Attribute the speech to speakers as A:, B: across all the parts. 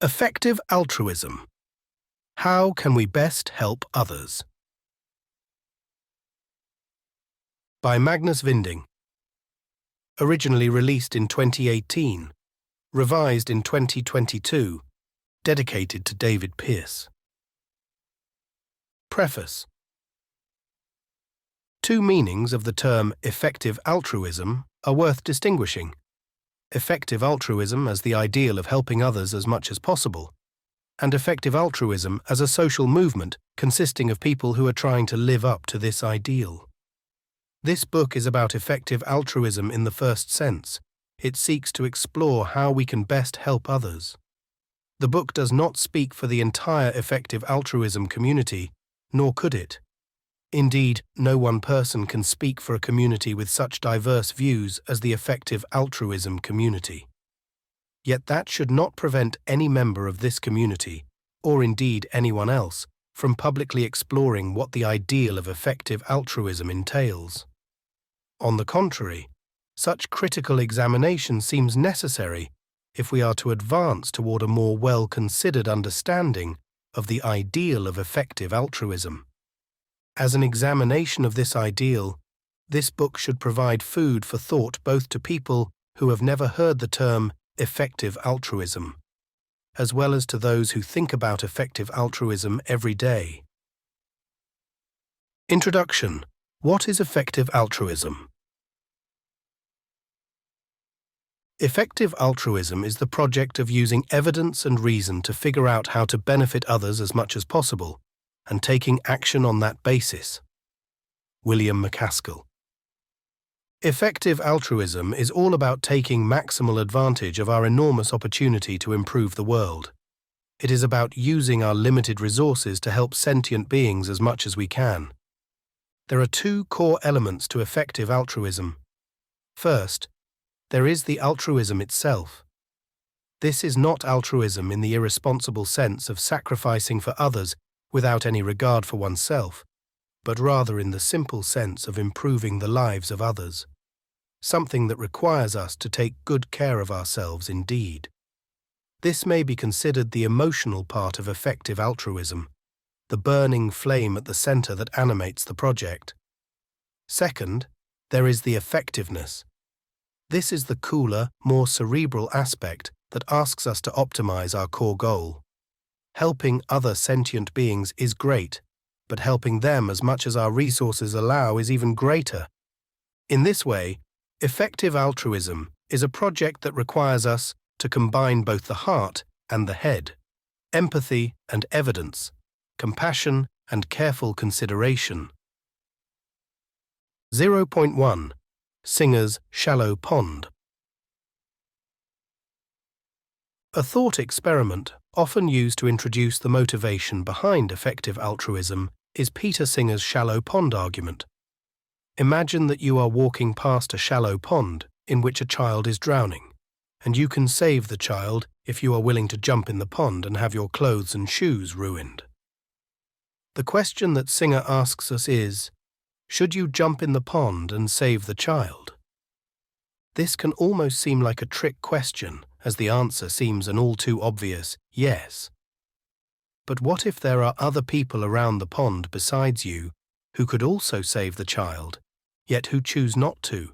A: Effective altruism. How can we best help others? By Magnus Vinding. Originally released in 2018, revised in 2022, dedicated to David Pearce. Preface. Two meanings of the term effective altruism are worth distinguishing. Effective altruism as the ideal of helping others as much as possible, and effective altruism as a social movement consisting of people who are trying to live up to this ideal. This book is about effective altruism in the first sense. It seeks to explore how we can best help others. The book does not speak for the entire effective altruism community, nor could it. Indeed, no one person can speak for a community with such diverse views as the effective altruism community. Yet that should not prevent any member of this community, or indeed anyone else, from publicly exploring what the ideal of effective altruism entails. On the contrary, such critical examination seems necessary if we are to advance toward a more well-considered understanding of the ideal of effective altruism. As an examination of this ideal, this book should provide food for thought both to people who have never heard the term effective altruism, as well as to those who think about effective altruism every day. Introduction. What is effective altruism? Effective altruism is the project of using evidence and reason to figure out how to benefit others as much as possible, and taking action on that basis. William MacAskill. Effective altruism is all about taking maximal advantage of our enormous opportunity to improve the world. It is about using our limited resources to help sentient beings as much as we can. There are two core elements to effective altruism. First, there is the altruism itself. This is not altruism in the irresponsible sense of sacrificing for others without any regard for oneself, but rather in the simple sense of improving the lives of others, something that requires us to take good care of ourselves indeed. This may be considered the emotional part of effective altruism, the burning flame at the center that animates the project. Second, there is the effectiveness. This is the cooler, more cerebral aspect that asks us to optimize our core goal. Helping other sentient beings is great, but helping them as much as our resources allow is even greater. In this way, effective altruism is a project that requires us to combine both the heart and the head, empathy and evidence, compassion and careful consideration. 0.1. Singer's Shallow Pond. A thought experiment, often used to introduce the motivation behind effective altruism, is Peter Singer's shallow pond argument. Imagine that you are walking past a shallow pond in which a child is drowning, and you can save the child if you are willing to jump in the pond and have your clothes and shoes ruined. The question that Singer asks us is, should you jump in the pond and save the child? This can almost seem like a trick question, as the answer seems an all too obvious yes. But what if there are other people around the pond besides you who could also save the child, yet who choose not to?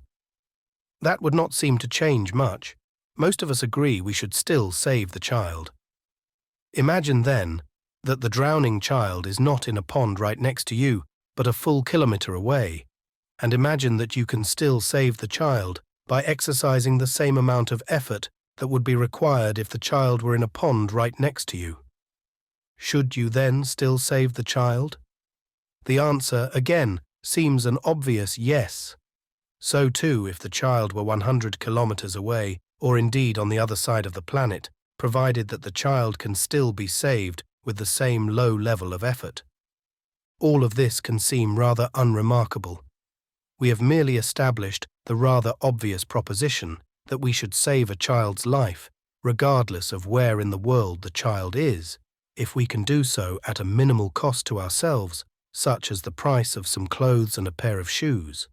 A: That would not seem to change much. Most of us agree we should still save the child. Imagine then that the drowning child is not in a pond right next to you, but a full kilometer away, and imagine that you can still save the child by exercising the same amount of effort that would be required if the child were in a pond right next to you. Should you then still save the child? The answer, again, seems an obvious yes. So too if the child were 100 kilometers away, or indeed on the other side of the planet, provided that the child can still be saved with the same low level of effort. All of this can seem rather unremarkable. We have merely established the rather obvious proposition that we should save a child's life, regardless of where in the world the child is, if we can do so at a minimal cost to ourselves, such as the price of some clothes and a pair of shoes.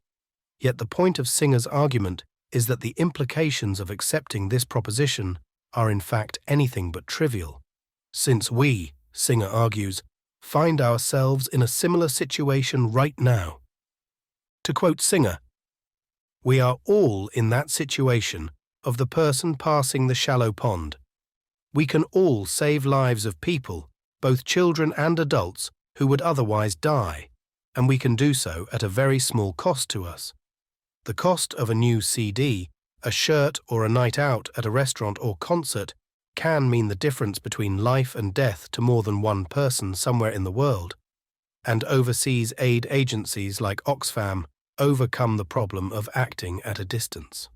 A: Yet the point of Singer's argument is that the implications of accepting this proposition are in fact anything but trivial, since we, Singer argues, find ourselves in a similar situation right now. To quote Singer, "We are all in that situation of the person passing the shallow pond. We can all save lives of people, both children and adults, who would otherwise die, and we can do so at a very small cost to us. The cost of a new CD, a shirt, or a night out at a restaurant or concert can mean the difference between life and death to more than one person somewhere in the world, and overseas aid agencies like Oxfam overcome the problem of acting at a distance.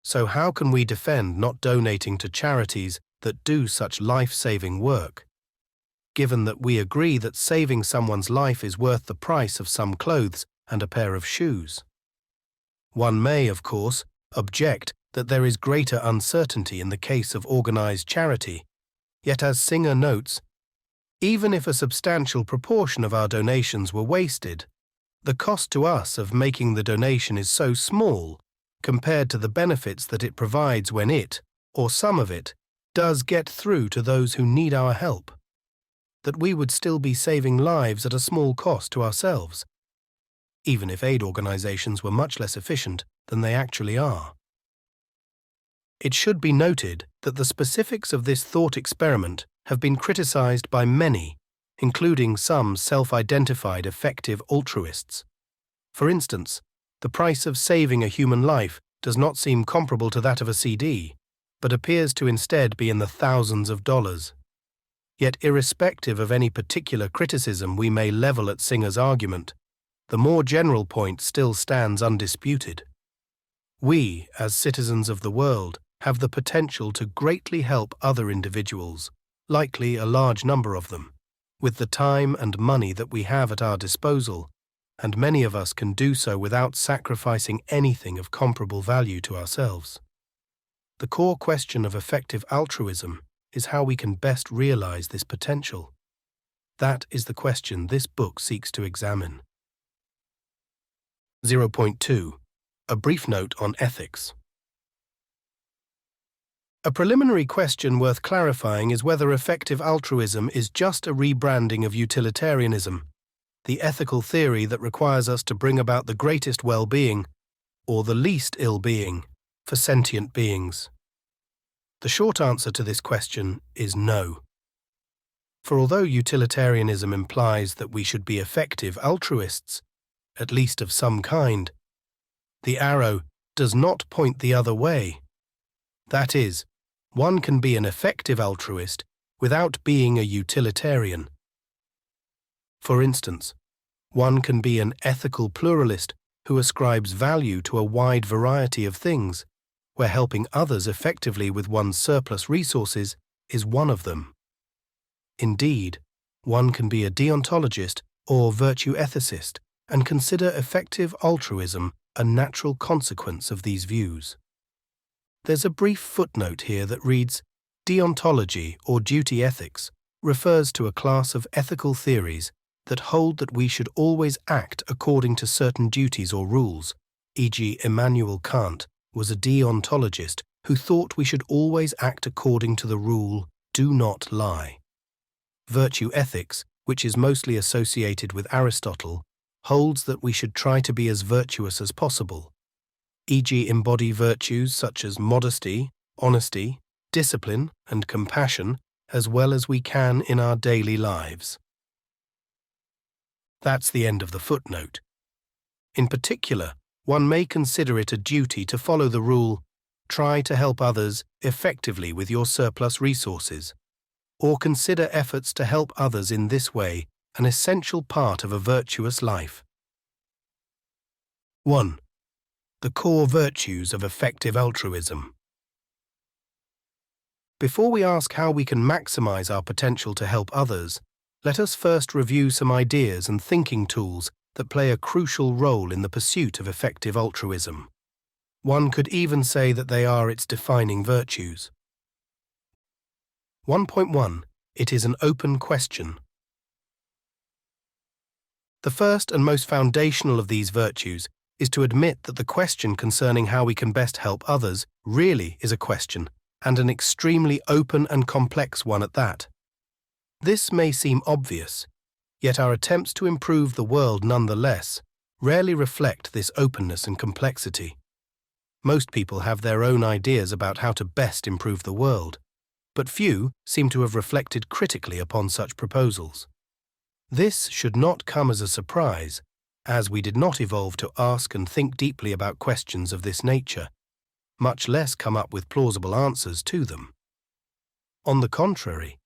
A: So how can we defend not donating to charities that do such life-saving work, given that we agree that saving someone's life is worth the price of some clothes and a pair of shoes? One may, of course, object that there is greater uncertainty in the case of organized charity, yet as Singer notes, even if a substantial proportion of our donations were wasted, the cost to us of making the donation is so small compared to the benefits that it provides when it, or some of it, does get through to those who need our help, that we would still be saving lives at a small cost to ourselves, even if aid organizations were much less efficient than they actually are. It should be noted that the specifics of this thought experiment have been criticized by many, including some self-identified effective altruists. For instance, the price of saving a human life does not seem comparable to that of a CD, but appears to instead be in the thousands of dollars. Yet irrespective of any particular criticism we may level at Singer's argument, the more general point still stands undisputed. We, as citizens of the world, have the potential to greatly help other individuals, likely a large number of them, with the time and money that we have at our disposal, and many of us can do so without sacrificing anything of comparable value to ourselves. The core question of effective altruism is how we can best realize this potential. That is the question this book seeks to examine. 0.2. A brief note on ethics. A preliminary question worth clarifying is whether effective altruism is just a rebranding of utilitarianism, the ethical theory that requires us to bring about the greatest well-being, or the least ill-being, for sentient beings. The short answer to this question is no. For although utilitarianism implies that we should be effective altruists, at least of some kind, the arrow does not point the other way. That is, one can be an effective altruist without being a utilitarian. For instance, one can be an ethical pluralist who ascribes value to a wide variety of things, where helping others effectively with one's surplus resources is one of them. Indeed, one can be a deontologist or virtue ethicist and consider effective altruism a natural consequence of these views. There's a brief footnote here that reads, "Deontology or duty ethics refers to a class of ethical theories that hold that we should always act according to certain duties or rules, e.g. Immanuel Kant was a deontologist who thought we should always act according to the rule, 'Do not lie.' Virtue ethics, which is mostly associated with Aristotle, holds that we should try to be as virtuous as possible, e.g. embody virtues such as modesty, honesty, discipline, and compassion as well as we can in our daily lives." That's the end of the footnote. In particular, one may consider it a duty to follow the rule, "Try to help others effectively with your surplus resources," or consider efforts to help others in this way an essential part of a virtuous life. 1. The core virtues of effective altruism. Before we ask how we can maximize our potential to help others, let us first review some ideas and thinking tools that play a crucial role in the pursuit of effective altruism. One could even say that they are its defining virtues. 1.1. It is an open question. The first and most foundational of these virtues is to admit that the question concerning how we can best help others really is a question and an extremely open and complex one at that. This may seem obvious, yet our attempts to improve the world nonetheless rarely reflect this openness and complexity. Most people have their own ideas about how to best improve the world, but few seem to have reflected critically upon such proposals. This should not come as a surprise, as we did not evolve to ask and think deeply about questions of this nature, much less come up with plausible answers to them. On the contrary,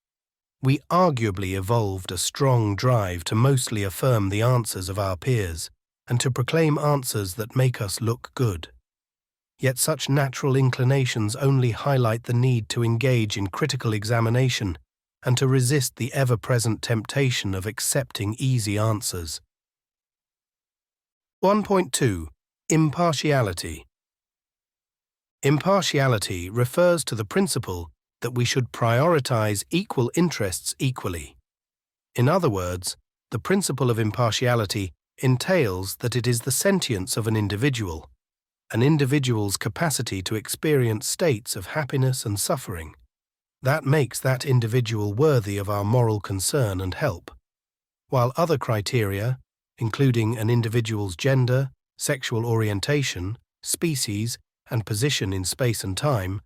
A: we arguably evolved a strong drive to mostly affirm the answers of our peers and to proclaim answers that make us look good. Yet such natural inclinations only highlight the need to engage in critical examination and to resist the ever-present temptation of accepting easy answers. 1.2. Impartiality. Impartiality refers to the principle that we should prioritize equal interests equally. In other words, the principle of impartiality entails that it is the sentience of an individual's capacity to experience states of happiness and suffering, that makes that individual worthy of our moral concern and help, while other criteria, including an individual's gender, sexual orientation, species, and position in space and time,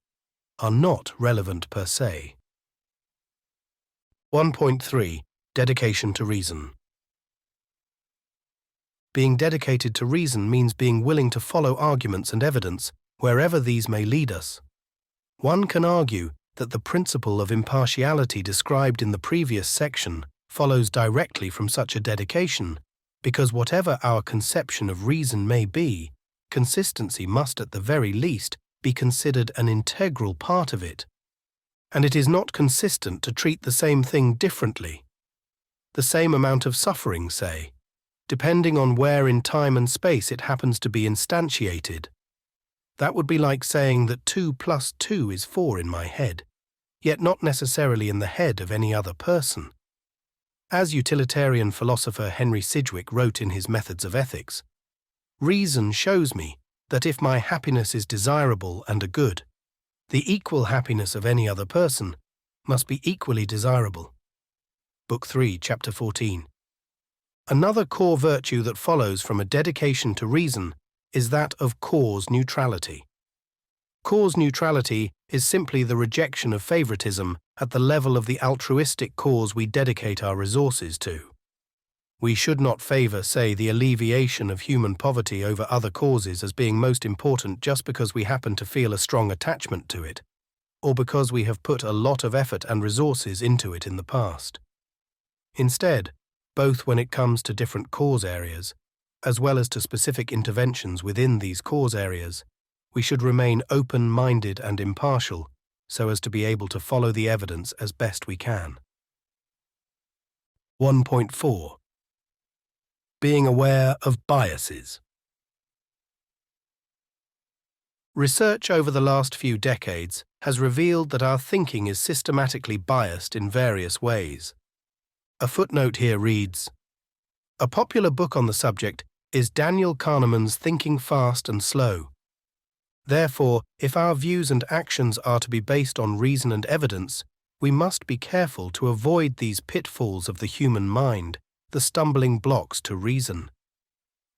A: are not relevant per se. 1.3. Dedication to reason. Being dedicated to reason means being willing to follow arguments and evidence wherever these may lead us. One can argue that the principle of impartiality described in the previous section follows directly from such a dedication, because whatever our conception of reason may be, consistency must at the very least be considered an integral part of it, and it is not consistent to treat the same thing differently. The same amount of suffering, say, depending on where in time and space it happens to be instantiated. That would be like saying that 2 plus 2 is 4 in my head, yet not necessarily in the head of any other person. As utilitarian philosopher Henry Sidgwick wrote in his Methods of Ethics, reason shows me that if my happiness is desirable and a good, the equal happiness of any other person must be equally desirable. Book 3, Chapter 14. Another core virtue that follows from a dedication to reason is that of cause neutrality. Cause neutrality is simply the rejection of favoritism at the level of the altruistic cause we dedicate our resources to. We should not favor, say, the alleviation of human poverty over other causes as being most important just because we happen to feel a strong attachment to it, or because we have put a lot of effort and resources into it in the past. Instead, both when it comes to different cause areas, as well as to specific interventions within these cause areas, we should remain open-minded and impartial so as to be able to follow the evidence as best we can. 1.4. Being aware of biases. Research over the last few decades has revealed that our thinking is systematically biased in various ways. A footnote here reads, "A popular book on the subject is Daniel Kahneman's Thinking Fast and Slow. Therefore, if our views and actions are to be based on reason and evidence, we must be careful to avoid these pitfalls of the human mind, the stumbling blocks to reason.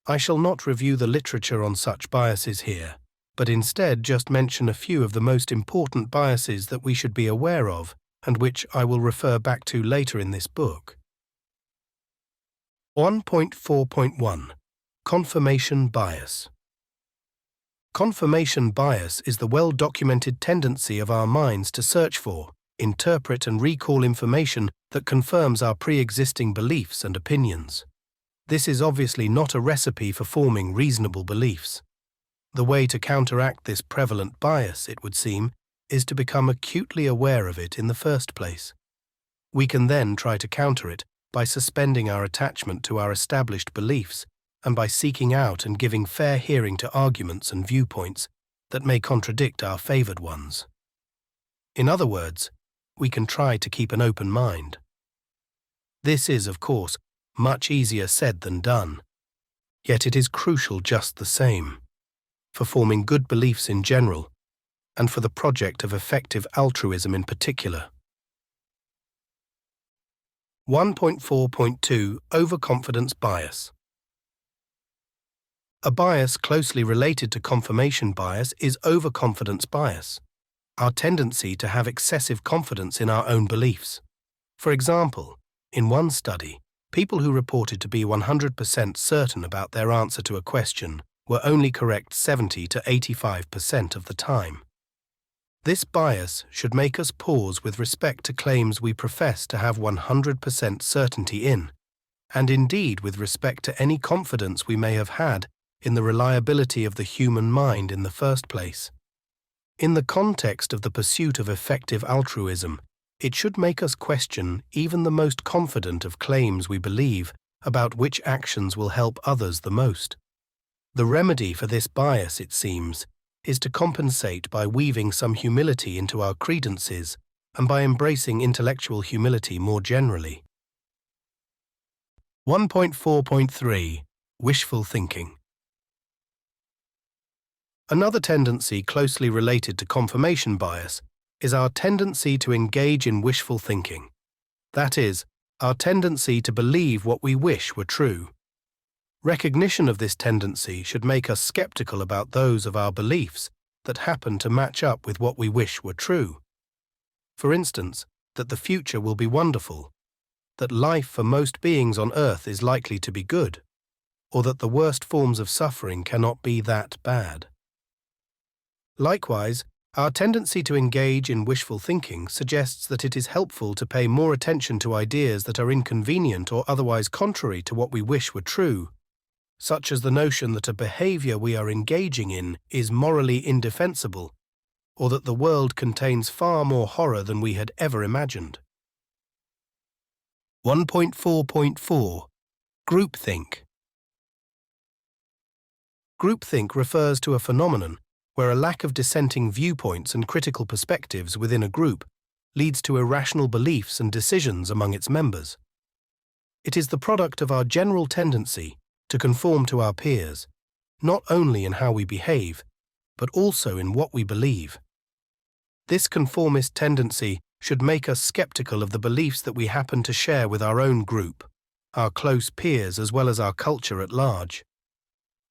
A: I shall not review the literature on such biases here, but instead just mention a few of the most important biases that we should be aware of and which I will refer back to later in this book. 1.4.1. Confirmation bias. Confirmation bias is the well-documented tendency of our minds to search for, interpret and recall information that confirms our pre-existing beliefs and opinions. This is obviously not a recipe for forming reasonable beliefs. The way to counteract this prevalent bias, it would seem, is to become acutely aware of it in the first place. We can then try to counter it by suspending our attachment to our established beliefs and by seeking out and giving fair hearing to arguments and viewpoints that may contradict our favored ones. In other words, we can try to keep an open mind. This is, of course, much easier said than done, yet it is crucial just the same, for forming good beliefs in general, and for the project of effective altruism in particular. 1.4.2 Overconfidence Bias. A bias closely related to confirmation bias is overconfidence bias, our tendency to have excessive confidence in our own beliefs. For example, in one study, people who reported to be 100% certain about their answer to a question were only correct 70 to 85% of the time. This bias should make us pause with respect to claims we profess to have 100% certainty in, and indeed with respect to any confidence we may have had in the reliability of the human mind in the first place. In the context of the pursuit of effective altruism, it should make us question even the most confident of claims we believe about which actions will help others the most. The remedy for this bias, it seems, is to compensate by weaving some humility into our credences and by embracing intellectual humility more generally. 1.4.3 Wishful Thinking. Another tendency closely related to confirmation bias is our tendency to engage in wishful thinking. That is, our tendency to believe what we wish were true. Recognition of this tendency should make us skeptical about those of our beliefs that happen to match up with what we wish were true. For instance, that the future will be wonderful, that life for most beings on Earth is likely to be good, or that the worst forms of suffering cannot be that bad. Likewise, our tendency to engage in wishful thinking suggests that it is helpful to pay more attention to ideas that are inconvenient or otherwise contrary to what we wish were true, such as the notion that a behavior we are engaging in is morally indefensible, or that the world contains far more horror than we had ever imagined. 1.4.4 Groupthink. Groupthink refers to a phenomenon where a lack of dissenting viewpoints and critical perspectives within a group leads to irrational beliefs and decisions among its members. It is the product of our general tendency to conform to our peers, not only in how we behave, but also in what we believe. This conformist tendency should make us skeptical of the beliefs that we happen to share with our own group, our close peers as well as our culture at large.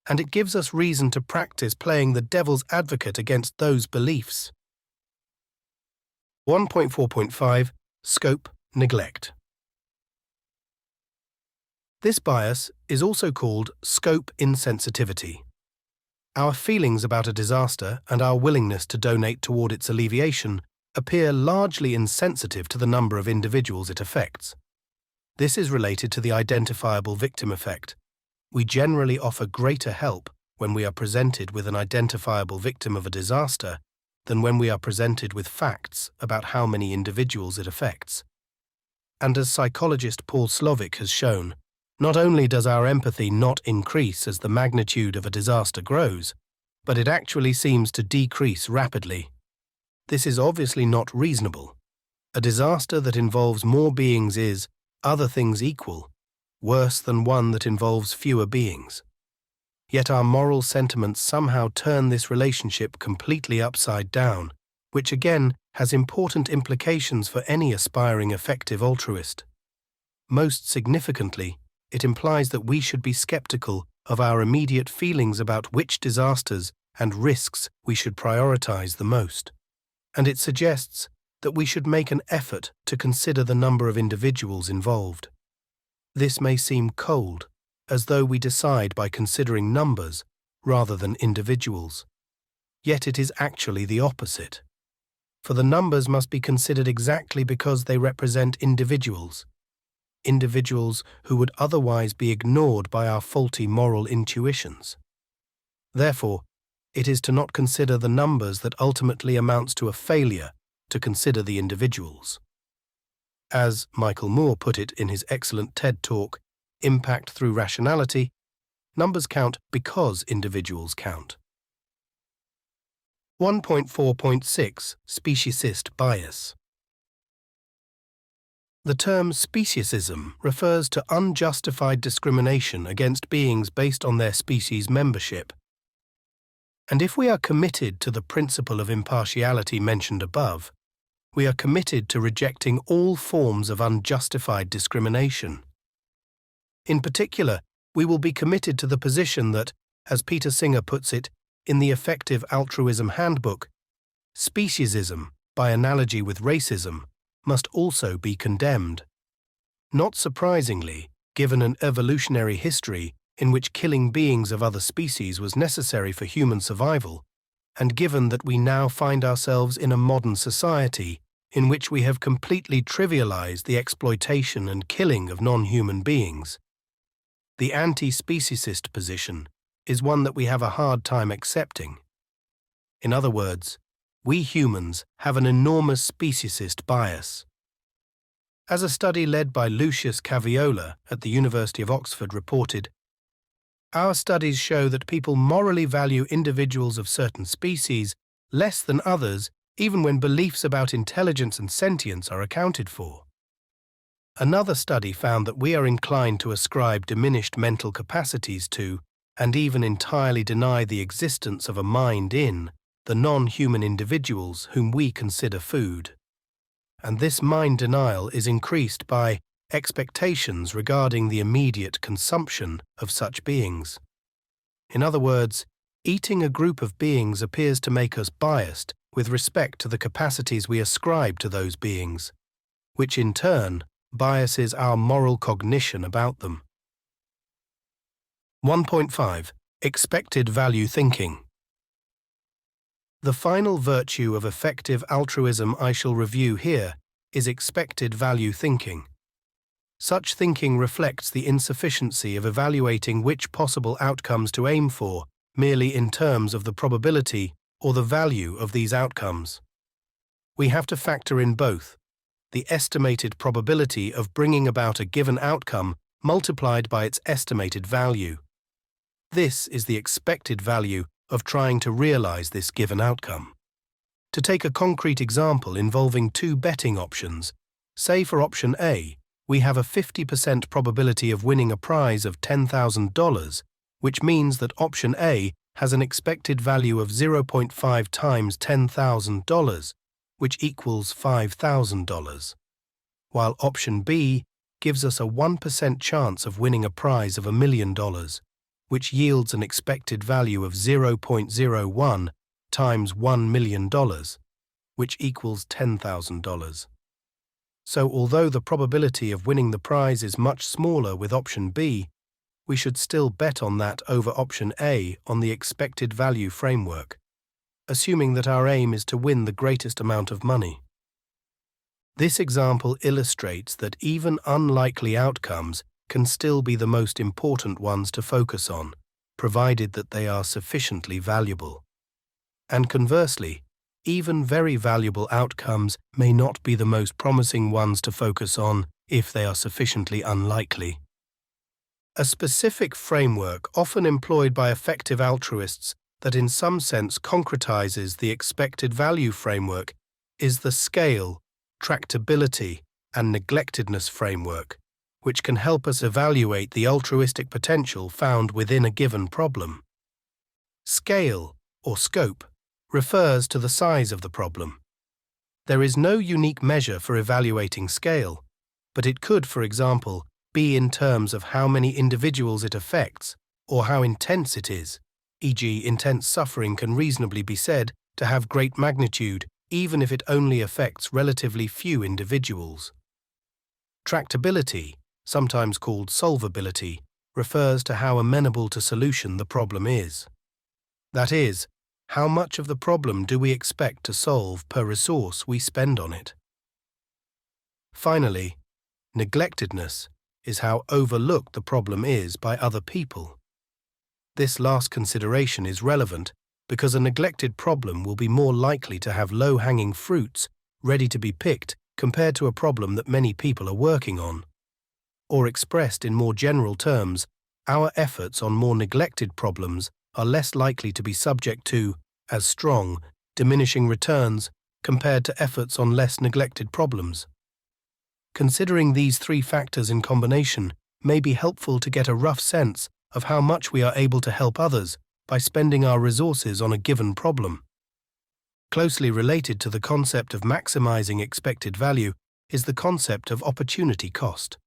A: And it gives us reason to practice playing the devil's advocate against those beliefs. 1.4.5 Scope Neglect. This bias is also called scope insensitivity. Our feelings about a disaster and our willingness to donate toward its alleviation appear largely insensitive to the number of individuals it affects. This is related to the identifiable victim effect. We generally offer greater help when we are presented with an identifiable victim of a disaster than when we are presented with facts about how many individuals it affects. And as psychologist Paul Slovic has shown, not only does our empathy not increase as the magnitude of a disaster grows, but it actually seems to decrease rapidly. This is obviously not reasonable. A disaster that involves more beings is, other things equal, worse than one that involves fewer beings. Yet our moral sentiments somehow turn this relationship completely upside down, which again has important implications for any aspiring effective altruist. Most significantly, it implies that we should be skeptical of our immediate feelings about which disasters and risks we should prioritize the most. And it suggests that we should make an effort to consider the number of individuals involved. This may seem cold, as though we decide by considering numbers rather than individuals. Yet it is actually the opposite. For the numbers must be considered exactly because they represent individuals who would otherwise be ignored by our faulty moral intuitions. Therefore, it is to not consider the numbers that ultimately amounts to a failure to consider the individuals. As Michael Moore put it in his excellent TED Talk, Impact Through Rationality, numbers count because individuals count. 1.4.6 Speciesist Bias. The term speciesism refers to unjustified discrimination against beings based on their species membership. And if we are committed to the principle of impartiality mentioned above, we are committed to rejecting all forms of unjustified discrimination. In particular, we will be committed to the position that, as Peter Singer puts it in the Effective Altruism Handbook, speciesism, by analogy with racism, must also be condemned. Not surprisingly, given an evolutionary history in which killing beings of other species was necessary for human survival, and given that we now find ourselves in a modern society in which we have completely trivialized the exploitation and killing of non-human beings. The anti-speciesist position is one that we have a hard time accepting. In other words, we humans have an enormous speciesist bias. As a study led by Lucius Caviola at the University of Oxford reported, our studies show that people morally value individuals of certain species less than others, even when beliefs about intelligence and sentience are accounted for. Another study found that we are inclined to ascribe diminished mental capacities to, and even entirely deny the existence of a mind in, the non-human individuals whom we consider food. And this mind denial is increased by expectations regarding the immediate consumption of such beings. In other words, eating a group of beings appears to make us biased with respect to the capacities we ascribe to those beings, which in turn biases our moral cognition about them. 1.5. Expected value thinking. The final virtue of effective altruism I shall review here is expected value thinking. Such thinking reflects the insufficiency of evaluating which possible outcomes to aim for merely in terms of the probability or the value of these outcomes. We have to factor in both the estimated probability of bringing about a given outcome multiplied by its estimated value. This is the expected value of trying to realize this given outcome. To take a concrete example involving two betting options, say for option A, we have a 50% probability of winning a prize of $10,000, which means that option A has an expected value of 0.5 times $10,000, which equals $5,000, while option B gives us a 1% chance of winning a prize of $1 million, which yields an expected value of 0.01 times $1 million, which equals $10,000. So although the probability of winning the prize is much smaller with option B, we should still bet on that over option A on the expected value framework, assuming that our aim is to win the greatest amount of money. This example illustrates that even unlikely outcomes can still be the most important ones to focus on, provided that they are sufficiently valuable. And conversely, even very valuable outcomes may not be the most promising ones to focus on if they are sufficiently unlikely. A specific framework often employed by effective altruists that in some sense concretizes the expected value framework is the scale, tractability, and neglectedness framework, which can help us evaluate the altruistic potential found within a given problem. Scale, or scope, refers to the size of the problem. There is no unique measure for evaluating scale, but it could, for example, be in terms of how many individuals it affects or how intense it is, e.g., intense suffering can reasonably be said to have great magnitude even if it only affects relatively few individuals. Tractability, sometimes called solvability, refers to how amenable to solution the problem is. That is, how much of the problem do we expect to solve per resource we spend on it? Finally, neglectedness is how overlooked the problem is by other people. This last consideration is relevant because a neglected problem will be more likely to have low-hanging fruits ready to be picked compared to a problem that many people are working on. Or expressed in more general terms, our efforts on more neglected problems are less likely to be subject to, as strong, diminishing returns compared to efforts on less neglected problems. Considering these three factors in combination may be helpful to get a rough sense of how much we are able to help others by spending our resources on a given problem. Closely related to the concept of maximizing expected value is the concept of opportunity cost,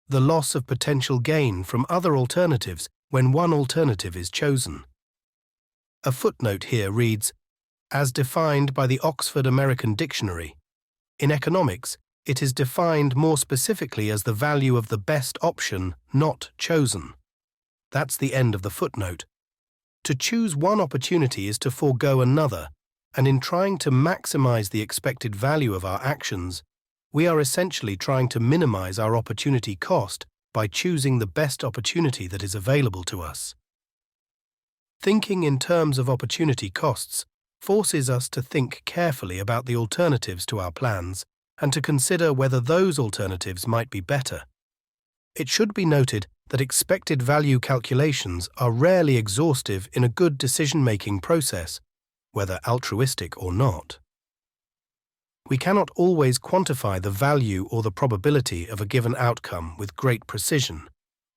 A: the loss of potential gain from other alternatives when one alternative is chosen. A footnote here reads, as defined by the Oxford American Dictionary. In economics, it is defined more specifically as the value of the best option not chosen. That's the end of the footnote. To choose one opportunity is to forego another, and in trying to maximize the expected value of our actions, we are essentially trying to minimize our opportunity cost by choosing the best opportunity that is available to us. Thinking in terms of opportunity costs forces us to think carefully about the alternatives to our plans and to consider whether those alternatives might be better. It should be noted that expected value calculations are rarely exhaustive in a good decision-making process, whether altruistic or not. We cannot always quantify the value or the probability of a given outcome with great precision,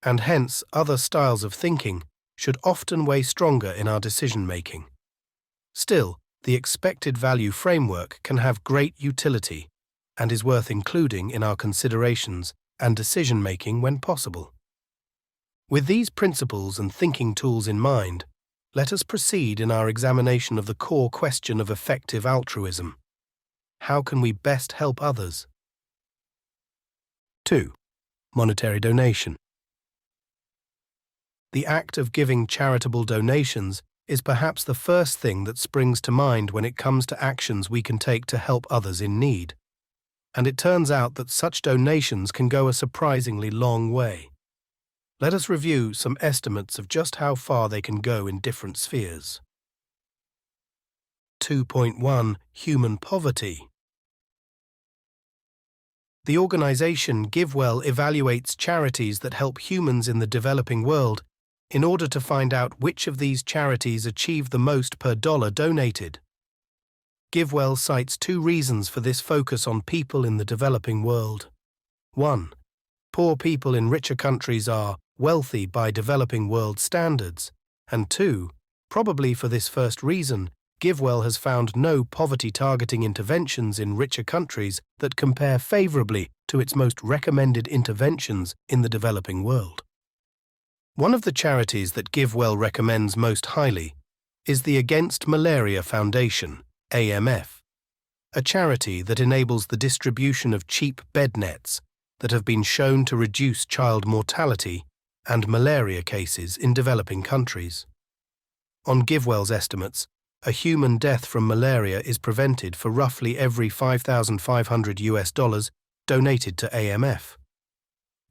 A: and hence other styles of thinking should often weigh stronger in our decision-making. Still, the expected value framework can have great utility and is worth including in our considerations and decision-making when possible. With these principles and thinking tools in mind, let us proceed in our examination of the core question of effective altruism. How can we best help others? 2. Monetary donation. The act of giving charitable donations is perhaps the first thing that springs to mind when it comes to actions we can take to help others in need. And it turns out that such donations can go a surprisingly long way. Let us review some estimates of just how far they can go in different spheres. 2.1 Human poverty. The organization GiveWell evaluates charities that help humans in the developing world in order to find out which of these charities achieve the most per dollar donated. GiveWell cites 2 reasons for this focus on people in the developing world. 1. Poor people in richer countries are wealthy by developing world standards. And 2. Probably for this first reason, GiveWell has found no poverty-targeting interventions in richer countries that compare favorably to its most recommended interventions in the developing world. One of the charities that GiveWell recommends most highly is the Against Malaria Foundation, AMF, a charity that enables the distribution of cheap bed nets that have been shown to reduce child mortality and malaria cases in developing countries. On GiveWell's estimates, a human death from malaria is prevented for roughly every $5,500 donated to AMF.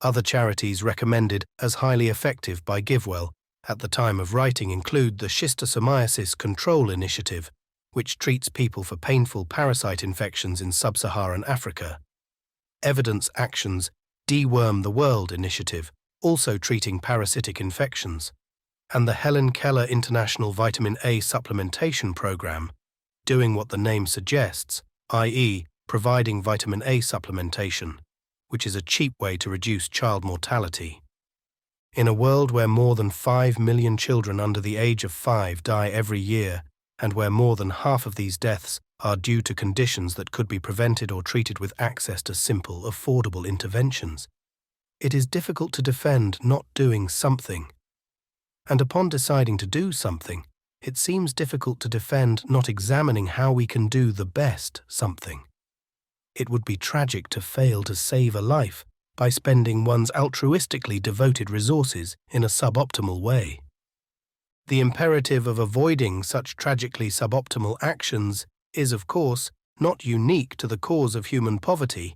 A: Other charities recommended as highly effective by GiveWell at the time of writing include the Schistosomiasis Control Initiative, which treats people for painful parasite infections in sub-Saharan Africa, Evidence Action's Deworm the World initiative, also treating parasitic infections, and the Helen Keller International Vitamin A Supplementation Program, doing what the name suggests, i.e., providing vitamin A supplementation, which is a cheap way to reduce child mortality. In a world where more than 5 million children under the age of 5 die every year, and where more than half of these deaths are due to conditions that could be prevented or treated with access to simple, affordable interventions, it is difficult to defend not doing something. And upon deciding to do something, it seems difficult to defend not examining how we can do the best something. It would be tragic to fail to save a life by spending one's altruistically devoted resources in a suboptimal way. The imperative of avoiding such tragically suboptimal actions is, of course, not unique to the cause of human poverty,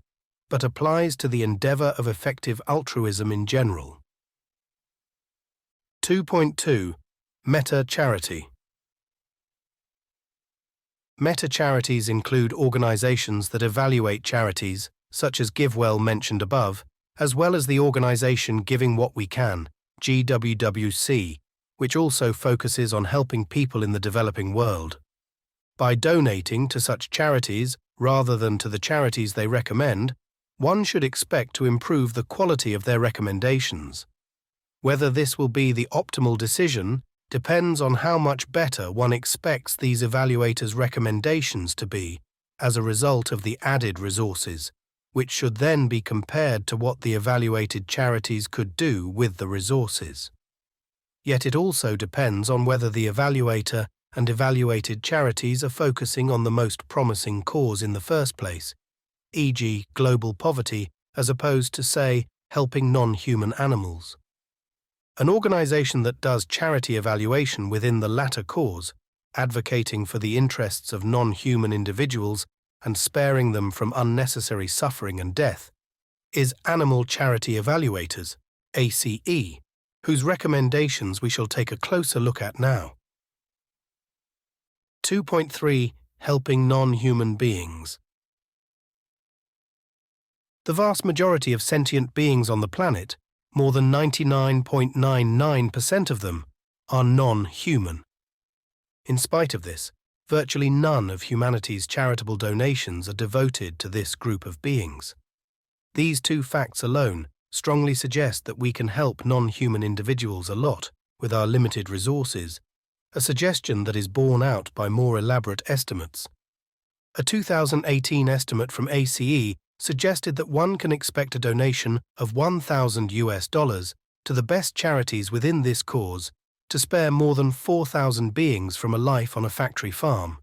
A: but applies to the endeavor of effective altruism in general. 2.2 Meta-charity. Meta-charities include organizations that evaluate charities, such as GiveWell mentioned above, as well as the organization Giving What We Can, GWWC, which also focuses on helping people in the developing world. By donating to such charities rather than to the charities they recommend, one should expect to improve the quality of their recommendations. Whether this will be the optimal decision depends on how much better one expects these evaluators' recommendations to be as a result of the added resources, which should then be compared to what the evaluated charities could do with the resources. Yet it also depends on whether the evaluator and evaluated charities are focusing on the most promising cause in the first place, e.g. global poverty, as opposed to, say, helping non-human animals. An organization that does charity evaluation within the latter cause, advocating for the interests of non-human individuals and sparing them from unnecessary suffering and death, is Animal Charity Evaluators, ACE, whose recommendations we shall take a closer look at now. 2.3 Helping Non-Human Beings. The vast majority of sentient beings on the planet, more than 99.99% of them, are non-human. In spite of this, virtually none of humanity's charitable donations are devoted to this group of beings. These two facts alone strongly suggest that we can help non-human individuals a lot with our limited resources, a suggestion that is borne out by more elaborate estimates. A 2018 estimate from ACE suggested that one can expect a donation of $1,000 to the best charities within this cause to spare more than 4,000 beings from a life on a factory farm.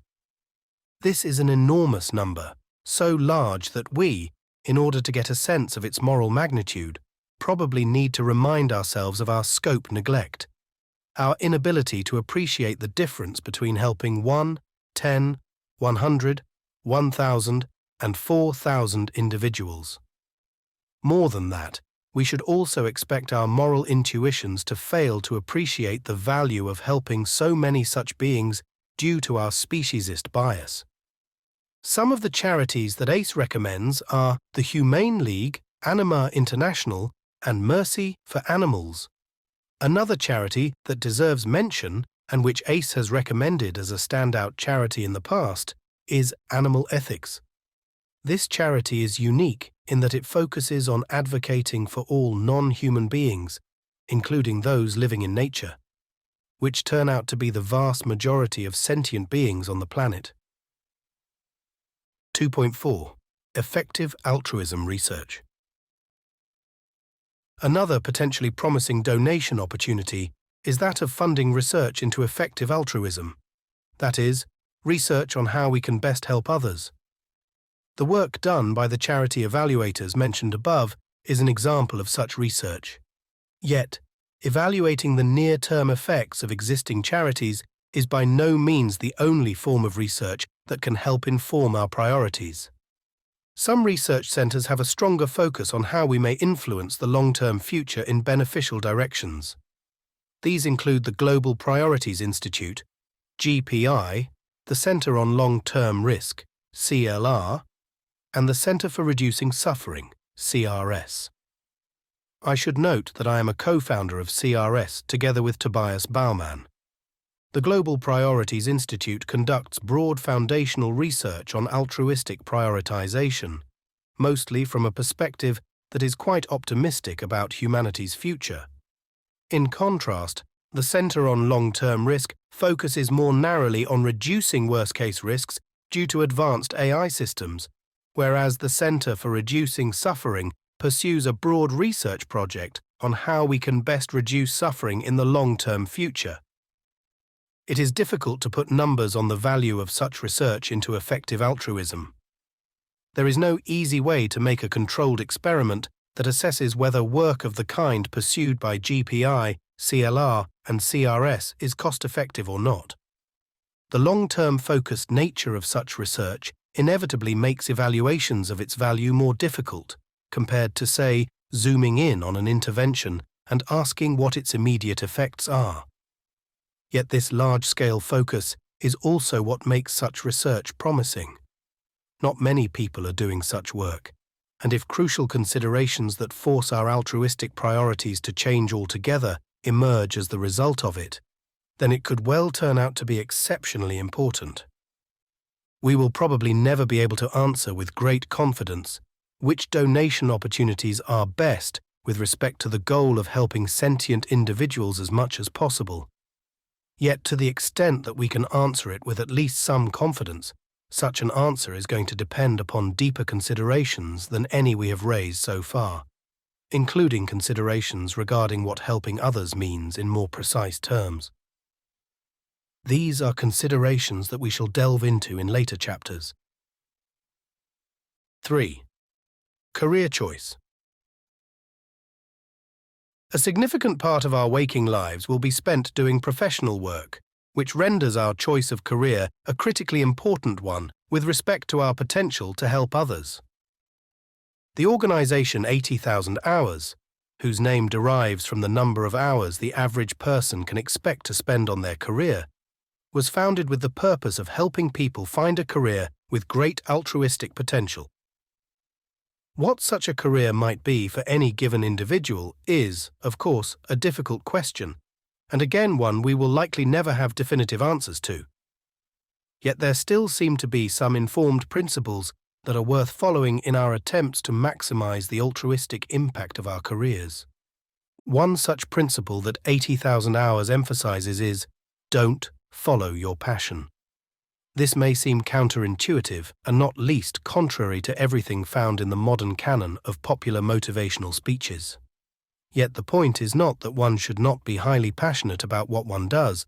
A: This is an enormous number, so large that we, in order to get a sense of its moral magnitude, probably need to remind ourselves of our scope neglect, our inability to appreciate the difference between helping 1, 10, 100, 1,000, and 4,000 individuals. More than that, we should also expect our moral intuitions to fail to appreciate the value of helping so many such beings due to our speciesist bias. Some of the charities that ACE recommends are the Humane League, Anima International, and Mercy for Animals. Another charity that deserves mention, and which ACE has recommended as a standout charity in the past, is Animal Ethics. This charity is unique in that it focuses on advocating for all non-human beings, including those living in nature, which turn out to be the vast majority of sentient beings on the planet. 2.4 Effective Altruism Research. Another potentially promising donation opportunity is that of funding research into effective altruism, that is, research on how we can best help others. The work done by the charity evaluators mentioned above is an example of such research. Yet, evaluating the near-term effects of existing charities is by no means the only form of research that can help inform our priorities. Some research centers have a stronger focus on how we may influence the long-term future in beneficial directions. These include the Global Priorities Institute, GPI, the Center on Long-Term Risk, CLR, and the Center for Reducing Suffering, CRS. I should note that I am a co-founder of CRS together with Tobias Baumann. The Global Priorities Institute conducts broad foundational research on altruistic prioritization, mostly from a perspective that is quite optimistic about humanity's future. In contrast, the Center on Long-Term Risk focuses more narrowly on reducing worst-case risks due to advanced AI systems, whereas the Center for Reducing Suffering pursues a broad research project on how we can best reduce suffering in the long-term future. It is difficult to put numbers on the value of such research into effective altruism. There is no easy way to make a controlled experiment that assesses whether work of the kind pursued by GPI, CLR, and CRS is cost-effective or not. The long-term focused nature of such research inevitably makes evaluations of its value more difficult, compared to, say, zooming in on an intervention and asking what its immediate effects are. Yet this large-scale focus is also what makes such research promising. Not many people are doing such work, and if crucial considerations that force our altruistic priorities to change altogether emerge as the result of it, then it could well turn out to be exceptionally important. We will probably never be able to answer with great confidence which donation opportunities are best with respect to the goal of helping sentient individuals as much as possible. Yet to the extent that we can answer it with at least some confidence, such an answer is going to depend upon deeper considerations than any we have raised so far, including considerations regarding what helping others means in more precise terms. These are considerations that we shall delve into in later chapters. 3. Career choice. A significant part of our waking lives will be spent doing professional work, which renders our choice of career a critically important one with respect to our potential to help others. The organization 80,000 Hours, whose name derives from the number of hours the average person can expect to spend on their career, was founded with the purpose of helping people find a career with great altruistic potential. What such a career might be for any given individual is, of course, a difficult question, and again one we will likely never have definitive answers to. Yet there still seem to be some informed principles that are worth following in our attempts to maximize the altruistic impact of our careers. One such principle that 80,000 Hours emphasizes is, don't follow your passion. This may seem counterintuitive and not least contrary to everything found in the modern canon of popular motivational speeches. Yet the point is not that one should not be highly passionate about what one does.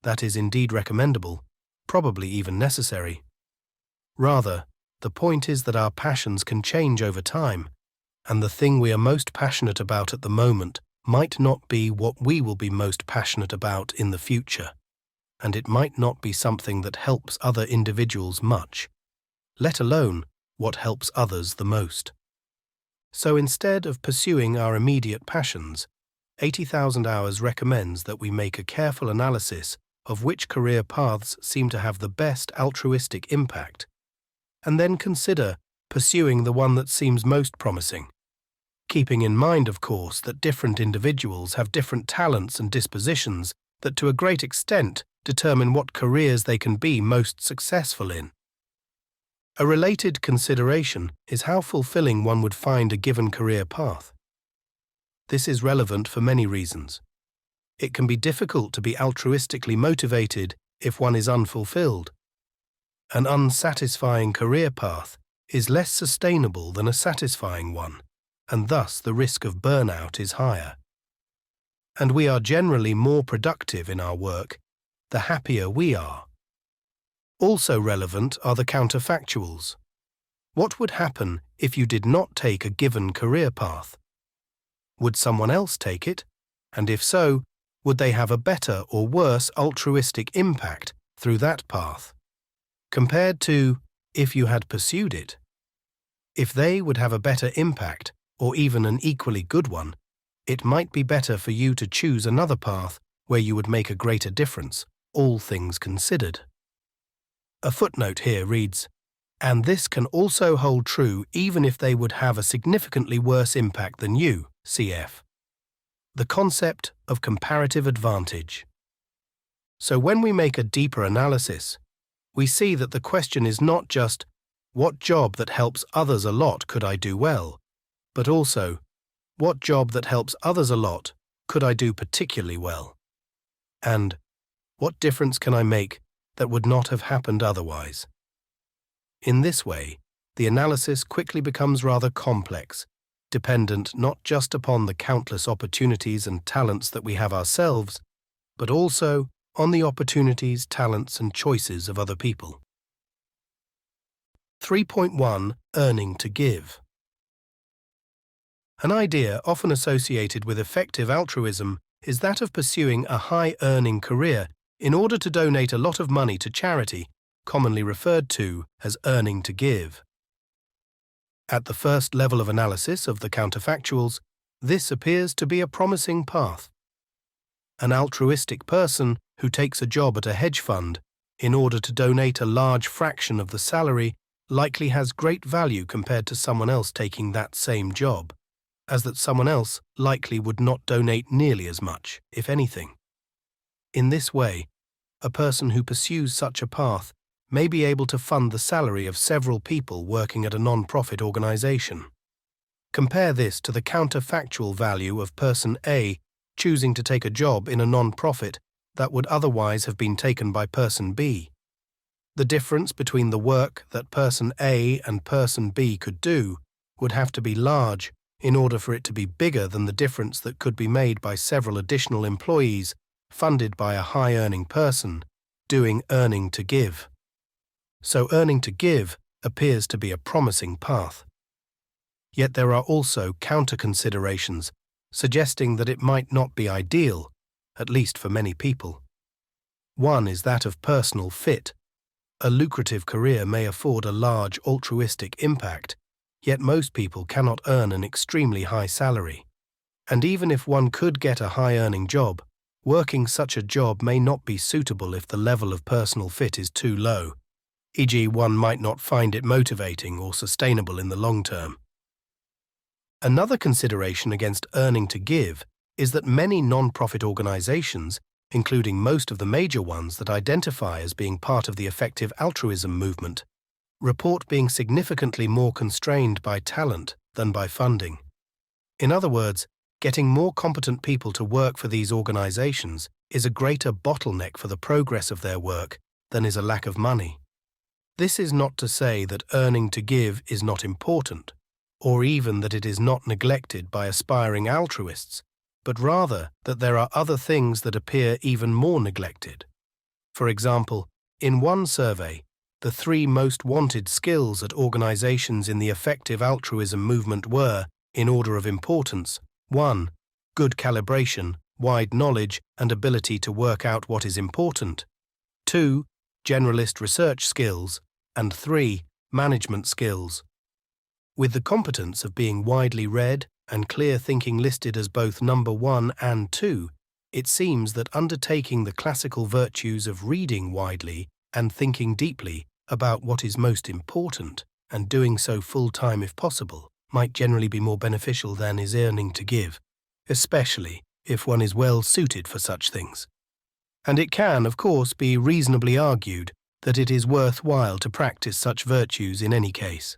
A: That is indeed recommendable, probably even necessary. Rather, the point is that our passions can change over time, and the thing we are most passionate about at the moment might not be what we will be most passionate about in the future, and it might not be something that helps other individuals much, let alone what helps others the most. So instead of pursuing our immediate passions, 80,000 Hours recommends that we make a careful analysis of which career paths seem to have the best altruistic impact, and then consider pursuing the one that seems most promising, keeping in mind, of course, that different individuals have different talents and dispositions that to a great extent determine what careers they can be most successful in. A related consideration is how fulfilling one would find a given career path. This is relevant for many reasons. It can be difficult to be altruistically motivated if one is unfulfilled. An unsatisfying career path is less sustainable than a satisfying one, and thus the risk of burnout is higher. And we are generally more productive in our work the happier we are. Also relevant are the counterfactuals. What would happen if you did not take a given career path? Would someone else take it? And if so, would they have a better or worse altruistic impact through that path, compared to if you had pursued it? If they would have a better impact, or even an equally good one, it might be better for you to choose another path where you would make a greater difference, all things considered. A footnote here reads, and this can also hold true even if they would have a significantly worse impact than you, cf. The concept of comparative advantage. So when we make a deeper analysis, we see that the question is not just, what job that helps others a lot could I do well, but also, what job that helps others a lot could I do particularly well? And what difference can I make that would not have happened otherwise? In this way, the analysis quickly becomes rather complex, dependent not just upon the countless opportunities and talents that we have ourselves, but also on the opportunities, talents, and choices of other people. 3.1 Earning to give. An idea often associated with effective altruism is that of pursuing a high-earning career in order to donate a lot of money to charity, commonly referred to as earning to give. At the first level of analysis of the counterfactuals, this appears to be a promising path. An altruistic person who takes a job at a hedge fund in order to donate a large fraction of the salary likely has great value compared to someone else taking that same job, as that someone else likely would not donate nearly as much, if anything. In this way, a person who pursues such a path may be able to fund the salary of several people working at a non-profit organization. Compare this to the counterfactual value of person A choosing to take a job in a non-profit that would otherwise have been taken by person B. The difference between the work that person A and person B could do would have to be large in order for it to be bigger than the difference that could be made by several additional employees funded by a high-earning person doing earning to give. So earning to give appears to be a promising path. Yet there are also counter-considerations suggesting that it might not be ideal, at least for many people. One is that of personal fit. A lucrative career may afford a large altruistic impact, yet most people cannot earn an extremely high salary. And even if one could get a high-earning job, working such a job may not be suitable if the level of personal fit is too low, e.g. one might not find it motivating or sustainable in the long term. Another consideration against earning to give is that many non-profit organizations, including most of the major ones that identify as being part of the effective altruism movement, report being significantly more constrained by talent than by funding. In other words, getting more competent people to work for these organizations is a greater bottleneck for the progress of their work than is a lack of money. This is not to say that earning to give is not important, or even that it is not neglected by aspiring altruists, but rather that there are other things that appear even more neglected. For example, in one survey, the 3 most wanted skills at organizations in the effective altruism movement were, in order of importance, 1. Good calibration, wide knowledge and ability to work out what is important. 2. Generalist research skills. And 3. Management skills. With the competence of being widely read and clear thinking listed as both number 1 and 2, it seems that undertaking the classical virtues of reading widely and thinking deeply about what is most important, and doing so full-time if possible, might generally be more beneficial than is earning to give, especially if one is well suited for such things. And it can, of course, be reasonably argued that it is worthwhile to practice such virtues in any case.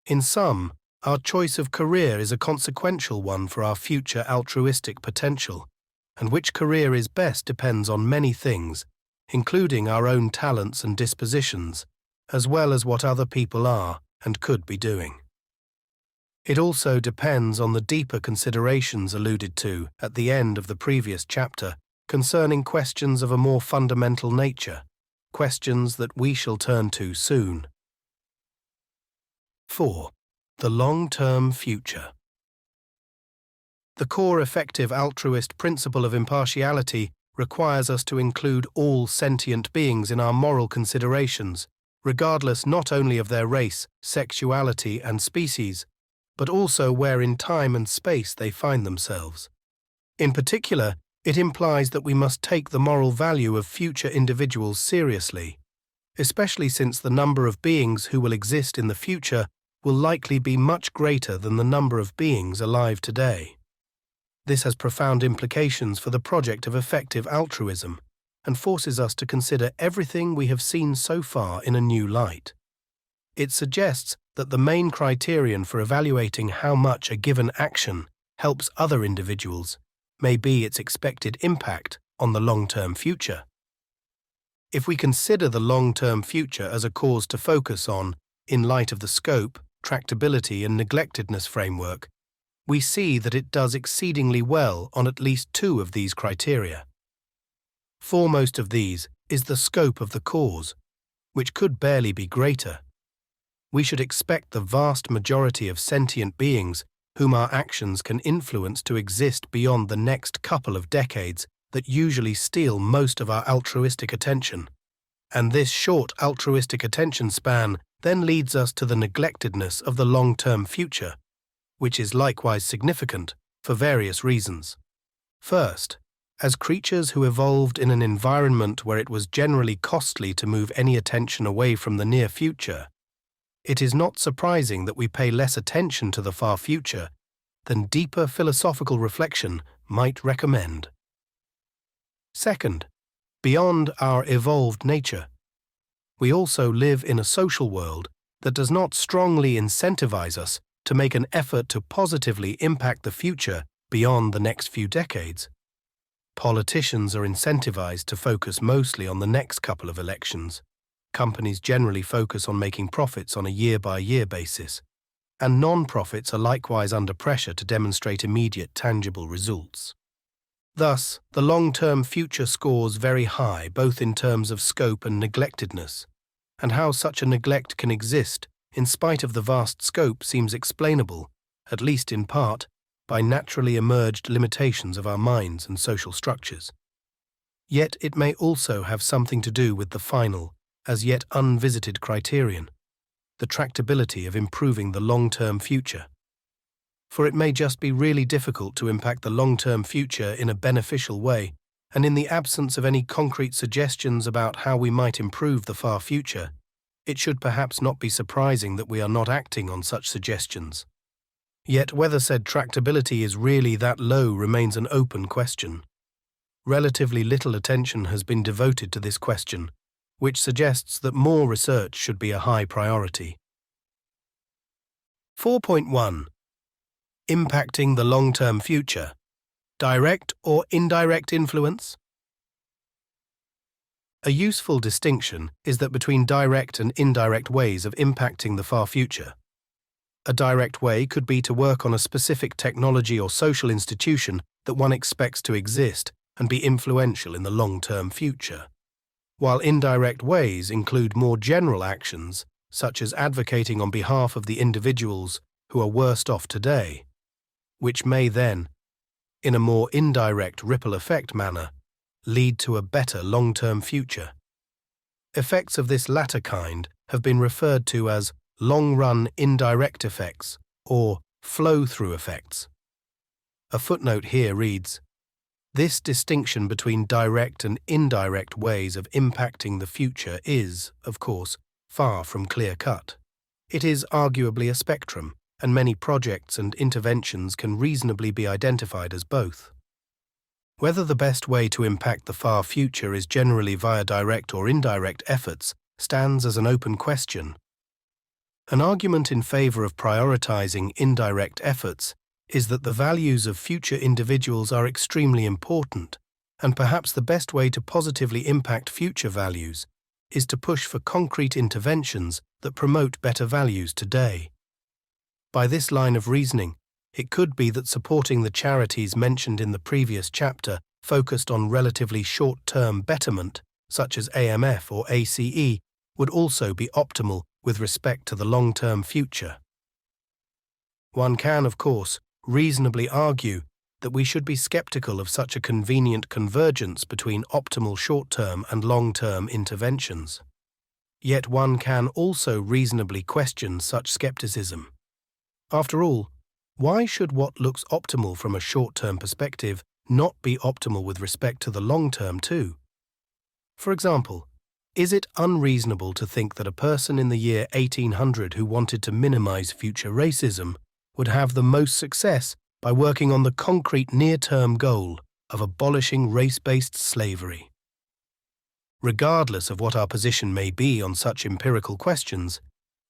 A: In sum, our choice of career is a consequential one for our future altruistic potential, and which career is best depends on many things, including our own talents and dispositions, as well as what other people are and could be doing. It also depends on the deeper considerations alluded to at the end of the previous chapter concerning questions of a more fundamental nature, questions that we shall turn to soon. 4. The long-term future. The core effective altruist principle of impartiality requires us to include all sentient beings in our moral considerations, regardless not only of their race, sexuality, and species, but also where in time and space they find themselves. In particular, it implies that we must take the moral value of future individuals seriously, especially since the number of beings who will exist in the future will likely be much greater than the number of beings alive today. This has profound implications for the project of effective altruism and forces us to consider everything we have seen so far in a new light. It suggests that the main criterion for evaluating how much a given action helps other individuals may be its expected impact on the long-term future. If we consider the long-term future as a cause to focus on in light of the scope, tractability and neglectedness framework, we see that it does exceedingly well on at least 2 of these criteria. Foremost of these is the scope of the cause, which could barely be greater. We should expect the vast majority of sentient beings whom our actions can influence to exist beyond the next couple of decades that usually steal most of our altruistic attention. And this short altruistic attention span then leads us to the neglectedness of the long-term future, which is likewise significant for various reasons. First, as creatures who evolved in an environment where it was generally costly to move any attention away from the near future, it is not surprising that we pay less attention to the far future than deeper philosophical reflection might recommend. Second, beyond our evolved nature, we also live in a social world that does not strongly incentivize us to make an effort to positively impact the future beyond the next few decades. Politicians are incentivized to focus mostly on the next couple of elections. Companies generally focus on making profits on a year-by-year basis, and non-profits are likewise under pressure to demonstrate immediate tangible results. Thus, the long-term future scores very high both in terms of scope and neglectedness, and how such a neglect can exist in spite of the vast scope seems explainable, at least in part, by naturally emerged limitations of our minds and social structures. Yet it may also have something to do with the final, as yet unvisited criterion, the tractability of improving the long-term future. For it may just be really difficult to impact the long-term future in a beneficial way, and in the absence of any concrete suggestions about how we might improve the far future, it should perhaps not be surprising that we are not acting on such suggestions. Yet whether said tractability is really that low remains an open question. Relatively little attention has been devoted to this question, which suggests that more research should be a high priority. 4.1. Impacting the long-term future. Direct or indirect influence? A useful distinction is that between direct and indirect ways of impacting the far future. A direct way could be to work on a specific technology or social institution that one expects to exist and be influential in the long-term future, while indirect ways include more general actions, such as advocating on behalf of the individuals who are worst off today, which may then, in a more indirect ripple effect manner, lead to a better long-term future. Effects of this latter kind have been referred to as long-run indirect effects or flow-through effects. A footnote here reads, "This distinction between direct and indirect ways of impacting the future is, of course, far from clear-cut. It is arguably a spectrum, and many projects and interventions can reasonably be identified as both. Whether the best way to impact the far future is generally via direct or indirect efforts stands as an open question. An argument in favor of prioritizing indirect efforts is that the values of future individuals are extremely important, and perhaps the best way to positively impact future values is to push for concrete interventions that promote better values today. By this line of reasoning, it could be that supporting the charities mentioned in the previous chapter focused on relatively short-term betterment, such as AMF or ACE, would also be optimal with respect to the long-term future. One can, of course, reasonably argue that we should be skeptical of such a convenient convergence between optimal short-term and long-term interventions. Yet one can also reasonably question such skepticism. After all, why should what looks optimal from a short-term perspective not be optimal with respect to the long-term too? For example, is it unreasonable to think that a person in the year 1800 who wanted to minimize future racism would have the most success by working on the concrete near-term goal of abolishing race-based slavery? Regardless of what our position may be on such empirical questions,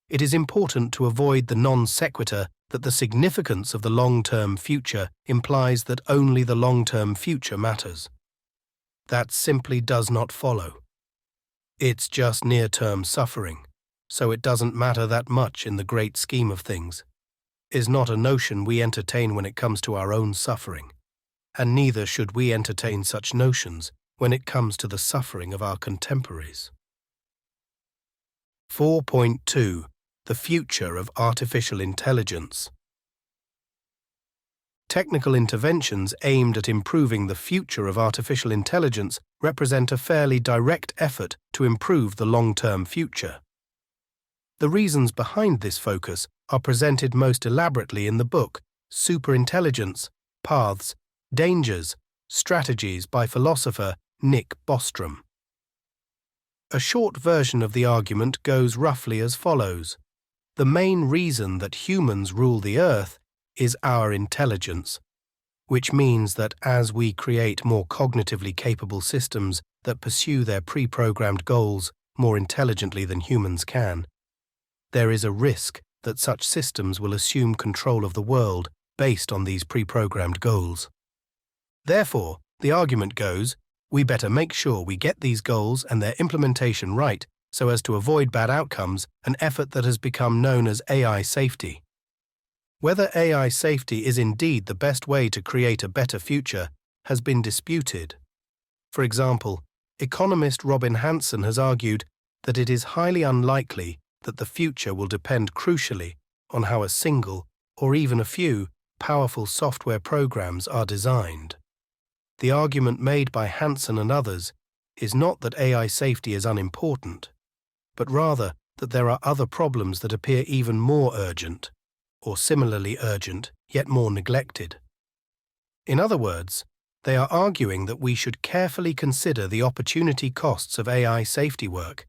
A: it is important to avoid the non sequitur that the significance of the long-term future implies that only the long-term future matters. That simply does not follow. It's just near-term suffering, so it doesn't matter that much in the great scheme of things, is not a notion we entertain when it comes to our own suffering, and neither should we entertain such notions when it comes to the suffering of our contemporaries. 4.2. The future of artificial intelligence. Technical interventions aimed at improving the future of artificial intelligence represent a fairly direct effort to improve the long-term future. The reasons behind this focus are presented most elaborately in the book Superintelligence, Paths, Dangers, Strategies by philosopher Nick Bostrom. A short version of the argument goes roughly as follows. The main reason that humans rule the earth is our intelligence, which means that as we create more cognitively capable systems that pursue their pre-programmed goals more intelligently than humans can, there is a risk that such systems will assume control of the world based on these pre-programmed goals. Therefore, The argument goes, we better make sure we get these goals and their implementation right so as to avoid bad outcomes, an effort that has become known as AI safety. Whether AI safety is indeed the best way to create a better future has been disputed. For example, economist Robin Hanson has argued that it is highly unlikely that the future will depend crucially on how a single, or even a few, powerful software programs are designed. The argument made by Hanson and others is not that AI safety is unimportant, but rather that there are other problems that appear even more urgent, or similarly urgent, yet more neglected. In other words, they are arguing that we should carefully consider the opportunity costs of AI safety work,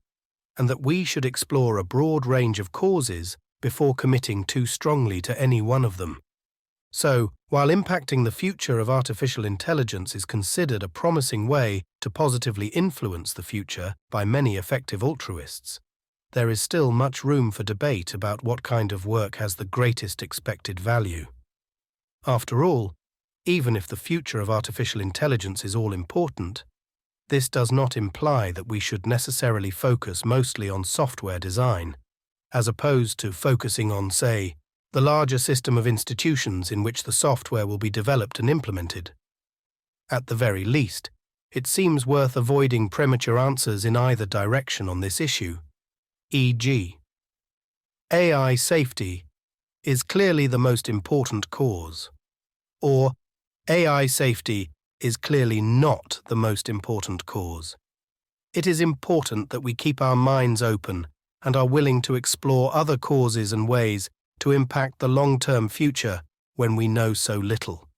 A: and that we should explore a broad range of causes before committing too strongly to any one of them. So, while impacting the future of artificial intelligence is considered a promising way to positively influence the future by many effective altruists, there is still much room for debate about what kind of work has the greatest expected value. After all, even if the future of artificial intelligence is all-important, this does not imply that we should necessarily focus mostly on software design, as opposed to focusing on, say, the larger system of institutions in which the software will be developed and implemented. At the very least, it seems worth avoiding premature answers in either direction on this issue, e.g., AI safety is clearly the most important cause, or AI safety is clearly not the most important cause. It is important that we keep our minds open and are willing to explore other causes and ways to impact the long-term future when we know so little.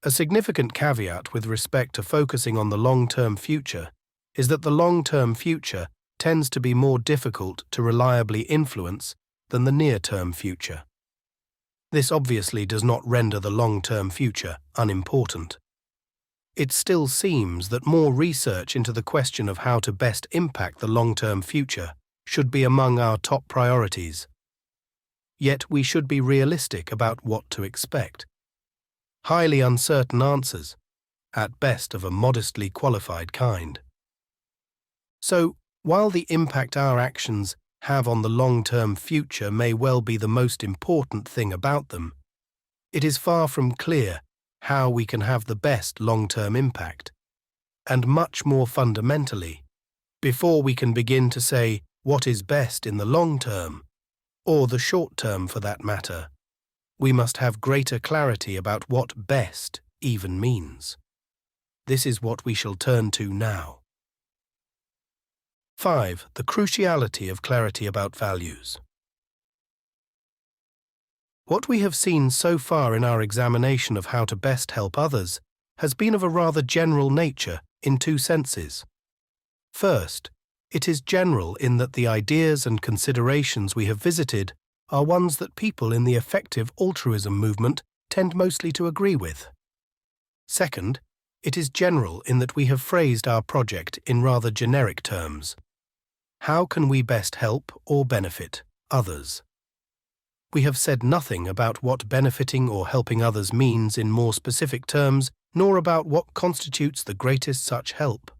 A: A significant caveat with respect to focusing on the long-term future is that the long-term future tends to be more difficult to reliably influence than the near-term future. This obviously does not render the long-term future unimportant. It still seems that more research into the question of how to best impact the long-term future should be among our top priorities. Yet we should be realistic about what to expect. Highly uncertain answers, at best of a modestly qualified kind. So, while the impact our actions have on the long-term future may well be the most important thing about them, it is far from clear how we can have the best long-term impact, and much more fundamentally, before we can begin to say what is best in the long term, or the short term for that matter, we must have greater clarity about what best even means. This is what we shall turn to now. 5. The cruciality of clarity about values. What we have seen so far in our examination of how to best help others has been of a rather general nature in two senses. First, it is general in that the ideas and considerations we have visited are ones that people in the effective altruism movement tend mostly to agree with. Second, it is general in that we have phrased our project in rather generic terms. How can we best help or benefit others? We have said nothing about what benefiting or helping others means in more specific terms, nor about what constitutes the greatest such help.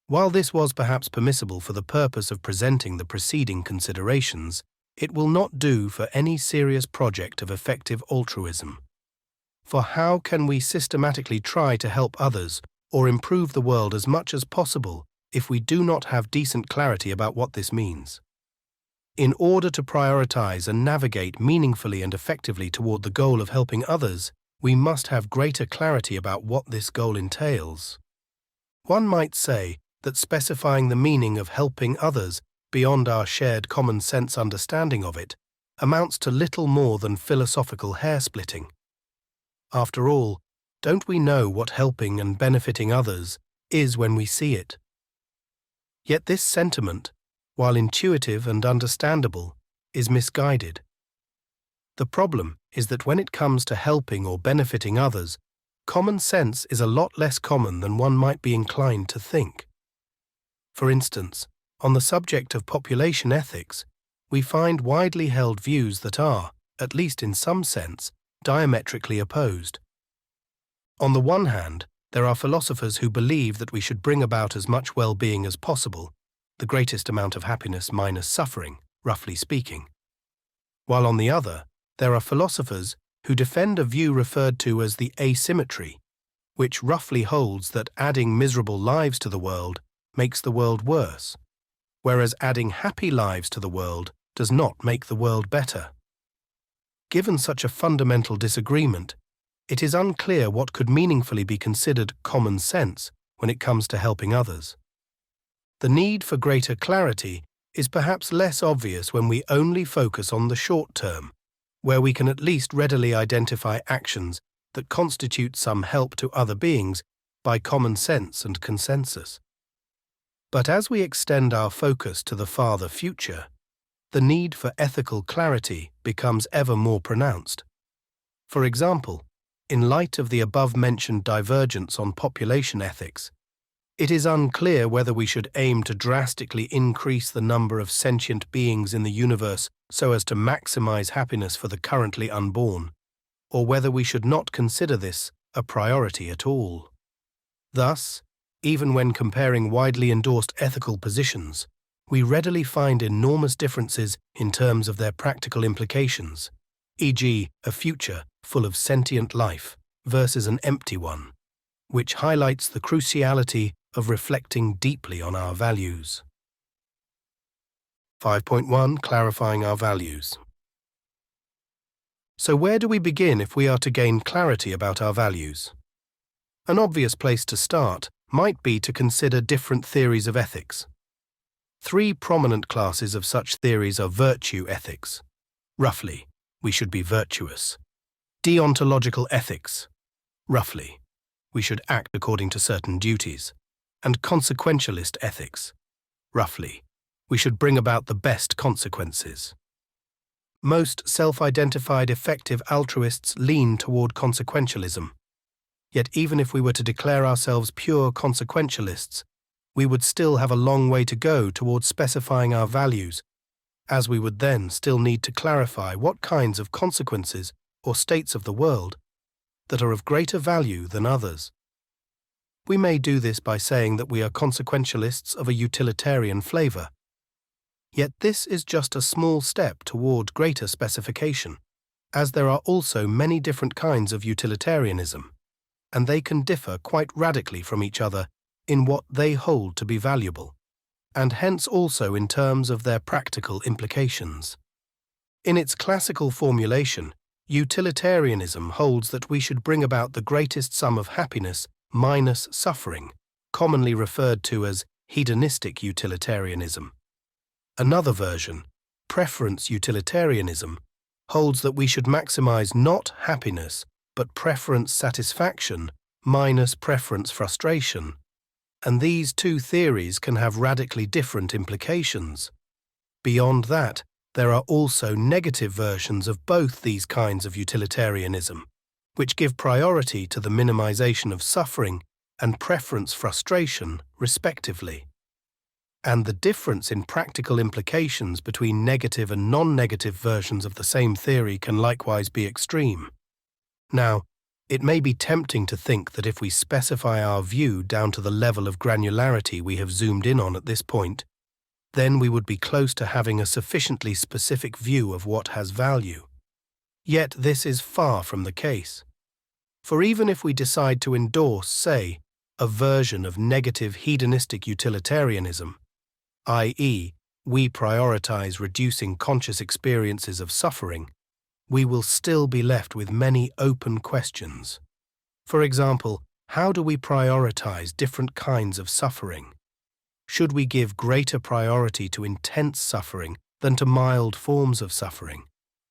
A: While this was perhaps permissible for the purpose of presenting the preceding considerations, it will not do for any serious project of effective altruism. For how can we systematically try to help others or improve the world as much as possible if we do not have decent clarity about what this means? In order to prioritize and navigate meaningfully and effectively toward the goal of helping others, we must have greater clarity about what this goal entails. One might say that specifying the meaning of helping others beyond our shared common sense understanding of it amounts to little more than philosophical hair-splitting. After all, don't we know what helping and benefiting others is when we see it? Yet this sentiment, while intuitive and understandable, is misguided. The problem is that when it comes to helping or benefiting others, common sense is a lot less common than one might be inclined to think. For instance, on the subject of population ethics, we find widely held views that are, at least in some sense, diametrically opposed. On the one hand, There are philosophers who believe that we should bring about as much well-being as possible, the greatest amount of happiness minus suffering, roughly speaking. While on the other, there are philosophers who defend a view referred to as the asymmetry, which roughly holds that adding miserable lives to the world makes the world worse, whereas adding happy lives to the world does not make the world better. Given such a fundamental disagreement, it is unclear what could meaningfully be considered common sense when it comes to helping others. The need for greater clarity is perhaps less obvious when we only focus on the short term, where we can at least readily identify actions that constitute some help to other beings by common sense and consensus. But as we extend our focus to the farther future, the need for ethical clarity becomes ever more pronounced. For example, in light of the above-mentioned divergence on population ethics, it is unclear whether we should aim to drastically increase the number of sentient beings in the universe so as to maximize happiness for the currently unborn, or whether we should not consider this a priority at all. Thus, even when comparing widely endorsed ethical positions, we readily find enormous differences in terms of their practical implications, e.g., a future full of sentient life versus an empty one, which highlights the cruciality of reflecting deeply on our values. 5.1 Clarifying our values. So where do we begin if we are to gain clarity about our values? An obvious place to start might be to consider different theories of ethics. Three prominent classes of such theories are virtue ethics. Roughly, we should be virtuous. Deontological ethics. Roughly, we should act according to certain duties. And consequentialist ethics. Roughly, we should bring about the best consequences. Most self-identified effective altruists lean toward consequentialism. Yet even if we were to declare ourselves pure consequentialists, we would still have a long way to go towards specifying our values, as we would then still need to clarify what kinds of consequences or states of the world that are of greater value than others. We may do this by saying that we are consequentialists of a utilitarian flavor. Yet this is just a small step toward greater specification, as there are also many different kinds of utilitarianism, and they can differ quite radically from each other in what they hold to be valuable, and hence also in terms of their practical implications. In its classical formulation, utilitarianism holds that we should bring about the greatest sum of happiness minus suffering, commonly referred to as hedonistic utilitarianism. Another version, preference utilitarianism, holds that we should maximize not happiness, but preference satisfaction minus preference frustration, and these two theories can have radically different implications. Beyond that, there are also negative versions of both these kinds of utilitarianism, which give priority to the minimization of suffering and preference frustration, respectively. And the difference in practical implications between negative and non-negative versions of the same theory can likewise be extreme. Now, it may be tempting to think that if we specify our view down to the level of granularity we have zoomed in on at this point, then we would be close to having a sufficiently specific view of what has value. Yet this is far from the case. For even if we decide to endorse, say, a version of negative hedonistic utilitarianism, i.e., we prioritize reducing conscious experiences of suffering, we will still be left with many open questions. For example, how do we prioritize different kinds of suffering? Should we give greater priority to intense suffering than to mild forms of suffering?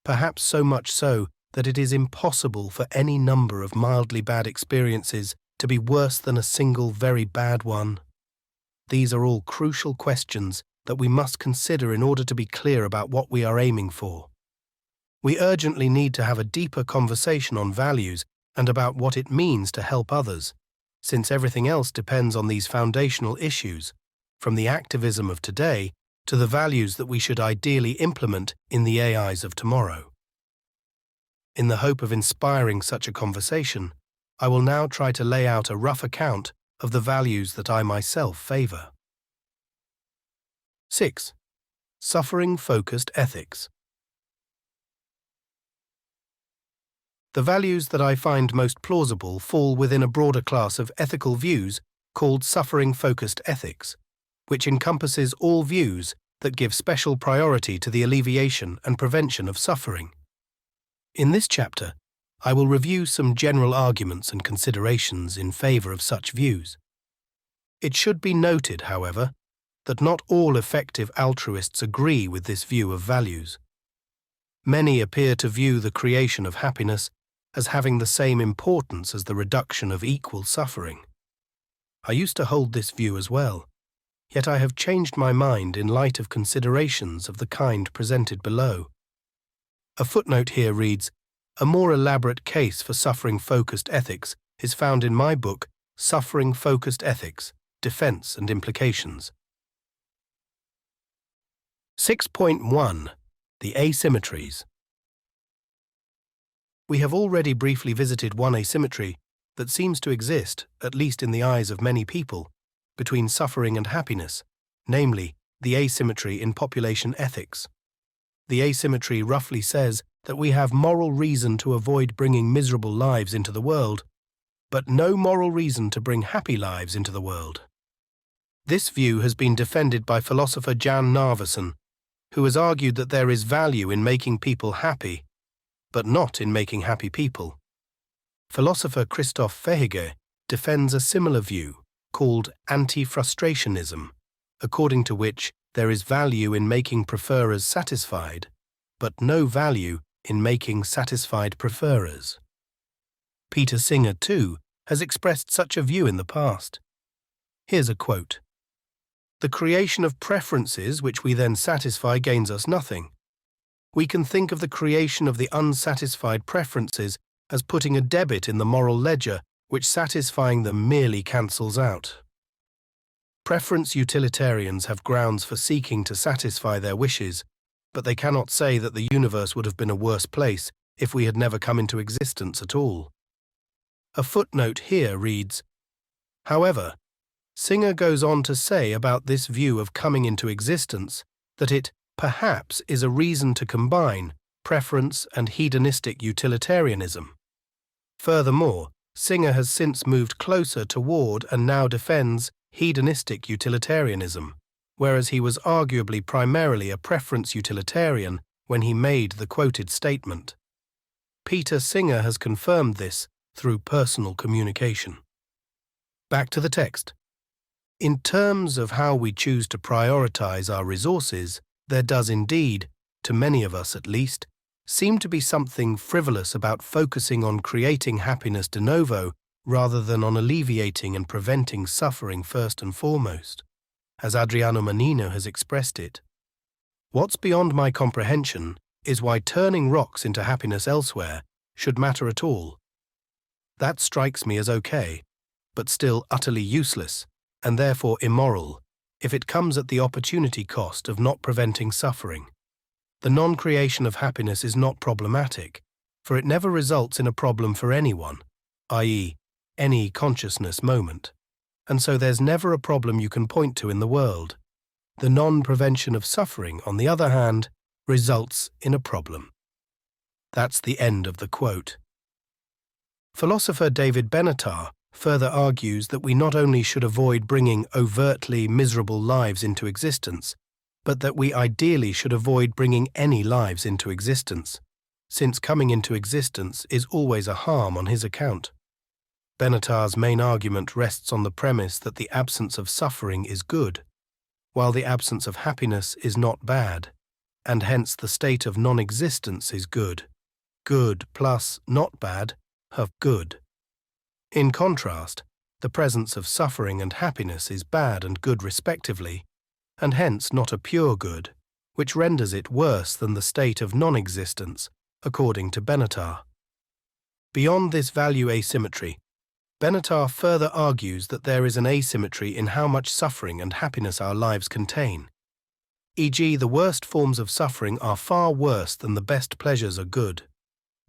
A: Perhaps so much so that it is impossible for any number of mildly bad experiences to be worse than a single very bad one. These are all crucial questions that we must consider in order to be clear about what we are aiming for. We urgently need to have a deeper conversation on values and about what it means to help others, since everything else depends on these foundational issues, from the activism of today to the values that we should ideally implement in the AIs of tomorrow. In the hope of inspiring such a conversation, I will now try to lay out a rough account of the values that I myself favor. 6. Suffering-focused ethics. The values that I find most plausible fall within a broader class of ethical views called suffering-focused ethics, which encompasses all views that give special priority to the alleviation and prevention of suffering. In this chapter, I will review some general arguments and considerations in favor of such views. It should be noted, however, that not all effective altruists agree with this view of values. Many appear to view the creation of happiness as having the same importance as the reduction of equal suffering. I used to hold this view as well, yet I have changed my mind in light of considerations of the kind presented below. A footnote here reads, "A more elaborate case for suffering-focused ethics is found in my book, Suffering-Focused Ethics, Defense and Implications." 6.1. The Asymmetries. We have already briefly visited one asymmetry that seems to exist, at least in the eyes of many people, between suffering and happiness, namely, the asymmetry in population ethics. The asymmetry roughly says that we have moral reason to avoid bringing miserable lives into the world, but no moral reason to bring happy lives into the world. This view has been defended by philosopher Jan Narveson, who has argued that there is value in making people happy, but not in making happy people. Philosopher Christoph Frege defends a similar view, called anti-frustrationism, according to which there is value in making preferers satisfied, but no value in making satisfied preferers. Peter Singer, too, has expressed such a view in the past. Here's a quote. "The creation of preferences which we then satisfy gains us nothing. We can think of the creation of the unsatisfied preferences as putting a debit in the moral ledger which satisfying them merely cancels out. Preference utilitarians have grounds for seeking to satisfy their wishes, but they cannot say that the universe would have been a worse place if we had never come into existence at all." A footnote here reads, "However, Singer goes on to say about this view of coming into existence that it perhaps is a reason to combine preference and hedonistic utilitarianism. Furthermore, Singer has since moved closer toward and now defends hedonistic utilitarianism, whereas he was arguably primarily a preference utilitarian when he made the quoted statement. Peter Singer has confirmed this through personal communication." Back to the text. In terms of how we choose to prioritize our resources, there does indeed, to many of us at least, seem to be something frivolous about focusing on creating happiness de novo rather than on alleviating and preventing suffering first and foremost, as Adriano Manino has expressed it. "What's beyond my comprehension is why turning rocks into happiness elsewhere should matter at all. That strikes me as okay, but still utterly useless, and therefore immoral, if it comes at the opportunity cost of not preventing suffering. The non-creation of happiness is not problematic, for it never results in a problem for anyone, i.e., any consciousness moment, and so there's never a problem you can point to in the world. The non-prevention of suffering, on the other hand, results in a problem." That's the end of the quote. Philosopher David Benatar further argues that we not only should avoid bringing overtly miserable lives into existence, but that we ideally should avoid bringing any lives into existence, since coming into existence is always a harm on his account. Benatar's main argument rests on the premise that the absence of suffering is good, while the absence of happiness is not bad, and hence the state of non-existence is good. Good plus not bad have good. In contrast, the presence of suffering and happiness is bad and good respectively, and hence not a pure good, which renders it worse than the state of non-existence, according to Benatar. Beyond this value asymmetry, Benatar further argues that there is an asymmetry in how much suffering and happiness our lives contain. E.g., the worst forms of suffering are far worse than the best pleasures are good.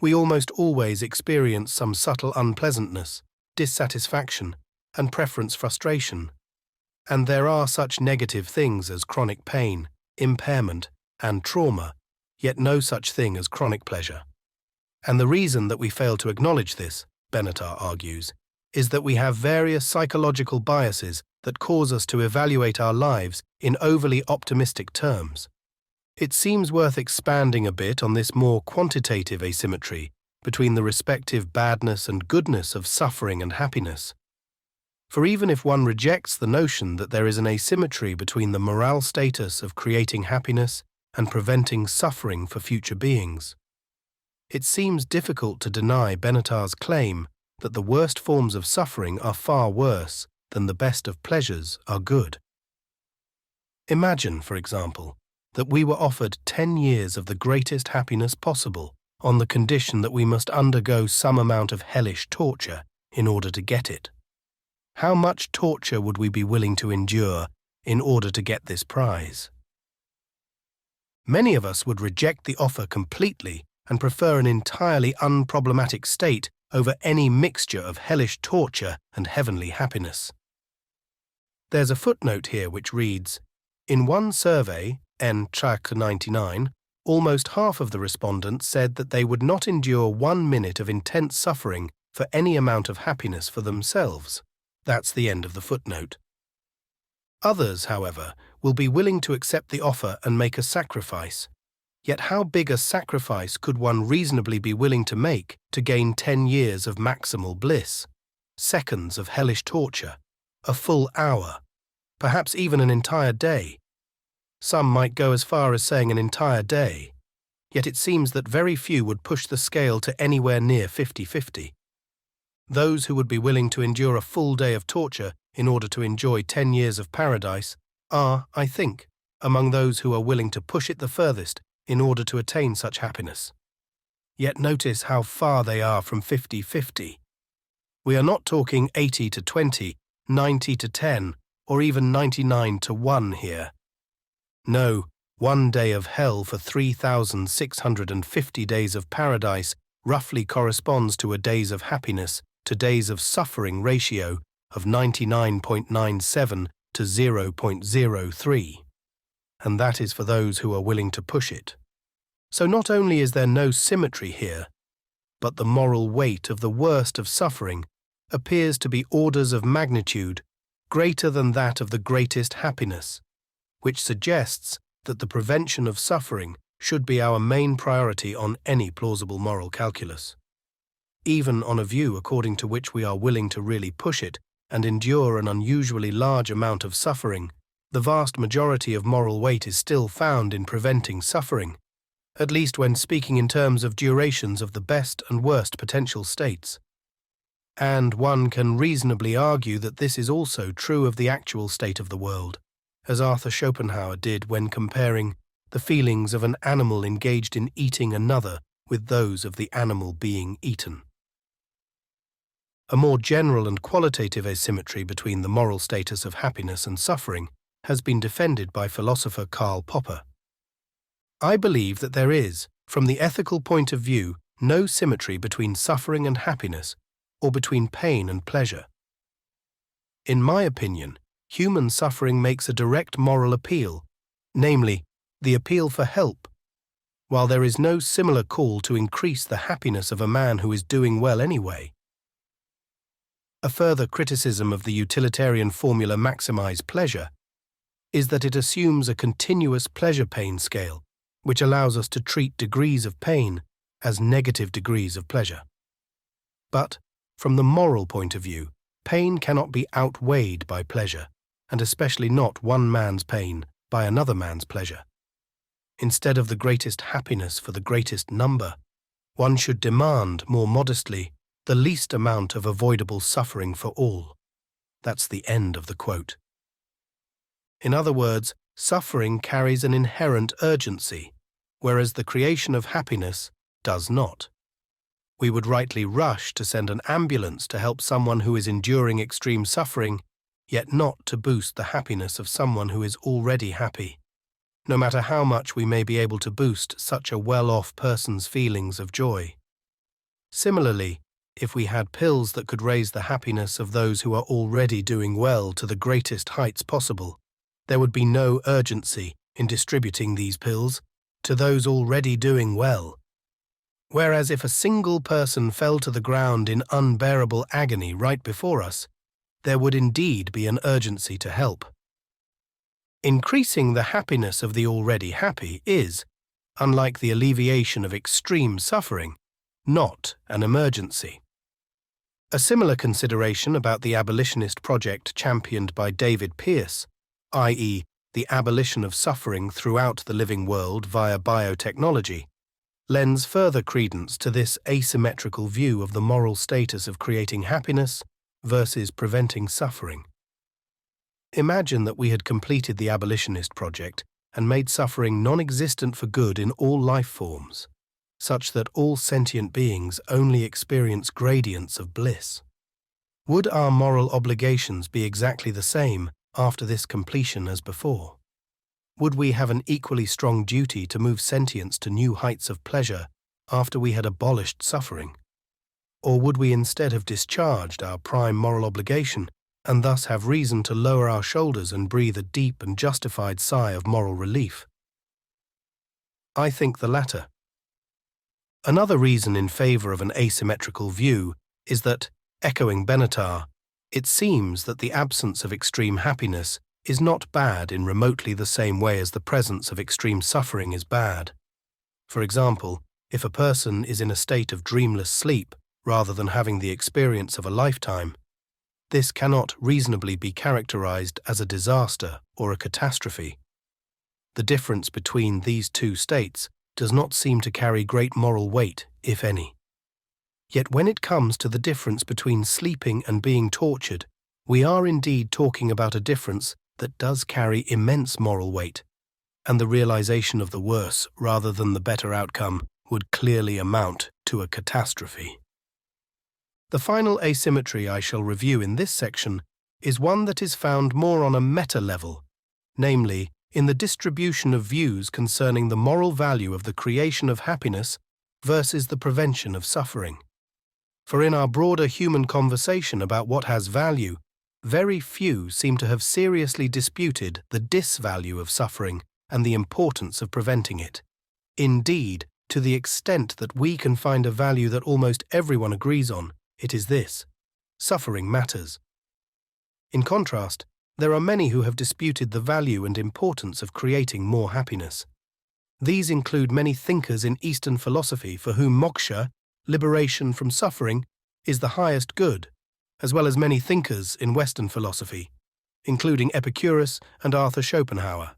A: We almost always experience some subtle unpleasantness, dissatisfaction, and preference frustration. And there are such negative things as chronic pain, impairment, and trauma, yet no such thing as chronic pleasure. And the reason that we fail to acknowledge this, Benatar argues, is that we have various psychological biases that cause us to evaluate our lives in overly optimistic terms. It seems worth expanding a bit on this more quantitative asymmetry between the respective badness and goodness of suffering and happiness. For even if one rejects the notion that there is an asymmetry between the moral status of creating happiness and preventing suffering for future beings, it seems difficult to deny Benatar's claim that the worst forms of suffering are far worse than the best of pleasures are good. Imagine, for example, that we were offered 10 years of the greatest happiness possible on the condition that we must undergo some amount of hellish torture in order to get it. How much torture would we be willing to endure in order to get this prize? Many of us would reject the offer completely and prefer an entirely unproblematic state over any mixture of hellish torture and heavenly happiness. There's a footnote here which reads, in one survey, N-Track 99, almost half of the respondents said that they would not endure 1 minute of intense suffering for any amount of happiness for themselves. That's the end of the footnote. Others, however, will be willing to accept the offer and make a sacrifice. Yet how big a sacrifice could one reasonably be willing to make to gain 10 years of maximal bliss, seconds of hellish torture, a full hour, perhaps even an entire day? Some might go as far as saying an entire day, yet it seems that very few would push the scale to anywhere near 50-50. Those who would be willing to endure a full day of torture in order to enjoy 10 years of paradise are, I think, among those who are willing to push it the furthest in order to attain such happiness. Yet notice how far they are from 50-50. We are not talking 80-20, 90-10, or even 99-1 here. No, 1 day of hell for 3,650 days of paradise roughly corresponds to a days of happiness to days of suffering ratio of 99.97 to 0.03. And that is for those who are willing to push it. So not only is there no symmetry here, but the moral weight of the worst of suffering appears to be orders of magnitude greater than that of the greatest happiness, which suggests that the prevention of suffering should be our main priority on any plausible moral calculus. Even on a view according to which we are willing to really push it and endure an unusually large amount of suffering, the vast majority of moral weight is still found in preventing suffering, at least when speaking in terms of durations of the best and worst potential states. And one can reasonably argue that this is also true of the actual state of the world, as Arthur Schopenhauer did when comparing the feelings of an animal engaged in eating another with those of the animal being eaten. A more general and qualitative asymmetry between the moral status of happiness and suffering has been defended by philosopher Karl Popper. I believe that there is, from the ethical point of view, no symmetry between suffering and happiness, or between pain and pleasure. In my opinion, human suffering makes a direct moral appeal, namely, the appeal for help, while there is no similar call to increase the happiness of a man who is doing well anyway. A further criticism of the utilitarian formula maximize pleasure is that it assumes a continuous pleasure-pain scale, which allows us to treat degrees of pain as negative degrees of pleasure. But, from the moral point of view, pain cannot be outweighed by pleasure, and especially not one man's pain by another man's pleasure. Instead of the greatest happiness for the greatest number, one should demand, more modestly, the least amount of avoidable suffering for all. That's the end of the quote. In other words, suffering carries an inherent urgency, whereas the creation of happiness does not. We would rightly rush to send an ambulance to help someone who is enduring extreme suffering, yet not to boost the happiness of someone who is already happy, no matter how much we may be able to boost such a well-off person's feelings of joy. Similarly, if we had pills that could raise the happiness of those who are already doing well to the greatest heights possible, there would be no urgency in distributing these pills to those already doing well. Whereas if a single person fell to the ground in unbearable agony right before us, there would indeed be an urgency to help. Increasing the happiness of the already happy is, unlike the alleviation of extreme suffering, not an emergency. A similar consideration about the abolitionist project championed by David Pearce, i.e., the abolition of suffering throughout the living world via biotechnology, lends further credence to this asymmetrical view of the moral status of creating happiness versus preventing suffering. Imagine that we had completed the abolitionist project and made suffering non-existent for good in all life forms, such that all sentient beings only experience gradients of bliss. Would our moral obligations be exactly the same after this completion as before? Would we have an equally strong duty to move sentience to new heights of pleasure after we had abolished suffering? Or would we instead have discharged our prime moral obligation and thus have reason to lower our shoulders and breathe a deep and justified sigh of moral relief? I think the latter. Another reason in favor of an asymmetrical view is that, echoing Benatar, it seems that the absence of extreme happiness is not bad in remotely the same way as the presence of extreme suffering is bad. For example, if a person is in a state of dreamless sleep rather than having the experience of a lifetime, this cannot reasonably be characterized as a disaster or a catastrophe. The difference between these two states does not seem to carry great moral weight, if any. Yet when it comes to the difference between sleeping and being tortured, we are indeed talking about a difference that does carry immense moral weight, and the realization of the worse rather than the better outcome would clearly amount to a catastrophe. The final asymmetry I shall review in this section is one that is found more on a meta level, namely, in the distribution of views concerning the moral value of the creation of happiness versus the prevention of suffering. For in our broader human conversation about what has value, very few seem to have seriously disputed the disvalue of suffering and the importance of preventing it. Indeed, to the extent that we can find a value that almost everyone agrees on, it is this: suffering matters. In contrast, there are many who have disputed the value and importance of creating more happiness. These include many thinkers in Eastern philosophy for whom moksha, liberation from suffering, is the highest good, as well as many thinkers in Western philosophy, including Epicurus and Arthur Schopenhauer.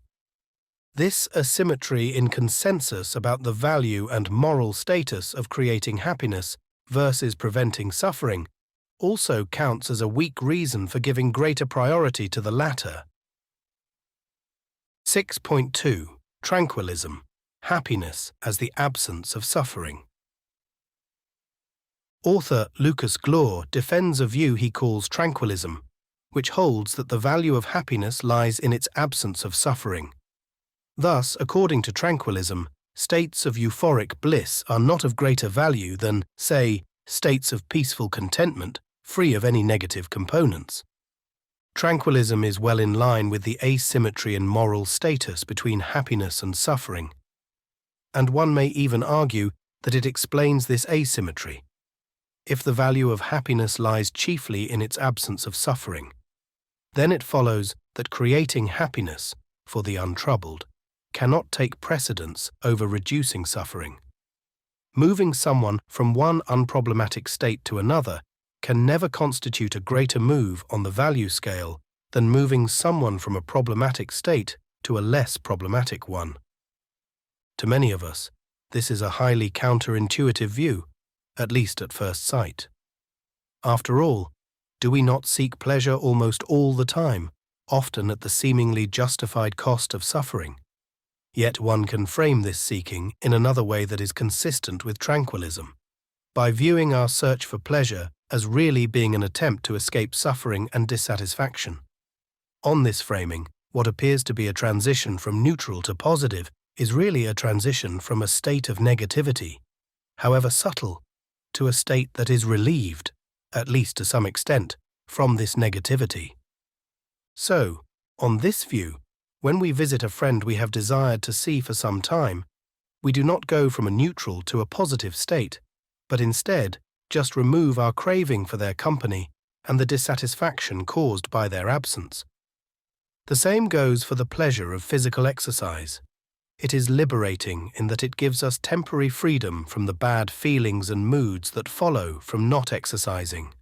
A: This asymmetry in consensus about the value and moral status of creating happiness versus preventing suffering also counts as a weak reason for giving greater priority to the latter. 6.2. Tranquillism. Happiness as the absence of suffering. Author Lucas Glor defends a view he calls tranquillism, which holds that the value of happiness lies in its absence of suffering. Thus, according to tranquillism, states of euphoric bliss are not of greater value than, say, states of peaceful contentment, free of any negative components. Tranquillism is well in line with the asymmetry in moral status between happiness and suffering. And one may even argue that it explains this asymmetry. If the value of happiness lies chiefly in its absence of suffering, then it follows that creating happiness for the untroubled cannot take precedence over reducing suffering. Moving someone from one unproblematic state to another can never constitute a greater move on the value scale than moving someone from a problematic state to a less problematic one. To many of us, this is a highly counterintuitive view, at least at first sight. After all, do we not seek pleasure almost all the time, often at the seemingly justified cost of suffering? Yet one can frame this seeking in another way that is consistent with tranquillism, by viewing our search for pleasure as really being an attempt to escape suffering and dissatisfaction. On this framing, what appears to be a transition from neutral to positive is really a transition from a state of negativity, however subtle, to a state that is relieved, at least to some extent, from this negativity. So, on this view, when we visit a friend we have desired to see for some time, we do not go from a neutral to a positive state, but instead just remove our craving for their company and the dissatisfaction caused by their absence. The same goes for the pleasure of physical exercise. It is liberating in that it gives us temporary freedom from the bad feelings and moods that follow from not exercising.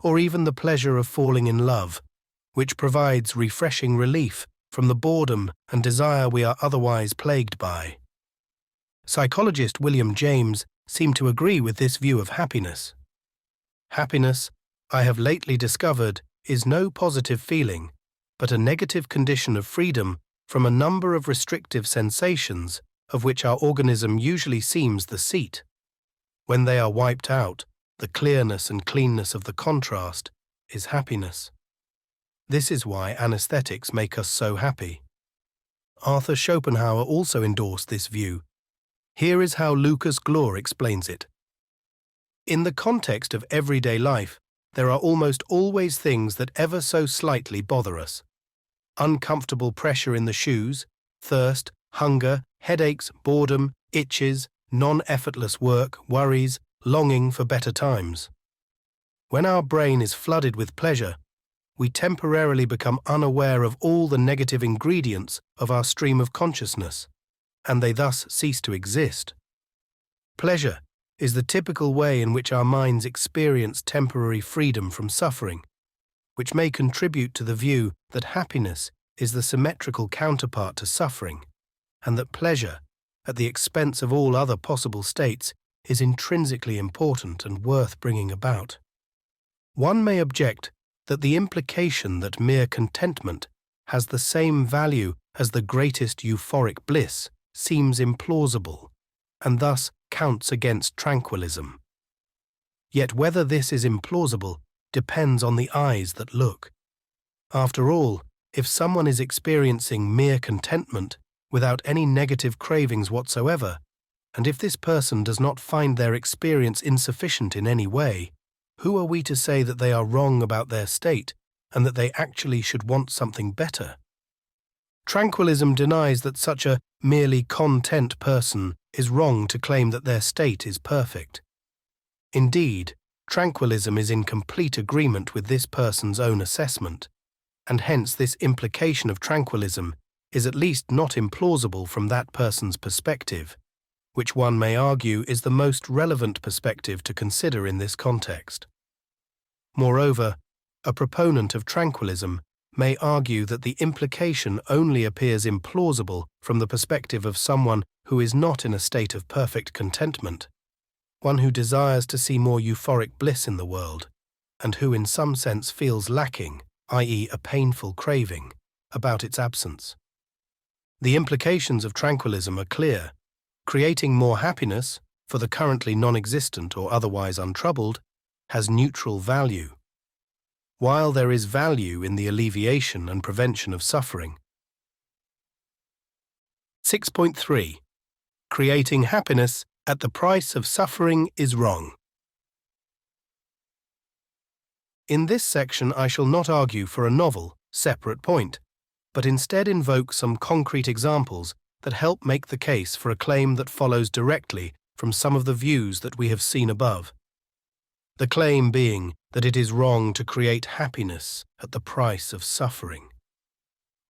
A: Or even the pleasure of falling in love, which provides refreshing relief from the boredom and desire we are otherwise plagued by. Psychologist William James seemed to agree with this view of happiness. Happiness, I have lately discovered, is no positive feeling, but a negative condition of freedom from a number of restrictive sensations of which our organism usually seems the seat. When they are wiped out, the clearness and cleanness of the contrast is happiness. This is why anesthetics make us so happy. Arthur Schopenhauer also endorsed this view. Here is how Lucas Glor explains it. In the context of everyday life, there are almost always things that ever so slightly bother us. Uncomfortable pressure in the shoes, thirst, hunger, headaches, boredom, itches, non-effortless work, worries, longing for better times. When our brain is flooded with pleasure, we temporarily become unaware of all the negative ingredients of our stream of consciousness, and they thus cease to exist. Pleasure is the typical way in which our minds experience temporary freedom from suffering, which may contribute to the view that happiness is the symmetrical counterpart to suffering, and that pleasure, at the expense of all other possible states, is intrinsically important and worth bringing about. One may object that the implication that mere contentment has the same value as the greatest euphoric bliss seems implausible, and thus counts against tranquillism. Yet whether this is implausible depends on the eyes that look. After all, if someone is experiencing mere contentment without any negative cravings whatsoever, and if this person does not find their experience insufficient in any way, who are we to say that they are wrong about their state and that they actually should want something better? Tranquillism denies that such a merely content person is wrong to claim that their state is perfect. Indeed, tranquillism is in complete agreement with this person's own assessment, and hence this implication of tranquillism is at least not implausible from that person's perspective, which one may argue is the most relevant perspective to consider in this context. Moreover, a proponent of tranquillism may argue that the implication only appears implausible from the perspective of someone who is not in a state of perfect contentment, one who desires to see more euphoric bliss in the world, and who in some sense feels lacking, i.e. a painful craving, about its absence. The implications of tranquillism are clear. Creating more happiness, for the currently non-existent or otherwise untroubled, has neutral value. While there is value in the alleviation and prevention of suffering. 6.3. Creating happiness at the price of suffering is wrong. In this section I shall not argue for a novel, separate point, but instead invoke some concrete examples that help make the case for a claim that follows directly from some of the views that we have seen above. The claim being that it is wrong to create happiness at the price of suffering.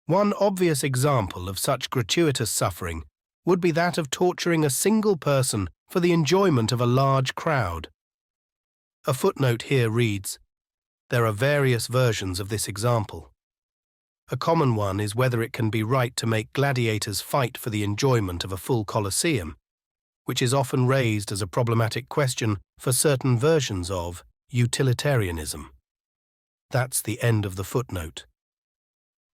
A: One obvious example of such gratuitous suffering would be that of torturing a single person for the enjoyment of a large crowd. A footnote here reads, "There are various versions of this example. A common one is whether it can be right to make gladiators fight for the enjoyment of a full Colosseum, which is often raised as a problematic question for certain versions of utilitarianism." That's the end of the footnote.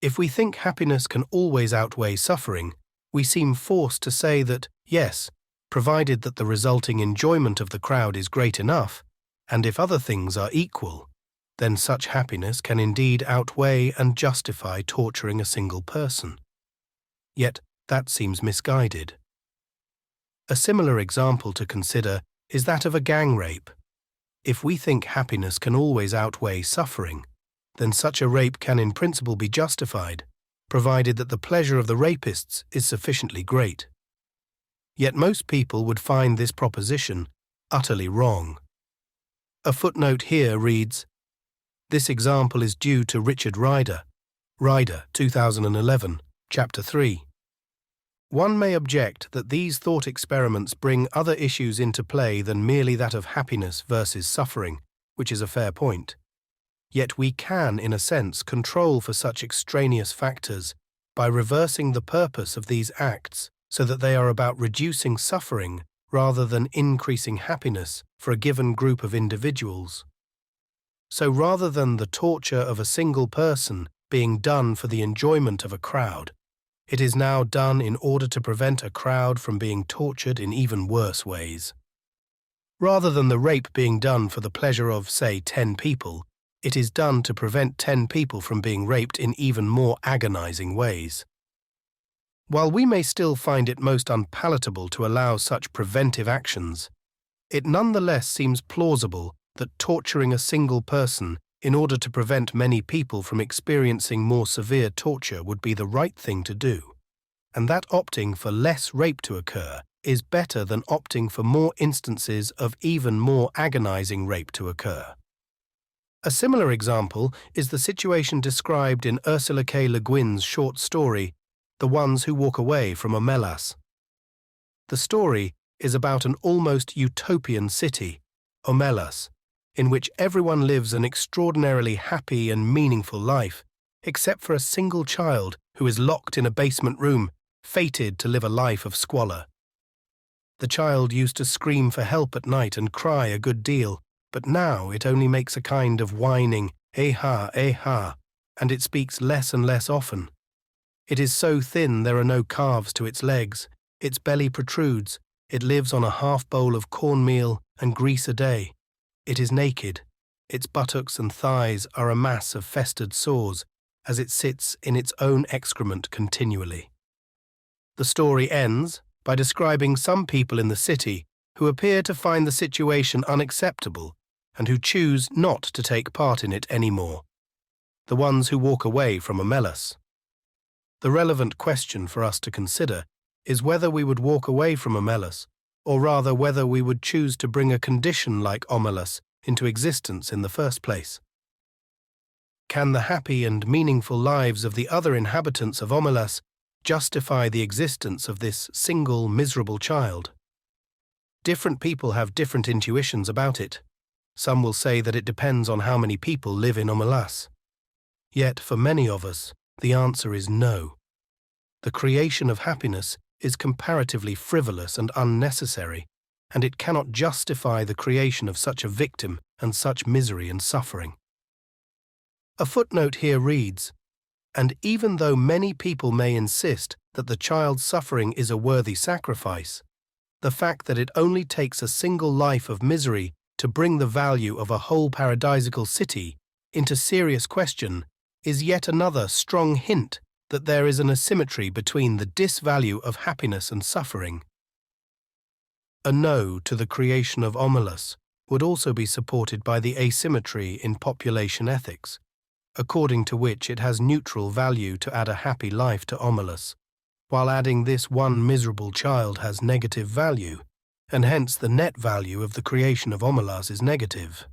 A: If we think happiness can always outweigh suffering, we seem forced to say that, yes, provided that the resulting enjoyment of the crowd is great enough, and if other things are equal, then such happiness can indeed outweigh and justify torturing a single person. Yet that seems misguided. A similar example to consider is that of a gang rape. If we think happiness can always outweigh suffering, then such a rape can in principle be justified, provided that the pleasure of the rapists is sufficiently great. Yet most people would find this proposition utterly wrong. A footnote here reads, "This example is due to Richard Ryder, 2011, Chapter 3. One may object that these thought experiments bring other issues into play than merely that of happiness versus suffering, which is a fair point. Yet we can, in a sense, control for such extraneous factors by reversing the purpose of these acts so that they are about reducing suffering rather than increasing happiness for a given group of individuals. So rather than the torture of a single person being done for the enjoyment of a crowd, it is now done in order to prevent a crowd from being tortured in even worse ways. Rather than the rape being done for the pleasure of, say, 10 people, it is done to prevent 10 people from being raped in even more agonizing ways. While we may still find it most unpalatable to allow such preventive actions, it nonetheless seems plausible that torturing a single person in order to prevent many people from experiencing more severe torture would be the right thing to do, and that opting for less rape to occur is better than opting for more instances of even more agonizing rape to occur. A similar example is the situation described in Ursula K. Le Guin's short story, The Ones Who Walk Away from Omelas. The story is about an almost utopian city, Omelas, in which everyone lives an extraordinarily happy and meaningful life, except for a single child who is locked in a basement room, fated to live a life of squalor. The child used to scream for help at night and cry a good deal, but now it only makes a kind of whining, eh-ha, eh-ha, and it speaks less and less often. It is so thin there are no calves to its legs, its belly protrudes, it lives on a half bowl of cornmeal and grease a day. It is naked. Its buttocks and thighs are a mass of festered sores as it sits in its own excrement continually. The story ends by describing some people in the city who appear to find the situation unacceptable and who choose not to take part in it anymore, the ones who walk away from Omelas. The relevant question for us to consider is whether we would walk away from Omelas, or rather whether we would choose to bring a condition like Omelas into existence in the first place. Can the happy and meaningful lives of the other inhabitants of Omelas justify the existence of this single miserable child? Different people have different intuitions about it. Some will say that it depends on how many people live in Omelas. Yet for many of us, the answer is no. The creation of happiness is comparatively frivolous and unnecessary, and it cannot justify the creation of such a victim and such misery and suffering. A footnote here reads, "And even though many people may insist that the child's suffering is a worthy sacrifice, the fact that it only takes a single life of misery to bring the value of a whole paradisical city into serious question is yet another strong hint that there is an asymmetry between the disvalue of happiness and suffering." A no to the creation of Omelas would also be supported by the asymmetry in population ethics, according to which it has neutral value to add a happy life to Omelas, while adding this one miserable child has negative value, and hence the net value of the creation of Omelas is negative.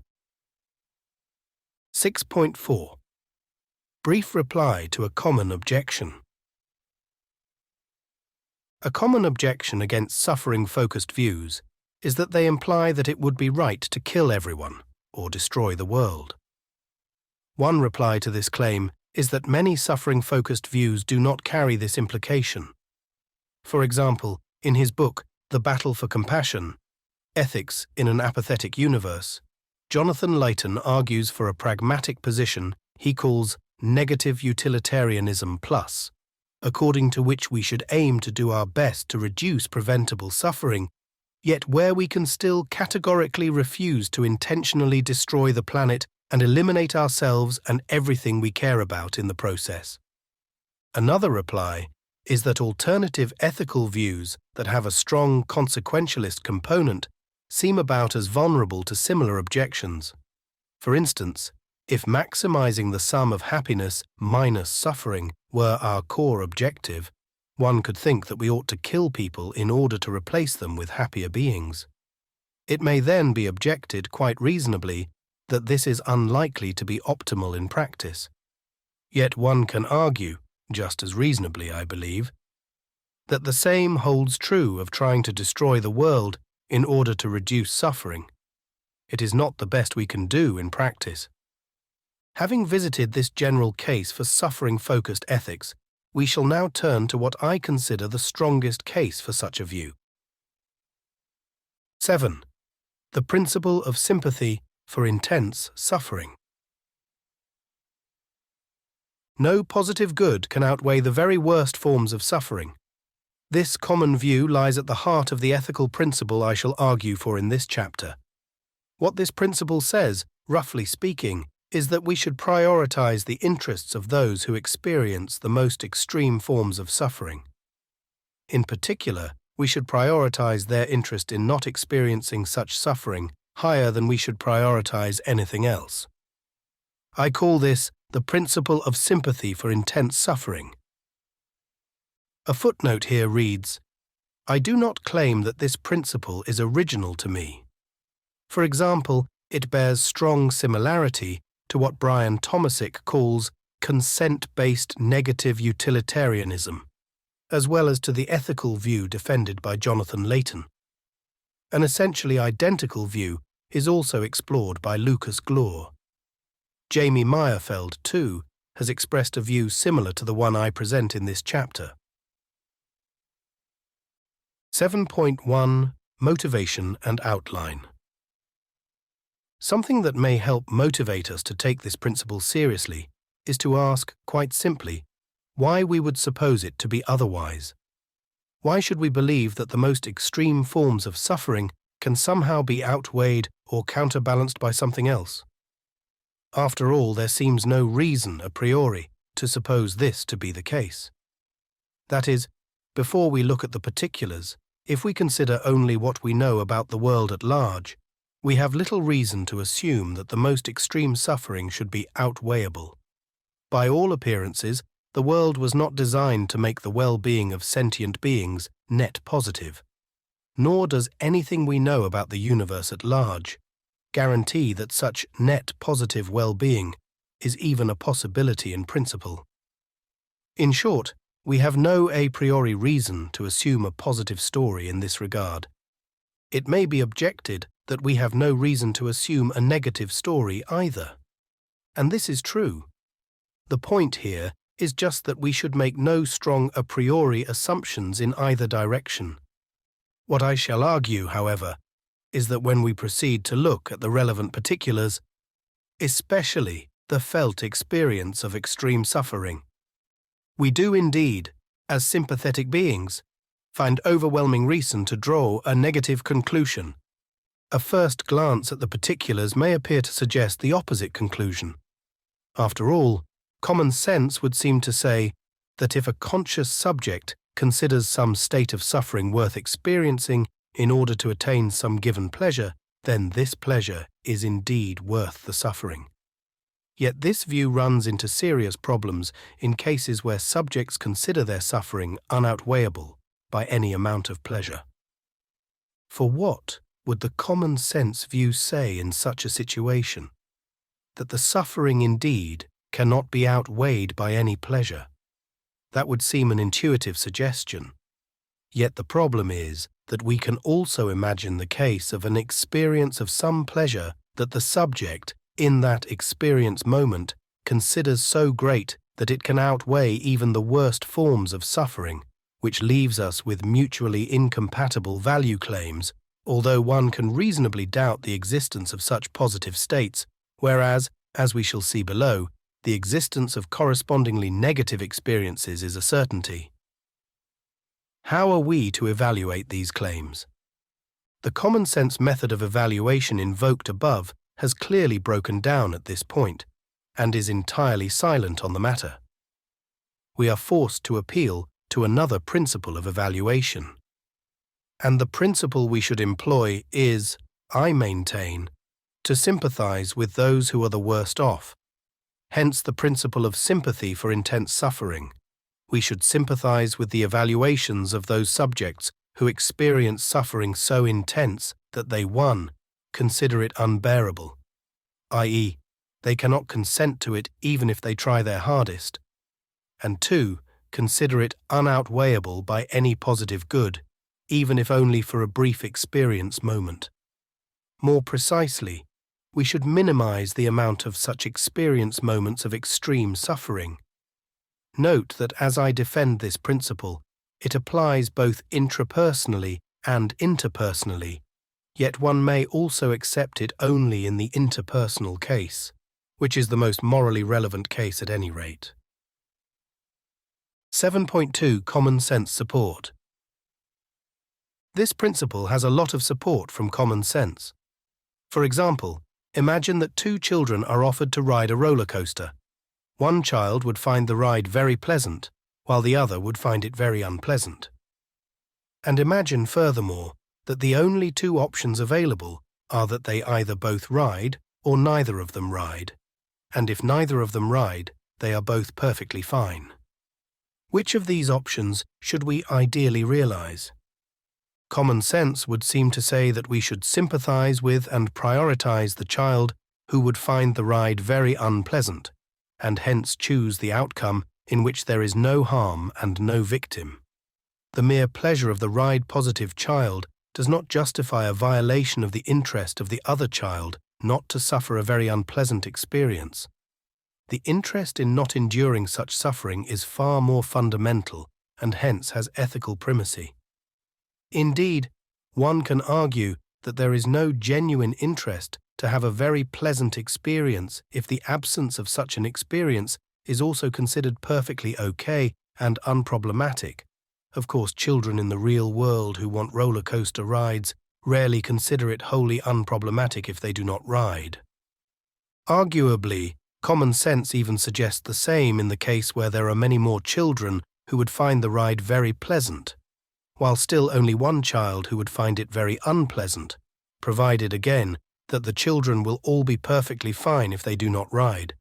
A: 6.4. Brief reply to a common objection. A common objection against suffering-focused views is that they imply that it would be right to kill everyone or destroy the world. One reply to this claim is that many suffering-focused views do not carry this implication. For example, in his book, The Battle for Compassion, Ethics in an Apathetic Universe, Jonathan Leighton argues for a pragmatic position he calls negative utilitarianism plus, according to which we should aim to do our best to reduce preventable suffering, yet where we can still categorically refuse to intentionally destroy the planet and eliminate ourselves and everything we care about in the process. Another reply is that alternative ethical views that have a strong consequentialist component seem about as vulnerable to similar objections. For instance, if maximizing the sum of happiness minus suffering were our core objective, one could think that we ought to kill people in order to replace them with happier beings. It may then be objected quite reasonably that this is unlikely to be optimal in practice. Yet one can argue, just as reasonably I believe, that the same holds true of trying to destroy the world in order to reduce suffering. It is not the best we can do in practice. Having visited this general case for suffering-focused ethics, we shall now turn to what I consider the strongest case for such a view. 7. The principle of sympathy for intense suffering. No positive good can outweigh the very worst forms of suffering. This common view lies at the heart of the ethical principle I shall argue for in this chapter. What this principle says, roughly speaking, is that we should prioritize the interests of those who experience the most extreme forms of suffering. In particular, we should prioritize their interest in not experiencing such suffering higher than we should prioritize anything else. I call this the principle of sympathy for intense suffering. A footnote here reads, I do not claim that this principle is original to me. For example, it bears strong similarity to what Brian Tomasic calls consent-based negative utilitarianism, as well as to the ethical view defended by Jonathan Layton. An essentially identical view is also explored by Lucas Glore. Jamie Meyerfeld, too, has expressed a view similar to the one I present in this chapter. 7.1 Motivation and Outline. Something that may help motivate us to take this principle seriously is to ask, quite simply, why we would suppose it to be otherwise. Why should we believe that the most extreme forms of suffering can somehow be outweighed or counterbalanced by something else? After all, there seems no reason a priori to suppose this to be the case. That is, before we look at the particulars, if we consider only what we know about the world at large, we have little reason to assume that the most extreme suffering should be outweighable. By all appearances, the world was not designed to make the well-being of sentient beings net positive, nor does anything we know about the universe at large guarantee that such net positive well-being is even a possibility in principle. In short, we have no a priori reason to assume a positive story in this regard. It may be objected that we have no reason to assume a negative story either. And this is true. The point here is just that we should make no strong a priori assumptions in either direction. What I shall argue, however, is that when we proceed to look at the relevant particulars, especially the felt experience of extreme suffering, we do indeed, as sympathetic beings, find overwhelming reason to draw a negative conclusion. A first glance at the particulars may appear to suggest the opposite conclusion. After all, common sense would seem to say that if a conscious subject considers some state of suffering worth experiencing in order to attain some given pleasure, then this pleasure is indeed worth the suffering. Yet this view runs into serious problems in cases where subjects consider their suffering unoutweighable by any amount of pleasure. For what would the common sense view say in such a situation? That the suffering indeed cannot be outweighed by any pleasure. That would seem an intuitive suggestion. Yet the problem is that we can also imagine the case of an experience of some pleasure that the subject, in that experience moment, considers so great that it can outweigh even the worst forms of suffering, which leaves us with mutually incompatible value claims, although one can reasonably doubt the existence of such positive states, whereas, as we shall see below, the existence of correspondingly negative experiences is a certainty. How are we to evaluate these claims? The common sense method of evaluation invoked above has clearly broken down at this point, and is entirely silent on the matter. We are forced to appeal to another principle of evaluation. And the principle we should employ is, I maintain, to sympathize with those who are the worst off. Hence the principle of sympathy for intense suffering. We should sympathize with the evaluations of those subjects who experience suffering so intense that they 1. Consider it unbearable, i.e., they cannot consent to it even if they try their hardest, and 2. Consider it unoutweighable by any positive good, even if only for a brief experience moment. More precisely, we should minimize the amount of such experience moments of extreme suffering. Note that as I defend this principle, it applies both intrapersonally and interpersonally, yet one may also accept it only in the interpersonal case, which is the most morally relevant case at any rate. 7.2 Common sense support. This principle has a lot of support from common sense. For example, imagine that 2 children are offered to ride a roller coaster. One child would find the ride very pleasant, while the other would find it very unpleasant. And imagine furthermore that the only 2 options available are that they either both ride or neither of them ride, and if neither of them ride, they are both perfectly fine. Which of these options should we ideally realize? Common sense would seem to say that we should sympathize with and prioritize the child who would find the ride very unpleasant, and hence choose the outcome in which there is no harm and no victim. The mere pleasure of the ride-positive child does not justify a violation of the interest of the other child not to suffer a very unpleasant experience. The interest in not enduring such suffering is far more fundamental and hence has ethical primacy. Indeed, one can argue that there is no genuine interest to have a very pleasant experience if the absence of such an experience is also considered perfectly okay and unproblematic. Of course, children in the real world who want roller coaster rides rarely consider it wholly unproblematic if they do not ride. Arguably, common sense even suggests the same in the case where there are many more children who would find the ride very pleasant, while still only one child who would find it very unpleasant, provided again that the children will all be perfectly fine if they do not ride.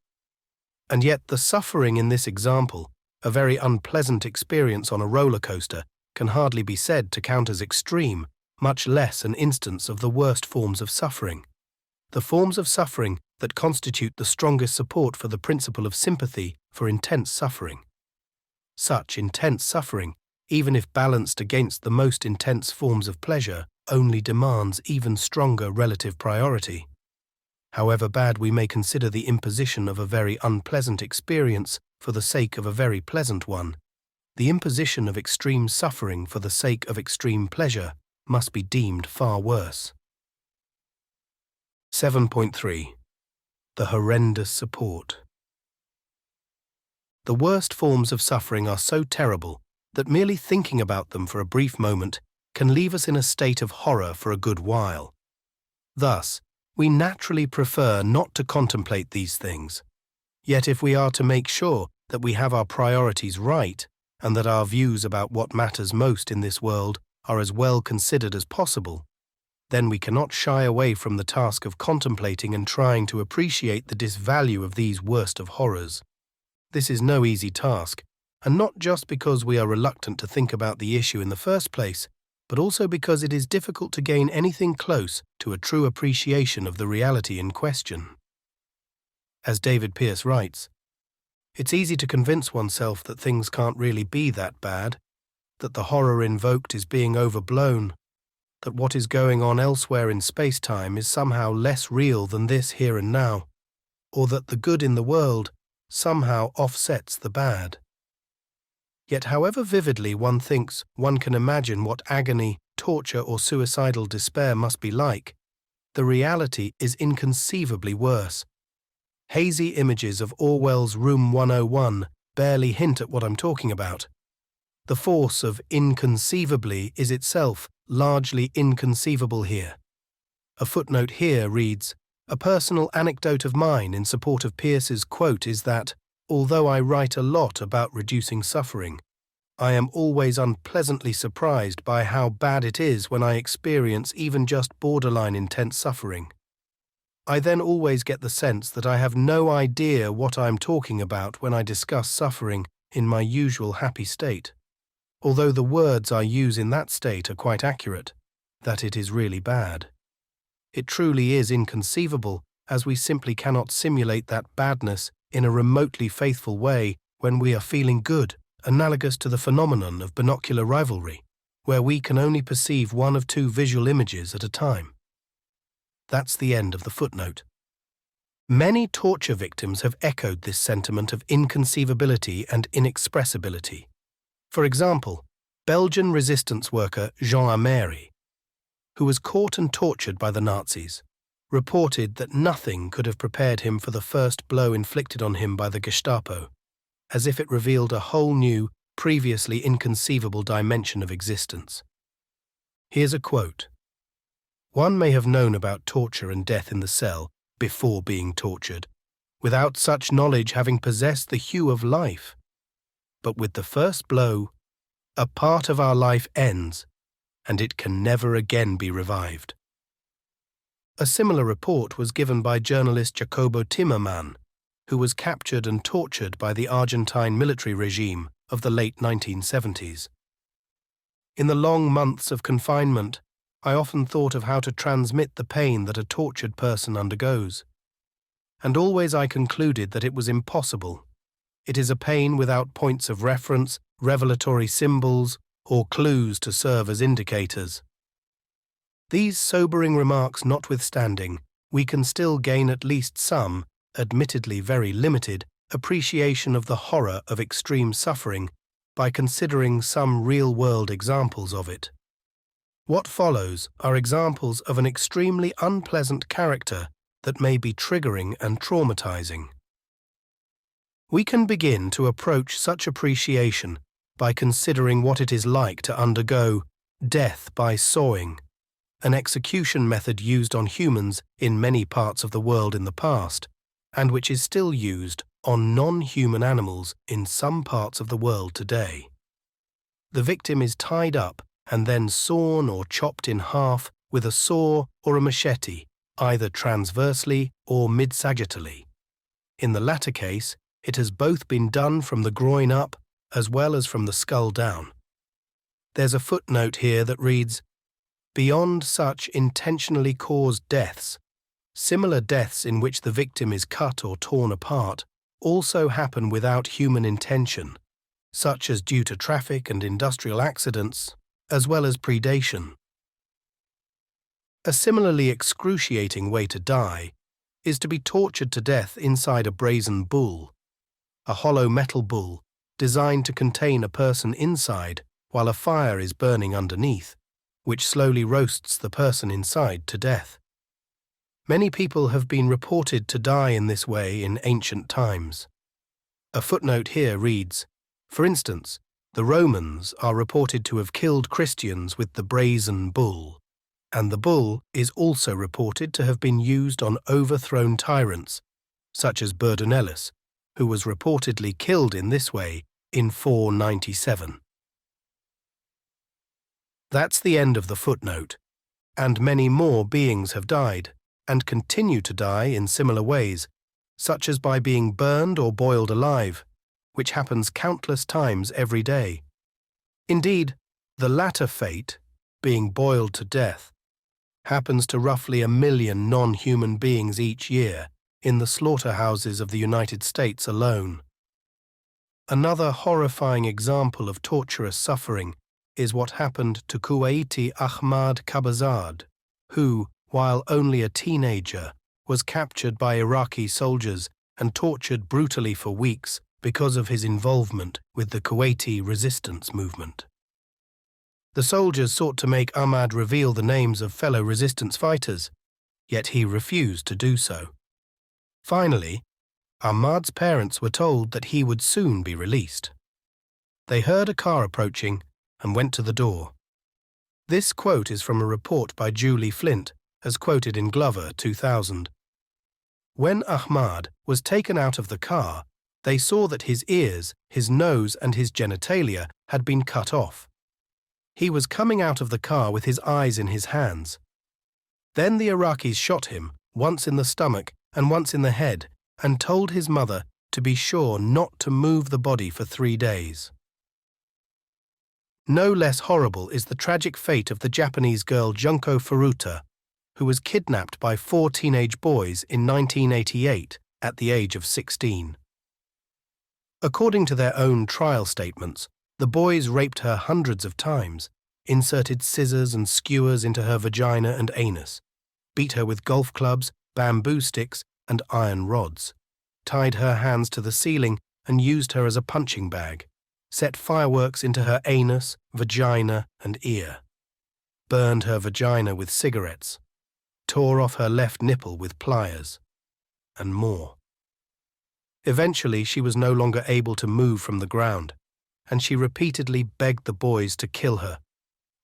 A: And yet the suffering in this example, a very unpleasant experience on a roller coaster, can hardly be said to count as extreme, much less an instance of the worst forms of suffering. The forms of suffering that constitute the strongest support for the principle of sympathy for intense suffering. Such intense suffering, even if balanced against the most intense forms of pleasure, only demands even stronger relative priority. However bad we may consider the imposition of a very unpleasant experience for the sake of a very pleasant one, the imposition of extreme suffering for the sake of extreme pleasure must be deemed far worse. 7.3 The horrendous support. The worst forms of suffering are so terrible that merely thinking about them for a brief moment can leave us in a state of horror for a good while. Thus, we naturally prefer not to contemplate these things. Yet if we are to make sure that we have our priorities right and that our views about what matters most in this world are as well considered as possible, then we cannot shy away from the task of contemplating and trying to appreciate the disvalue of these worst of horrors. This is no easy task, and not just because we are reluctant to think about the issue in the first place, but also because it is difficult to gain anything close to a true appreciation of the reality in question. As David Pearce writes, "It's easy to convince oneself that things can't really be that bad, that the horror invoked is being overblown, that what is going on elsewhere in space-time is somehow less real than this here and now, or that the good in the world somehow offsets the bad. Yet however vividly one thinks one can imagine what agony, torture or suicidal despair must be like, the reality is inconceivably worse. Hazy images of Orwell's Room 101 barely hint at what I'm talking about. The force of inconceivably is itself largely inconceivable here." A footnote here reads, "A personal anecdote of mine in support of Pearce's quote is that, although I write a lot about reducing suffering, I am always unpleasantly surprised by how bad it is when I experience even just borderline intense suffering. I then always get the sense that I have no idea what I'm talking about when I discuss suffering in my usual happy state, although the words I use in that state are quite accurate, that it is really bad. It truly is inconceivable, as we simply cannot simulate that badness in a remotely faithful way when we are feeling good, analogous to the phenomenon of binocular rivalry, where we can only perceive one of two visual images at a time. That's the end of the footnote. Many torture victims have echoed this sentiment of inconceivability and inexpressibility. For example, Belgian resistance worker Jean Amery, who was caught and tortured by the Nazis, reported that nothing could have prepared him for the first blow inflicted on him by the Gestapo, as if it revealed a whole new, previously inconceivable dimension of existence. Here's a quote. "One may have known about torture and death in the cell before being tortured, without such knowledge having possessed the hue of life. But with the first blow, a part of our life ends, and it can never again be revived." A similar report was given by journalist Jacobo Timmerman, who was captured and tortured by the Argentine military regime of the late 1970s. In the long months of confinement, I often thought of how to transmit the pain that a tortured person undergoes. And always I concluded that it was impossible. It is a pain without points of reference, revelatory symbols, or clues to serve as indicators. These sobering remarks notwithstanding, we can still gain at least some, admittedly very limited, appreciation of the horror of extreme suffering by considering some real-world examples of it. What follows are examples of an extremely unpleasant character that may be triggering and traumatizing. We can begin to approach such appreciation by considering what it is like to undergo death by sawing, an execution method used on humans in many parts of the world in the past, and which is still used on non-human animals in some parts of the world today. The victim is tied up and then sawn or chopped in half with a saw or a machete, either transversely or mid-sagittally. In the latter case, it has both been done from the groin up as well as from the skull down. There's a footnote here that reads, "Beyond such intentionally caused deaths, similar deaths in which the victim is cut or torn apart also happen without human intention, such as due to traffic and industrial accidents, as well as predation." A similarly excruciating way to die is to be tortured to death inside a brazen bull, a hollow metal bull designed to contain a person inside while a fire is burning underneath, which slowly roasts the person inside to death. Many people have been reported to die in this way in ancient times. A footnote here reads, "For instance, the Romans are reported to have killed Christians with the brazen bull, and the bull is also reported to have been used on overthrown tyrants, such as Burdunellus, who was reportedly killed in this way in 497. That's the end of the footnote, and many more beings have died, and continue to die in similar ways, such as by being burned or boiled alive, which happens countless times every day. Indeed, the latter fate, being boiled to death, happens to roughly 1 million non-human beings each year in the slaughterhouses of the United States alone. Another horrifying example of torturous suffering is what happened to Kuwaiti Ahmad Kabazad, who, while only a teenager, was captured by Iraqi soldiers and tortured brutally for weeks because of his involvement with the Kuwaiti resistance movement. The soldiers sought to make Ahmad reveal the names of fellow resistance fighters, yet he refused to do so. Finally, Ahmad's parents were told that he would soon be released. They heard a car approaching and went to the door. This quote is from a report by Julie Flint, as quoted in Glover 2000. When Ahmad was taken out of the car, They saw that his ears, his nose, and his genitalia had been cut off. He was coming out of the car with his eyes in his hands. Then the Iraqis shot him, once in the stomach and once in the head, and told his mother to be sure not to move the body for 3 days. No less horrible is the tragic fate of the Japanese girl Junko Furuta, who was kidnapped by 4 teenage boys in 1988 at the age of 16. According to their own trial statements, the boys raped her hundreds of times, inserted scissors and skewers into her vagina and anus, beat her with golf clubs, bamboo sticks, and iron rods, tied her hands to the ceiling and used her as a punching bag, set fireworks into her anus, vagina, and ear, burned her vagina with cigarettes, tore off her left nipple with pliers, and more. Eventually, she was no longer able to move from the ground, and she repeatedly begged the boys to kill her,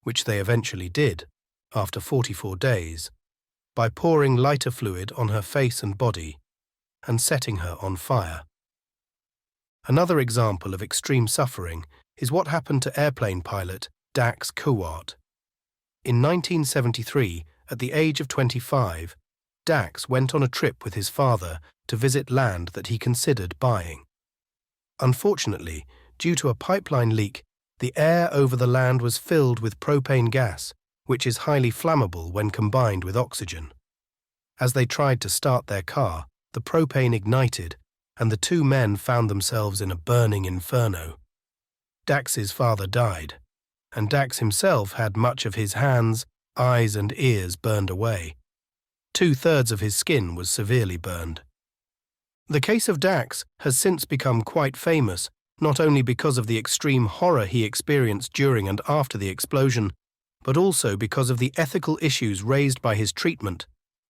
A: which they eventually did, after 44 days, by pouring lighter fluid on her face and body and setting her on fire. Another example of extreme suffering is what happened to airplane pilot Dax Kuwart. In 1973, at the age of 25, Dax went on a trip with his father to visit land that he considered buying. Unfortunately, due to a pipeline leak, the air over the land was filled with propane gas, which is highly flammable when combined with oxygen. As they tried to start their car, the propane ignited, and the 2 men found themselves in a burning inferno. Dax's father died, and Dax himself had much of his hands, eyes, and ears burned away. 2/3 of his skin was severely burned. The case of Dax has since become quite famous, not only because of the extreme horror he experienced during and after the explosion, but also because of the ethical issues raised by his treatment,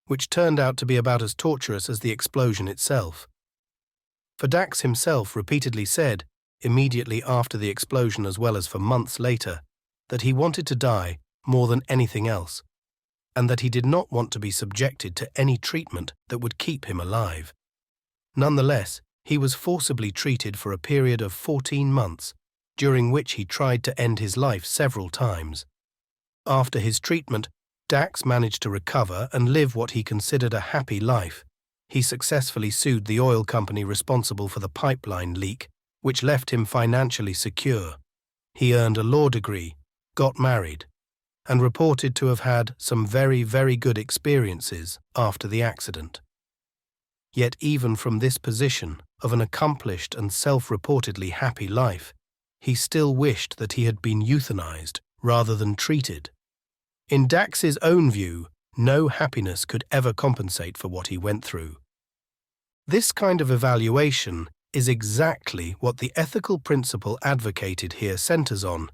A: which turned out to be about as torturous as the explosion itself. For Dax himself repeatedly said, immediately after the explosion as well as for months later, that he wanted to die more than anything else, and that he did not want to be subjected to any treatment that would keep him alive. Nonetheless, he was forcibly treated for a period of 14 months, during which he tried to end his life several times. After his treatment, Dax managed to recover and live what he considered a happy life. He successfully sued the oil company responsible for the pipeline leak, which left him financially secure. He earned a law degree, got married, and reported to have had some very, very good experiences after the accident. Yet even from this position of an accomplished and self-reportedly happy life, he still wished that he had been euthanized rather than treated. In Dax's own view, no happiness could ever compensate for what he went through. This kind of evaluation is exactly what the ethical principle advocated here centers on,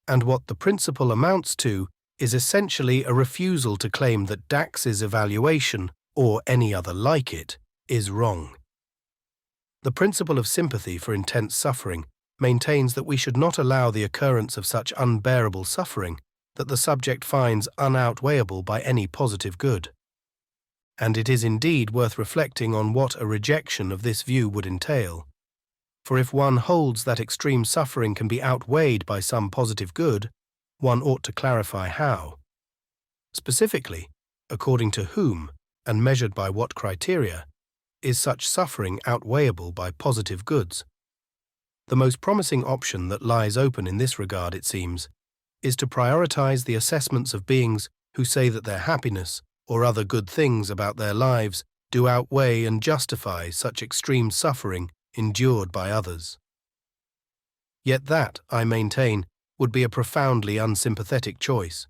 A: and what the principle amounts to is essentially a refusal to claim that Dax's evaluation, or any other like it, is wrong. The principle of sympathy for intense suffering maintains that we should not allow the occurrence of such unbearable suffering that the subject finds unoutweighable by any positive good. And it is indeed worth reflecting on what a rejection of this view would entail. For if one holds that extreme suffering can be outweighed by some positive good, one ought to clarify how. Specifically, according to whom, and measured by what criteria, is such suffering outweighable by positive goods? The most promising option that lies open in this regard, it seems, is to prioritize the assessments of beings who say that their happiness or other good things about their lives do outweigh and justify such extreme suffering endured by others. Yet that, I maintain, would be a profoundly unsympathetic choice.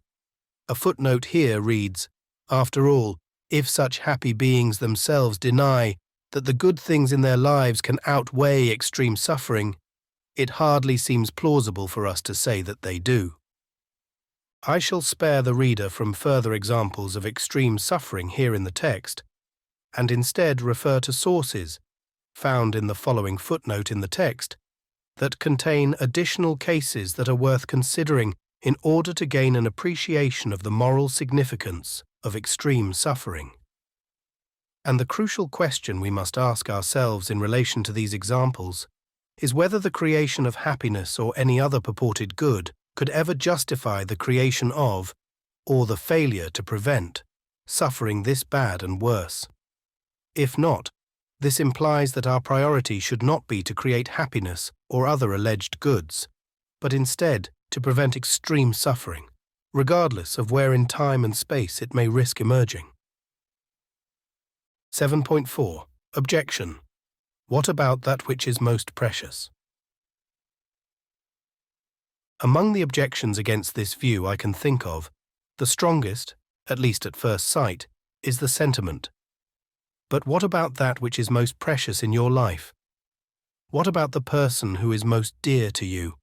A: A footnote here reads, "After all, if such happy beings themselves deny that the good things in their lives can outweigh extreme suffering, it hardly seems plausible for us to say that they do." I shall spare the reader from further examples of extreme suffering here in the text, and instead refer to sources, found in the following footnote in the text, that contain additional cases that are worth considering in order to gain an appreciation of the moral significance of extreme suffering. And the crucial question we must ask ourselves in relation to these examples is whether the creation of happiness or any other purported good could ever justify the creation of, or the failure to prevent, suffering this bad and worse. If not, this implies that our priority should not be to create happiness or other alleged goods, but instead to prevent extreme suffering, regardless of where in time and space it may risk emerging. 7.4. Objection. What about that which is most precious? Among the objections against this view I can think of, the strongest, at least at first sight, is the sentiment. But what about that which is most precious in your life? What about the person who is most dear to you?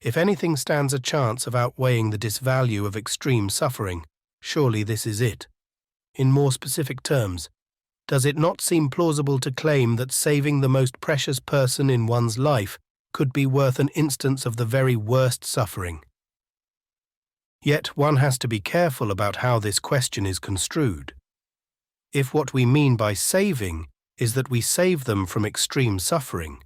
A: If anything stands a chance of outweighing the disvalue of extreme suffering, surely this is it. In more specific terms, does it not seem plausible to claim that saving the most precious person in one's life could be worth an instance of the very worst suffering? Yet one has to be careful about how this question is construed. If what we mean by saving is that we save them from extreme suffering,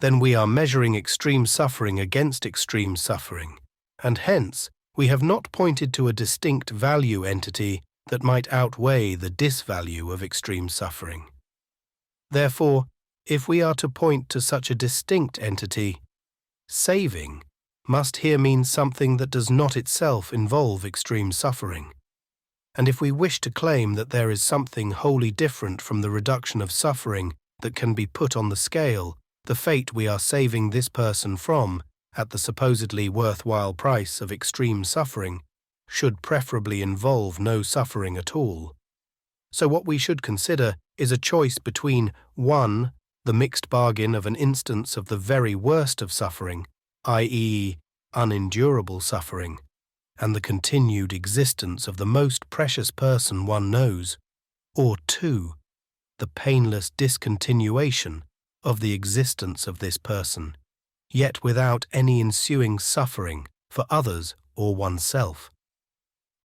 A: then we are measuring extreme suffering against extreme suffering, and hence we have not pointed to a distinct value entity that might outweigh the disvalue of extreme suffering. Therefore, if we are to point to such a distinct entity, saving must here mean something that does not itself involve extreme suffering. And if we wish to claim that there is something wholly different from the reduction of suffering that can be put on the scale, the fate we are saving this person from, at the supposedly worthwhile price of extreme suffering, should preferably involve no suffering at all. So what we should consider is a choice between 1. The mixed bargain of an instance of the very worst of suffering, i.e., unendurable suffering, and the continued existence of the most precious person one knows, or 2. The painless discontinuation of the existence of this person, yet without any ensuing suffering for others or oneself.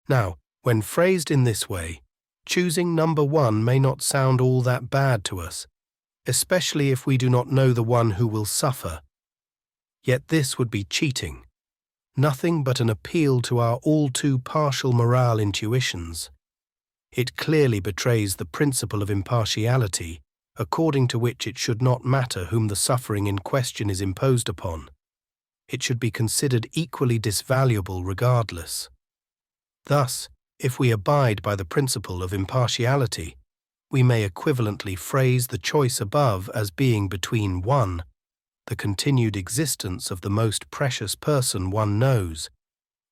A: Now, when phrased in this way, choosing number 1 may not sound all that bad to us, especially if we do not know the one who will suffer. Yet this would be cheating, nothing but an appeal to our all too partial morale intuitions. It clearly betrays the principle of impartiality, according to which it should not matter whom the suffering in question is imposed upon. It should be considered equally disvaluable regardless. Thus, if we abide by the principle of impartiality, we may equivalently phrase the choice above as being between 1. The continued existence of the most precious person one knows,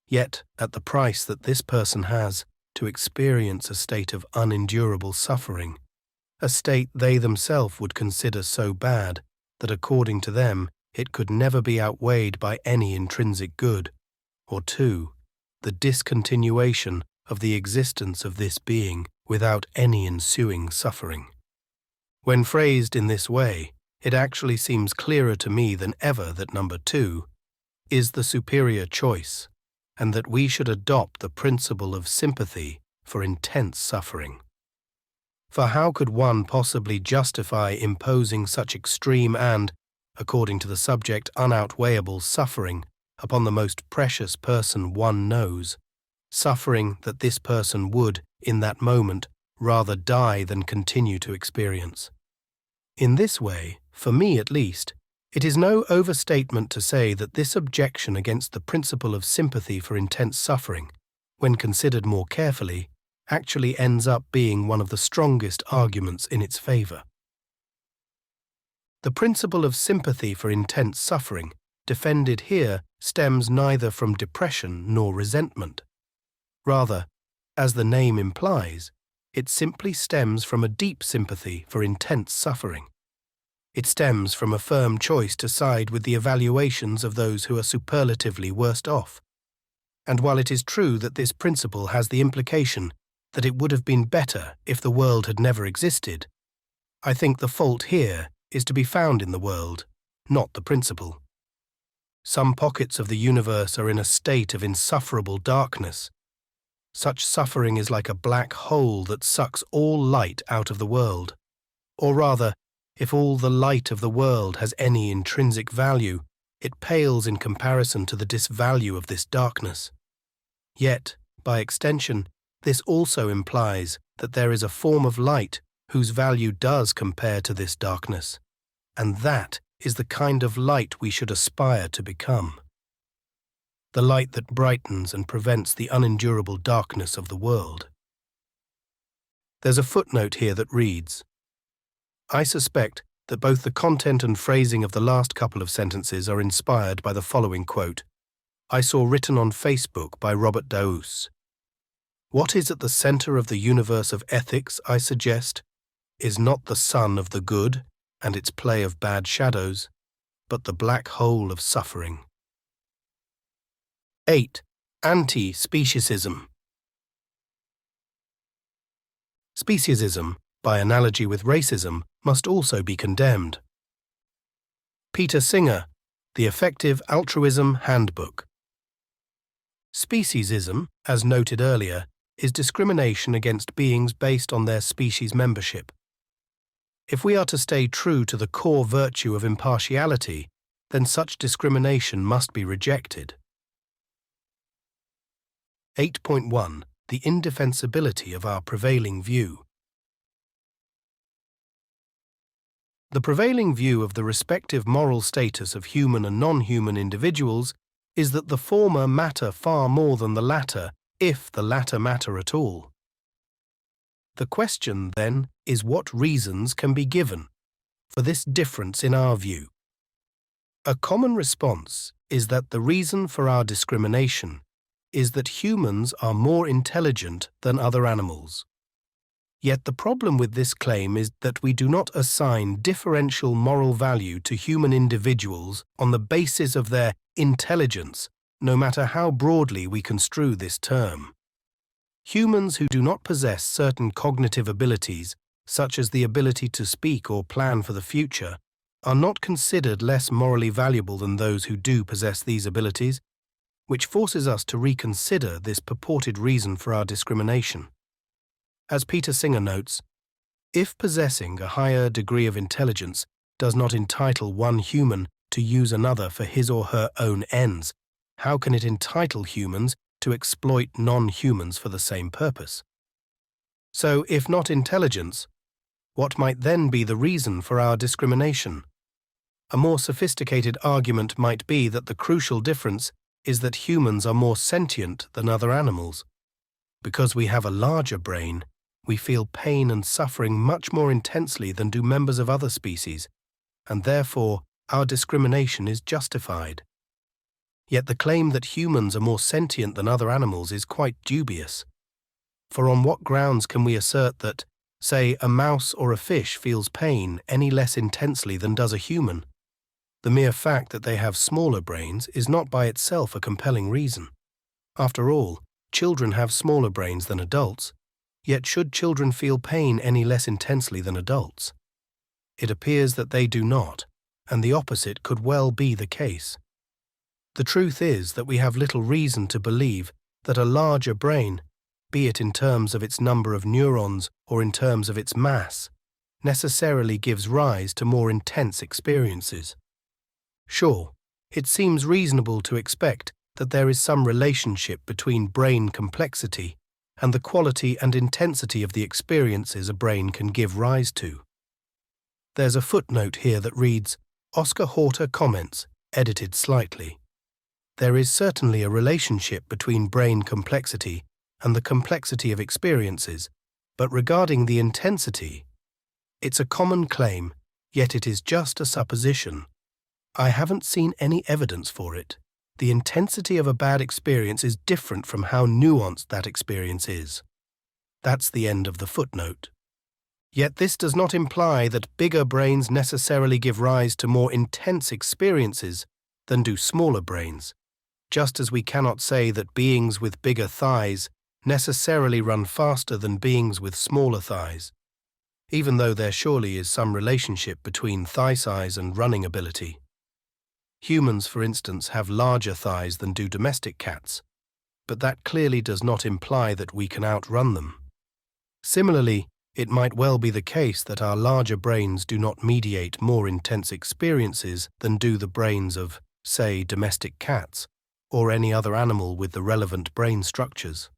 A: yet at the price that this person has to experience a state of unendurable suffering, a state they themselves would consider so bad that according to them it could never be outweighed by any intrinsic good, or 2. The discontinuation of the existence of this being without any ensuing suffering. When phrased in this way, it actually seems clearer to me than ever that number 2 is the superior choice, and that we should adopt the principle of sympathy for intense suffering. For how could one possibly justify imposing such extreme and, according to the subject, unoutweighable suffering upon the most precious person one knows, suffering that this person would, in that moment, rather die than continue to experience? In this way, for me at least, it is no overstatement to say that this objection against the principle of sympathy for intense suffering, when considered more carefully, actually ends up being one of the strongest arguments in its favor. The principle of sympathy for intense suffering, defended here, stems neither from depression nor resentment. Rather, as the name implies, it simply stems from a deep sympathy for intense suffering. It stems from a firm choice to side with the evaluations of those who are superlatively worst off. And while it is true that this principle has the implication that it would have been better if the world had never existed, I think the fault here is to be found in the world, not the principle. Some pockets of the universe are in a state of insufferable darkness, Such suffering is like a black hole that sucks all light out of the world. Or rather, if all the light of the world has any intrinsic value, it pales in comparison to the disvalue of this darkness. Yet, by extension, this also implies that there is a form of light whose value does compare to this darkness, and that is the kind of light we should aspire to become. The light that brightens and prevents the unendurable darkness of the world. There's a footnote here that reads, I suspect that both the content and phrasing of the last couple of sentences are inspired by the following quote, I saw written on Facebook by Robert Daoust. What is at the center of the universe of ethics, I suggest, is not the sun of the good and its play of bad shadows, but the black hole of suffering. 8. Anti-speciesism. Speciesism, by analogy with racism, must also be condemned. Peter Singer, The Effective Altruism Handbook. Speciesism, as noted earlier, is discrimination against beings based on their species membership. If we are to stay true to the core virtue of impartiality, then such discrimination must be rejected. 8.1. The indefensibility of our prevailing view. The prevailing view of the respective moral status of human and non-human individuals is that the former matter far more than the latter, if the latter matter at all. The question, then, is what reasons can be given for this difference in our view. A common response is that the reason for our discrimination is that humans are more intelligent than other animals. Yet the problem with this claim is that we do not assign differential moral value to human individuals on the basis of their intelligence, no matter how broadly we construe this term. Humans who do not possess certain cognitive abilities, such as the ability to speak or plan for the future, are not considered less morally valuable than those who do possess these abilities, which forces us to reconsider this purported reason for our discrimination. As Peter Singer notes, if possessing a higher degree of intelligence does not entitle one human to use another for his or her own ends, how can it entitle humans to exploit non-humans for the same purpose? So, if not intelligence, what might then be the reason for our discrimination? A more sophisticated argument might be that the crucial difference is that humans are more sentient than other animals. Because we have a larger brain, we feel pain and suffering much more intensely than do members of other species, and therefore our discrimination is justified. Yet the claim that humans are more sentient than other animals is quite dubious. For on what grounds can we assert that, say, a mouse or a fish feels pain any less intensely than does a human? The mere fact that they have smaller brains is not by itself a compelling reason. After all, children have smaller brains than adults, yet should children feel pain any less intensely than adults? It appears that they do not, and the opposite could well be the case. The truth is that we have little reason to believe that a larger brain, be it in terms of its number of neurons or in terms of its mass, necessarily gives rise to more intense experiences. Sure, it seems reasonable to expect that there is some relationship between brain complexity and the quality and intensity of the experiences a brain can give rise to. There's a footnote here that reads, Oscar Horter comments, edited slightly. There is certainly a relationship between brain complexity and the complexity of experiences, but regarding the intensity, it's a common claim, yet it is just a supposition. I haven't seen any evidence for it. The intensity of a bad experience is different from how nuanced that experience is. That's the end of the footnote. Yet this does not imply that bigger brains necessarily give rise to more intense experiences than do smaller brains, just as we cannot say that beings with bigger thighs necessarily run faster than beings with smaller thighs, even though there surely is some relationship between thigh size and running ability. Humans, for instance, have larger thighs than do domestic cats, but that clearly does not imply that we can outrun them. Similarly, it might well be the case that our larger brains do not mediate more intense experiences than do the brains of, say, domestic cats, or any other animal with the relevant brain structures.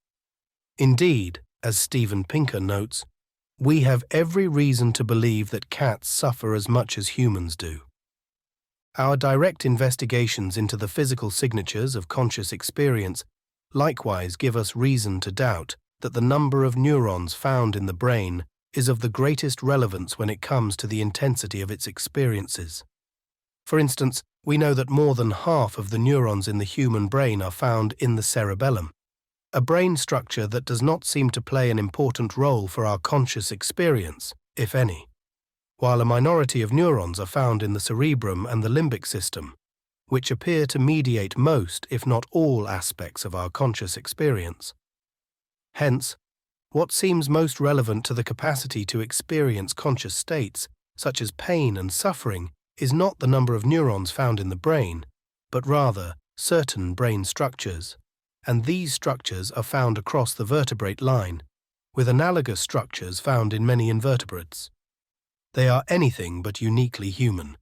A: Indeed, as Steven Pinker notes, we have every reason to believe that cats suffer as much as humans do. Our direct investigations into the physical signatures of conscious experience likewise give us reason to doubt that the number of neurons found in the brain is of the greatest relevance when it comes to the intensity of its experiences. For instance, we know that more than half of the neurons in the human brain are found in the cerebellum, a brain structure that does not seem to play an important role for our conscious experience, if any, while a minority of neurons are found in the cerebrum and the limbic system, which appear to mediate most, if not all, aspects of our conscious experience. Hence, what seems most relevant to the capacity to experience conscious states, such as pain and suffering, is not the number of neurons found in the brain, but rather certain brain structures, and these structures are found across the vertebrate line, with analogous structures found in many invertebrates. They are anything but uniquely human.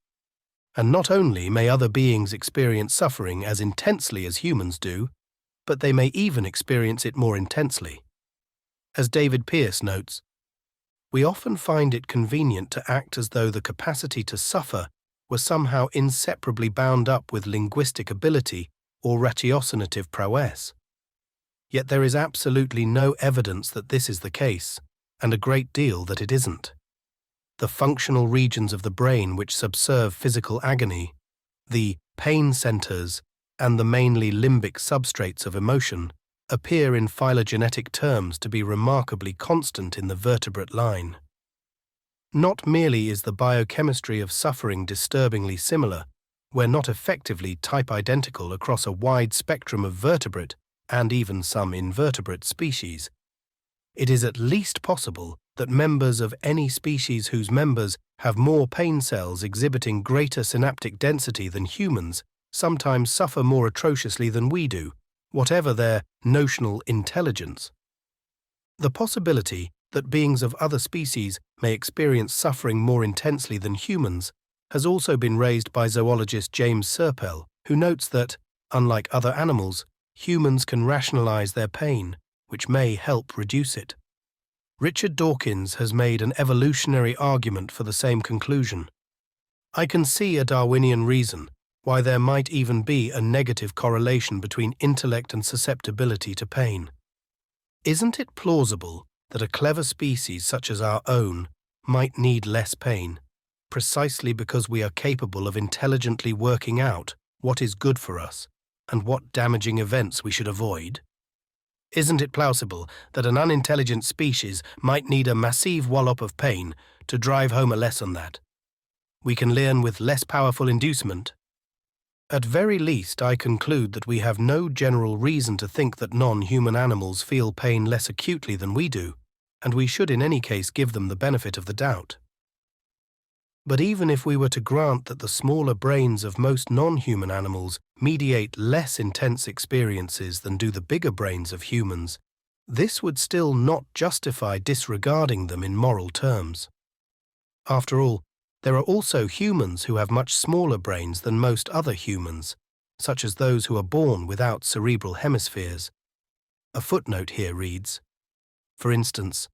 A: And not only may other beings experience suffering as intensely as humans do, but they may even experience it more intensely. As David Pearce notes, we often find it convenient to act as though the capacity to suffer were somehow inseparably bound up with linguistic ability or ratiocinative prowess. Yet there is absolutely no evidence that this is the case, and a great deal that it isn't. The functional regions of the brain which subserve physical agony, the pain centers, and the mainly limbic substrates of emotion appear in phylogenetic terms to be remarkably constant in the vertebrate line. Not merely is the biochemistry of suffering disturbingly similar, where not effectively type-identical across a wide spectrum of vertebrate and even some invertebrate species, it is at least possible that members of any species whose members have more pain cells exhibiting greater synaptic density than humans sometimes suffer more atrociously than we do, whatever their notional intelligence. The possibility that beings of other species may experience suffering more intensely than humans has also been raised by zoologist James Serpell, who notes that, unlike other animals, humans can rationalize their pain, which may help reduce it. Richard Dawkins has made an evolutionary argument for the same conclusion. I can see a Darwinian reason why there might even be a negative correlation between intellect and susceptibility to pain. Isn't it plausible that a clever species such as our own might need less pain, precisely because we are capable of intelligently working out what is good for us and what damaging events we should avoid? Isn't it plausible that an unintelligent species might need a massive wallop of pain to drive home a lesson that we can learn with less powerful inducement? At very least, I conclude that we have no general reason to think that non-human animals feel pain less acutely than we do, and we should in any case give them the benefit of the doubt. But even if we were to grant that the smaller brains of most non-human animals mediate less intense experiences than do the bigger brains of humans, this would still not justify disregarding them in moral terms. After all, there are also humans who have much smaller brains than most other humans, such as those who are born without cerebral hemispheres. A footnote here reads, for instance,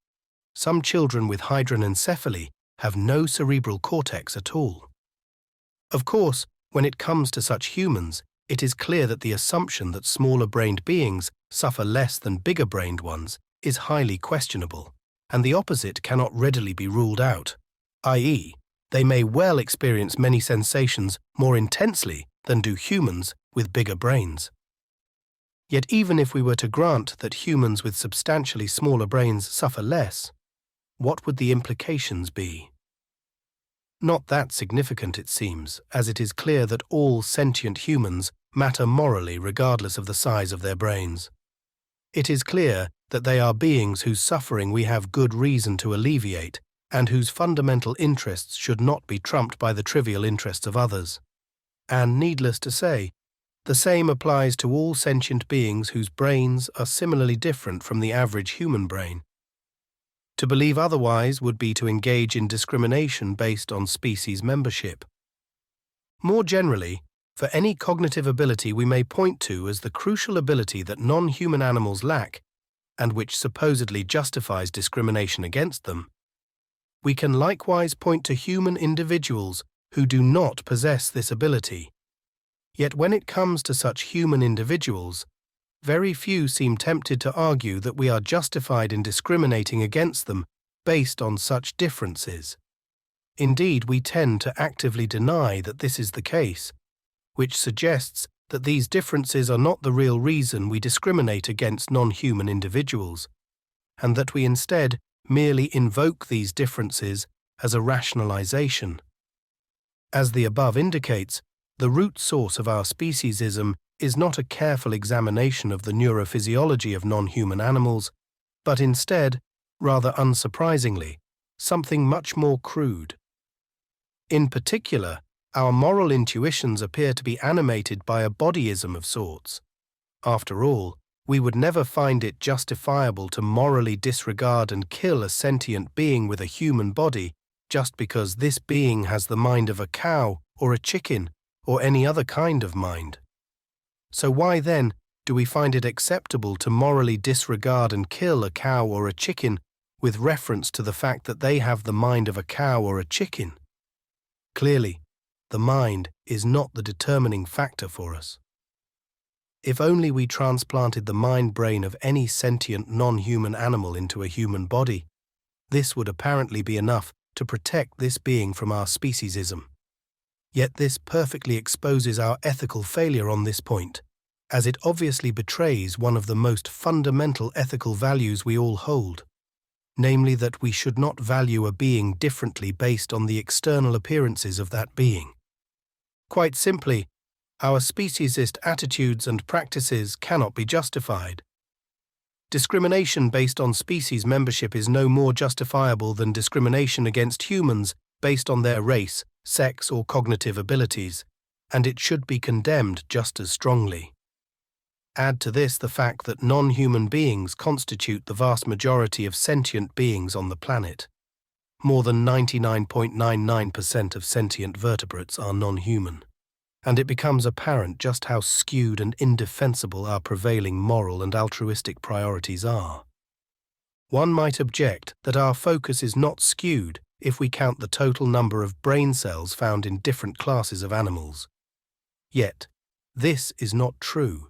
A: some children with hydranencephaly have no cerebral cortex at all. Of course, when it comes to such humans, it is clear that the assumption that smaller-brained beings suffer less than bigger-brained ones is highly questionable, and the opposite cannot readily be ruled out, i.e., they may well experience many sensations more intensely than do humans with bigger brains. Yet even if we were to grant that humans with substantially smaller brains suffer less, what would the implications be? Not that significant, it seems, as it is clear that all sentient humans matter morally regardless of the size of their brains. It is clear that they are beings whose suffering we have good reason to alleviate, and whose fundamental interests should not be trumped by the trivial interests of others. And needless to say, The same applies to all sentient beings whose brains are similarly different from the average human brain. To believe otherwise would be to engage in discrimination based on species membership. More generally, for any cognitive ability we may point to as the crucial ability that non-human animals lack, and which supposedly justifies discrimination against them, we can likewise point to human individuals who do not possess this ability. Yet when it comes to such human individuals, very few seem tempted to argue that we are justified in discriminating against them based on such differences. Indeed, we tend to actively deny that this is the case, which suggests that these differences are not the real reason we discriminate against non-human individuals, and that we instead merely invoke these differences as a rationalization. As the above indicates, the root source of our speciesism is not a careful examination of the neurophysiology of non-human animals, but instead, rather unsurprisingly, something much more crude. In particular, our moral intuitions appear to be animated by a bodyism of sorts. After all, we would never find it justifiable to morally disregard and kill a sentient being with a human body just because this being has the mind of a cow or a chicken or any other kind of mind. So why then do we find it acceptable to morally disregard and kill a cow or a chicken with reference to the fact that they have the mind of a cow or a chicken? Clearly, the mind is not the determining factor for us. If only we transplanted the mind-brain of any sentient non-human animal into a human body, this would apparently be enough to protect this being from our speciesism. Yet this perfectly exposes our ethical failure on this point, as it obviously betrays one of the most fundamental ethical values we all hold, namely that we should not value a being differently based on the external appearances of that being. Quite simply, our speciesist attitudes and practices cannot be justified. Discrimination based on species membership is no more justifiable than discrimination against humans based on their race, sex, or cognitive abilities, and it should be condemned just as strongly. Add to this the fact that non-human beings constitute the vast majority of sentient beings on the planet. More than 99.99% of sentient vertebrates are non-human, and it becomes apparent just how skewed and indefensible our prevailing moral and altruistic priorities are. One might object that our focus is not skewed if we count the total number of brain cells found in different classes of animals. Yet, this is not true,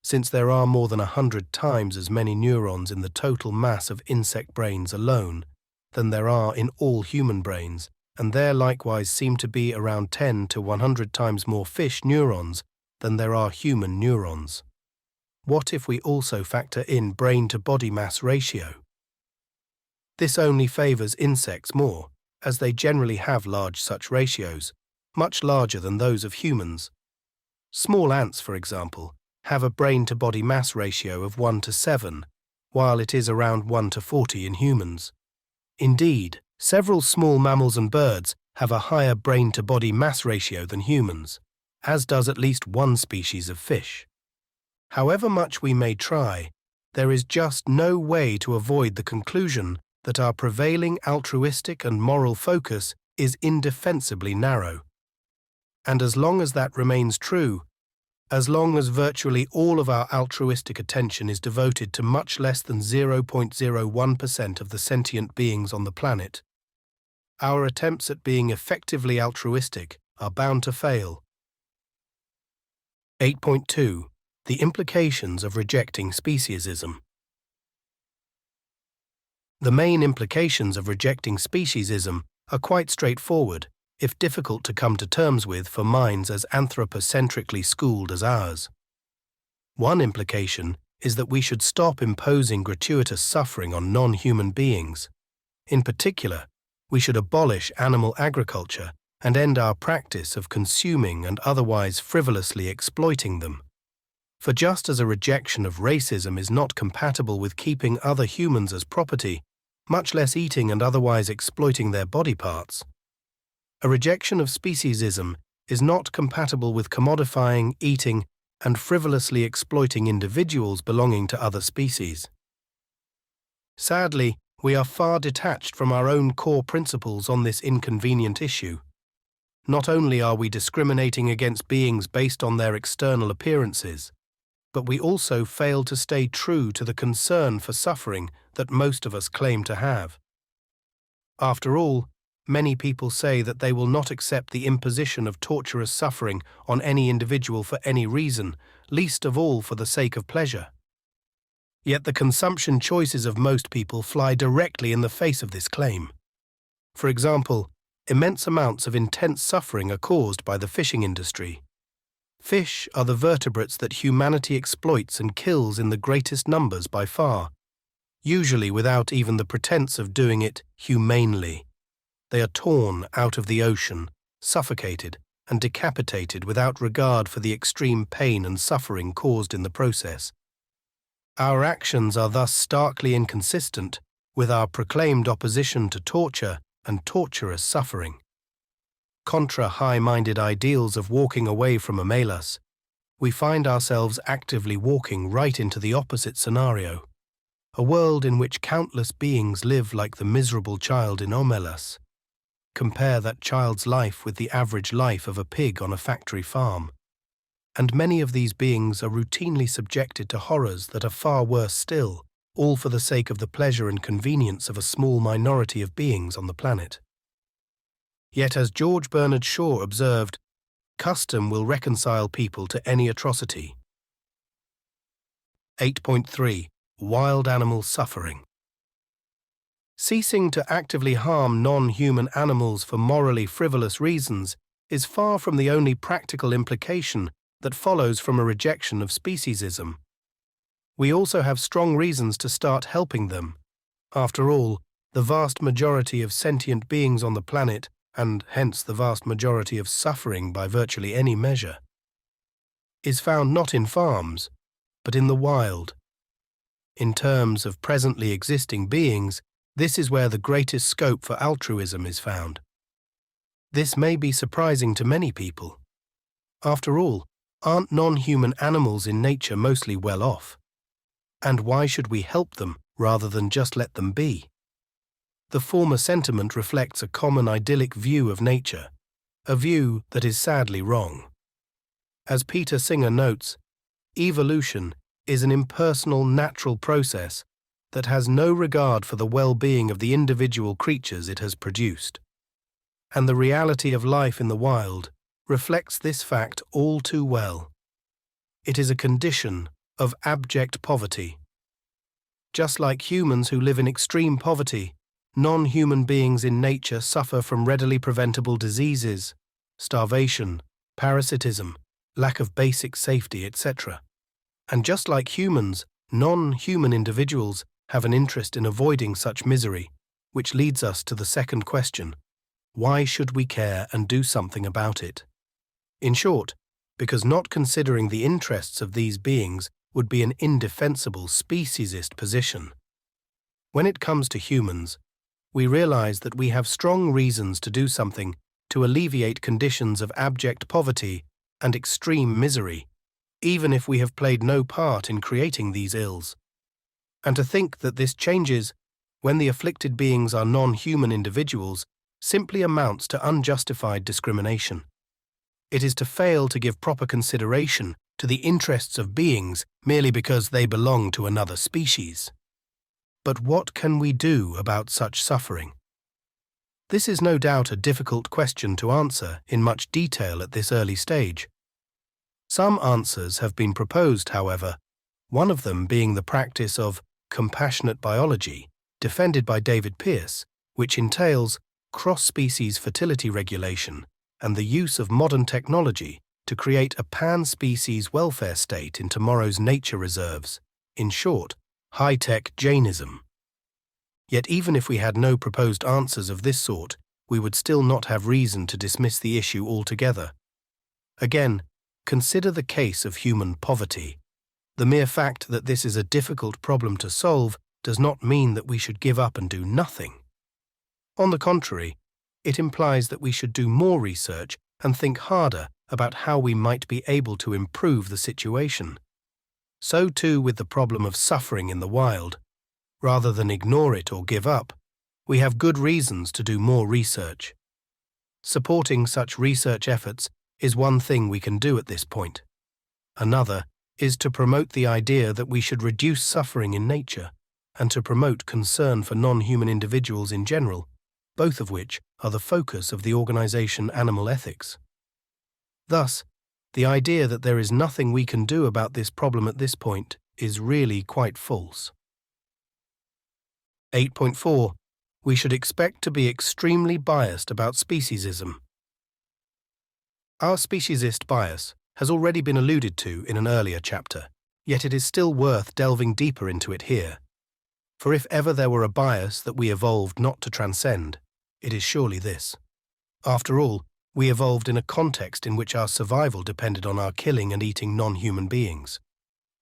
A: since there are more than 100 times as many neurons in the total mass of insect brains alone than there are in all human brains, and there likewise seem to be around 10 to 100 times more fish neurons than there are human neurons. What if we also factor in brain-to-body mass ratio? This only favors insects more, as they generally have large such ratios, much larger than those of humans. Small ants, for example, have a brain-to-body mass ratio of 1 to 7, while it is around 1 to 40 in humans. Indeed, several small mammals and birds have a higher brain-to-body mass ratio than humans, as does at least one species of fish. However much we may try, there is just no way to avoid the conclusion that our prevailing altruistic and moral focus is indefensibly narrow. And as long as that remains true, as long as virtually all of our altruistic attention is devoted to much less than 0.01% of the sentient beings on the planet, our attempts at being effectively altruistic are bound to fail. 8.2. The implications of rejecting speciesism. The main implications of rejecting speciesism are quite straightforward, if difficult to come to terms with for minds as anthropocentrically schooled as ours. One implication is that we should stop imposing gratuitous suffering on non-human beings. In particular, we should abolish animal agriculture and end our practice of consuming and otherwise frivolously exploiting them. For just as a rejection of racism is not compatible with keeping other humans as property, much less eating and otherwise exploiting their body parts, a rejection of speciesism is not compatible with commodifying, eating, and frivolously exploiting individuals belonging to other species. Sadly, we are far detached from our own core principles on this inconvenient issue. Not only are we discriminating against beings based on their external appearances, but we also fail to stay true to the concern for suffering that most of us claim to have. After all, many people say that they will not accept the imposition of torturous suffering on any individual for any reason, least of all for the sake of pleasure. Yet the consumption choices of most people fly directly in the face of this claim. For example, immense amounts of intense suffering are caused by the fishing industry. Fish are the vertebrates that humanity exploits and kills in the greatest numbers by far, usually without even the pretense of doing it humanely. They are torn out of the ocean, suffocated, and decapitated without regard for the extreme pain and suffering caused in the process. Our actions are thus starkly inconsistent with our proclaimed opposition to torture and torturous suffering. Contra high-minded ideals of walking away from Amelus, we find ourselves actively walking right into the opposite scenario, a world in which countless beings live like the miserable child in Omelas. Compare that child's life with the average life of a pig on a factory farm. And many of these beings are routinely subjected to horrors that are far worse still, all for the sake of the pleasure and convenience of a small minority of beings on the planet. Yet, as George Bernard Shaw observed, custom will reconcile people to any atrocity. 8.3. Wild animal suffering. Ceasing to actively harm non-human animals for morally frivolous reasons is far from the only practical implication that follows from a rejection of speciesism. We also have strong reasons to start helping them. After all, the vast majority of sentient beings on the planet, and hence the vast majority of suffering by virtually any measure, is found not in farms, but in the wild. In terms of presently existing beings, this is where the greatest scope for altruism is found. This may be surprising to many people. After all, aren't non-human animals in nature mostly well off? And why should we help them rather than just let them be? The former sentiment reflects a common idyllic view of nature, a view that is sadly wrong. As Peter Singer notes, evolution is an impersonal natural process that has no regard for the well-being of the individual creatures it has produced. And the reality of life in the wild reflects this fact all too well. It is a condition of abject poverty. Just like humans who live in extreme poverty, non-human beings in nature suffer from readily preventable diseases, starvation, parasitism, lack of basic safety, etc. And just like humans, non-human individuals have an interest in avoiding such misery, which leads us to the second question: why should we care and do something about it? In short, because not considering the interests of these beings would be an indefensible speciesist position. When it comes to humans, we realize that we have strong reasons to do something to alleviate conditions of abject poverty and extreme misery, even if we have played no part in creating these ills. And to think that this changes when the afflicted beings are non-human individuals simply amounts to unjustified discrimination. It is to fail to give proper consideration to the interests of beings merely because they belong to another species. But what can we do about such suffering? This is no doubt a difficult question to answer in much detail at this early stage. Some answers have been proposed, however, one of them being the practice of compassionate biology, defended by David Pearce, which entails cross-species fertility regulation and the use of modern technology to create a pan-species welfare state in tomorrow's nature reserves, in short, high-tech Jainism. Yet even if we had no proposed answers of this sort, we would still not have reason to dismiss the issue altogether. Again, consider the case of human poverty. The mere fact that this is a difficult problem to solve does not mean that we should give up and do nothing. On the contrary, it implies that we should do more research and think harder about how we might be able to improve the situation. So too with the problem of suffering in the wild. Rather than ignore it or give up, we have good reasons to do more research. Supporting such research efforts is one thing we can do at this point. Another is to promote the idea that we should reduce suffering in nature and to promote concern for non-human individuals in general, both of which are the focus of the organization Animal Ethics. Thus, the idea that there is nothing we can do about this problem at this point is really quite false. 8.4. We should expect to be extremely biased about speciesism. Our speciesist bias has already been alluded to in an earlier chapter, yet it is still worth delving deeper into it here. For if ever there were a bias that we evolved not to transcend, it is surely this. After all, we evolved in a context in which our survival depended on our killing and eating non-human beings.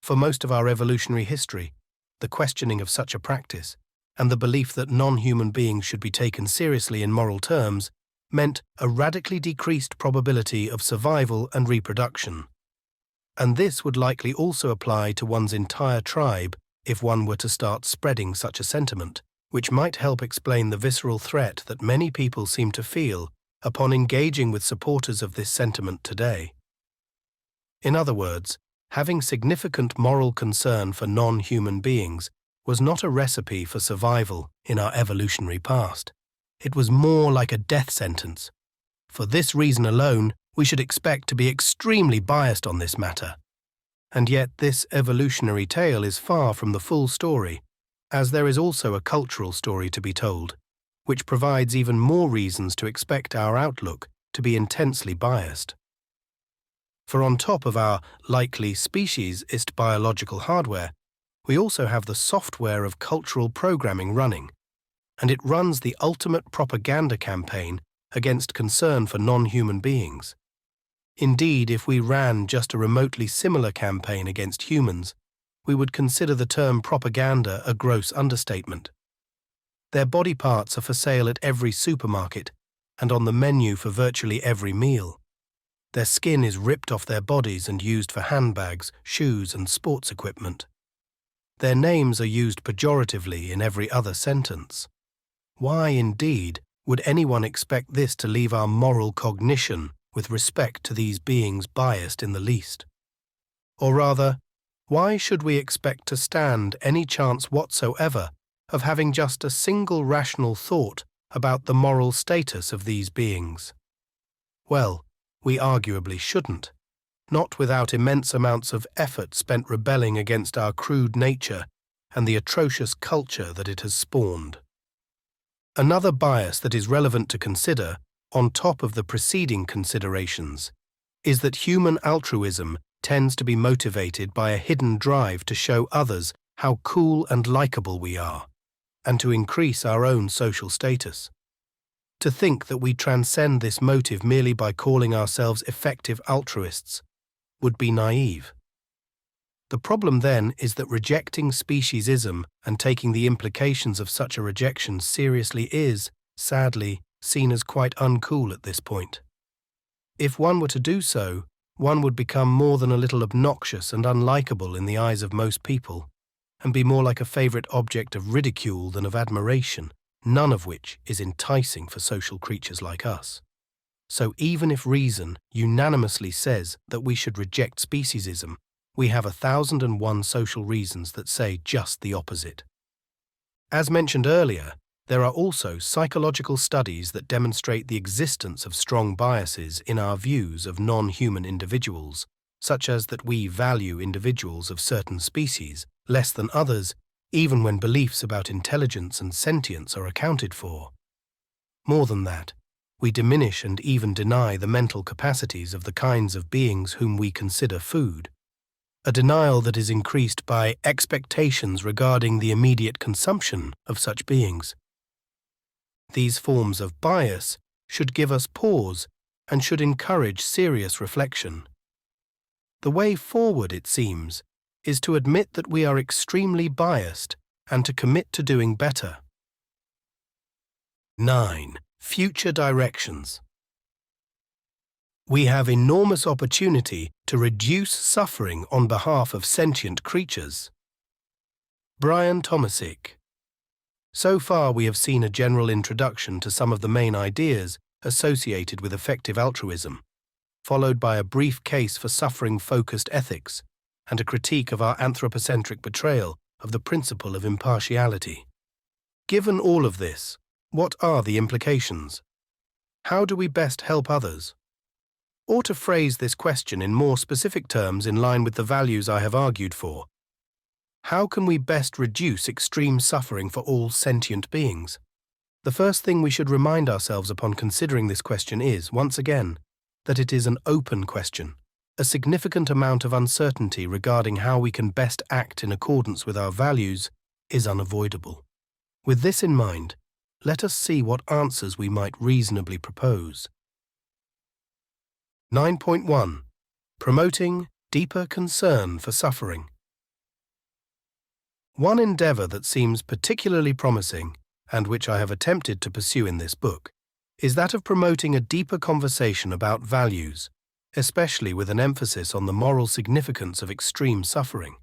A: For most of our evolutionary history, the questioning of such a practice and the belief that non-human beings should be taken seriously in moral terms meant a radically decreased probability of survival and reproduction. And this would likely also apply to one's entire tribe if one were to start spreading such a sentiment, which might help explain the visceral threat that many people seem to feel upon engaging with supporters of this sentiment today. In other words, having significant moral concern for non-human beings was not a recipe for survival in our evolutionary past. It was more like a death sentence. For this reason alone, we should expect to be extremely biased on this matter. And yet this evolutionary tale is far from the full story, as there is also a cultural story to be told, which provides even more reasons to expect our outlook to be intensely biased. For on top of our likely speciesist biological hardware, we also have the software of cultural programming running, and it runs the ultimate propaganda campaign against concern for non-human beings. Indeed, if we ran just a remotely similar campaign against humans, we would consider the term propaganda a gross understatement. Their body parts are for sale at every supermarket and on the menu for virtually every meal. Their skin is ripped off their bodies and used for handbags, shoes, and sports equipment. Their names are used pejoratively in every other sentence. Why, indeed, would anyone expect this to leave our moral cognition with respect to these beings biased in the least? Or rather, why should we expect to stand any chance whatsoever of having just a single rational thought about the moral status of these beings? Well, we arguably shouldn't, not without immense amounts of effort spent rebelling against our crude nature and the atrocious culture that it has spawned. Another bias that is relevant to consider, on top of the preceding considerations, is that human altruism tends to be motivated by a hidden drive to show others how cool and likable we are, and to increase our own social status. To think that we transcend this motive merely by calling ourselves effective altruists would be naive. The problem then is that rejecting speciesism and taking the implications of such a rejection seriously is, sadly, seen as quite uncool at this point. If one were to do so, one would become more than a little obnoxious and unlikable in the eyes of most people, and be more like a favorite object of ridicule than of admiration, none of which is enticing for social creatures like us. So even if reason unanimously says that we should reject speciesism, we have 1,001 social reasons that say just the opposite. As mentioned earlier, there are also psychological studies that demonstrate the existence of strong biases in our views of non-human individuals, such as that we value individuals of certain species less than others, even when beliefs about intelligence and sentience are accounted for. More than that, we diminish and even deny the mental capacities of the kinds of beings whom we consider food, a denial that is increased by expectations regarding the immediate consumption of such beings. These forms of bias should give us pause and should encourage serious reflection. The way forward, it seems, is to admit that we are extremely biased and to commit to doing better. 9. Future directions. We have enormous opportunity to reduce suffering on behalf of sentient creatures. Brian Tomasic. So far we have seen a general introduction to some of the main ideas associated with effective altruism, followed by a brief case for suffering-focused ethics and a critique of our anthropocentric portrayal of the principle of impartiality. Given all of this, what are the implications? How do we best help others? Or to phrase this question in more specific terms in line with the values I have argued for, how can we best reduce extreme suffering for all sentient beings? The first thing we should remind ourselves upon considering this question is, once again, that it is an open question. A significant amount of uncertainty regarding how we can best act in accordance with our values is unavoidable. With this in mind, let us see what answers we might reasonably propose. 9.1. Promoting deeper concern for suffering. One endeavor that seems particularly promising, and which I have attempted to pursue in this book, is that of promoting a deeper conversation about values, especially with an emphasis on the moral significance of extreme suffering.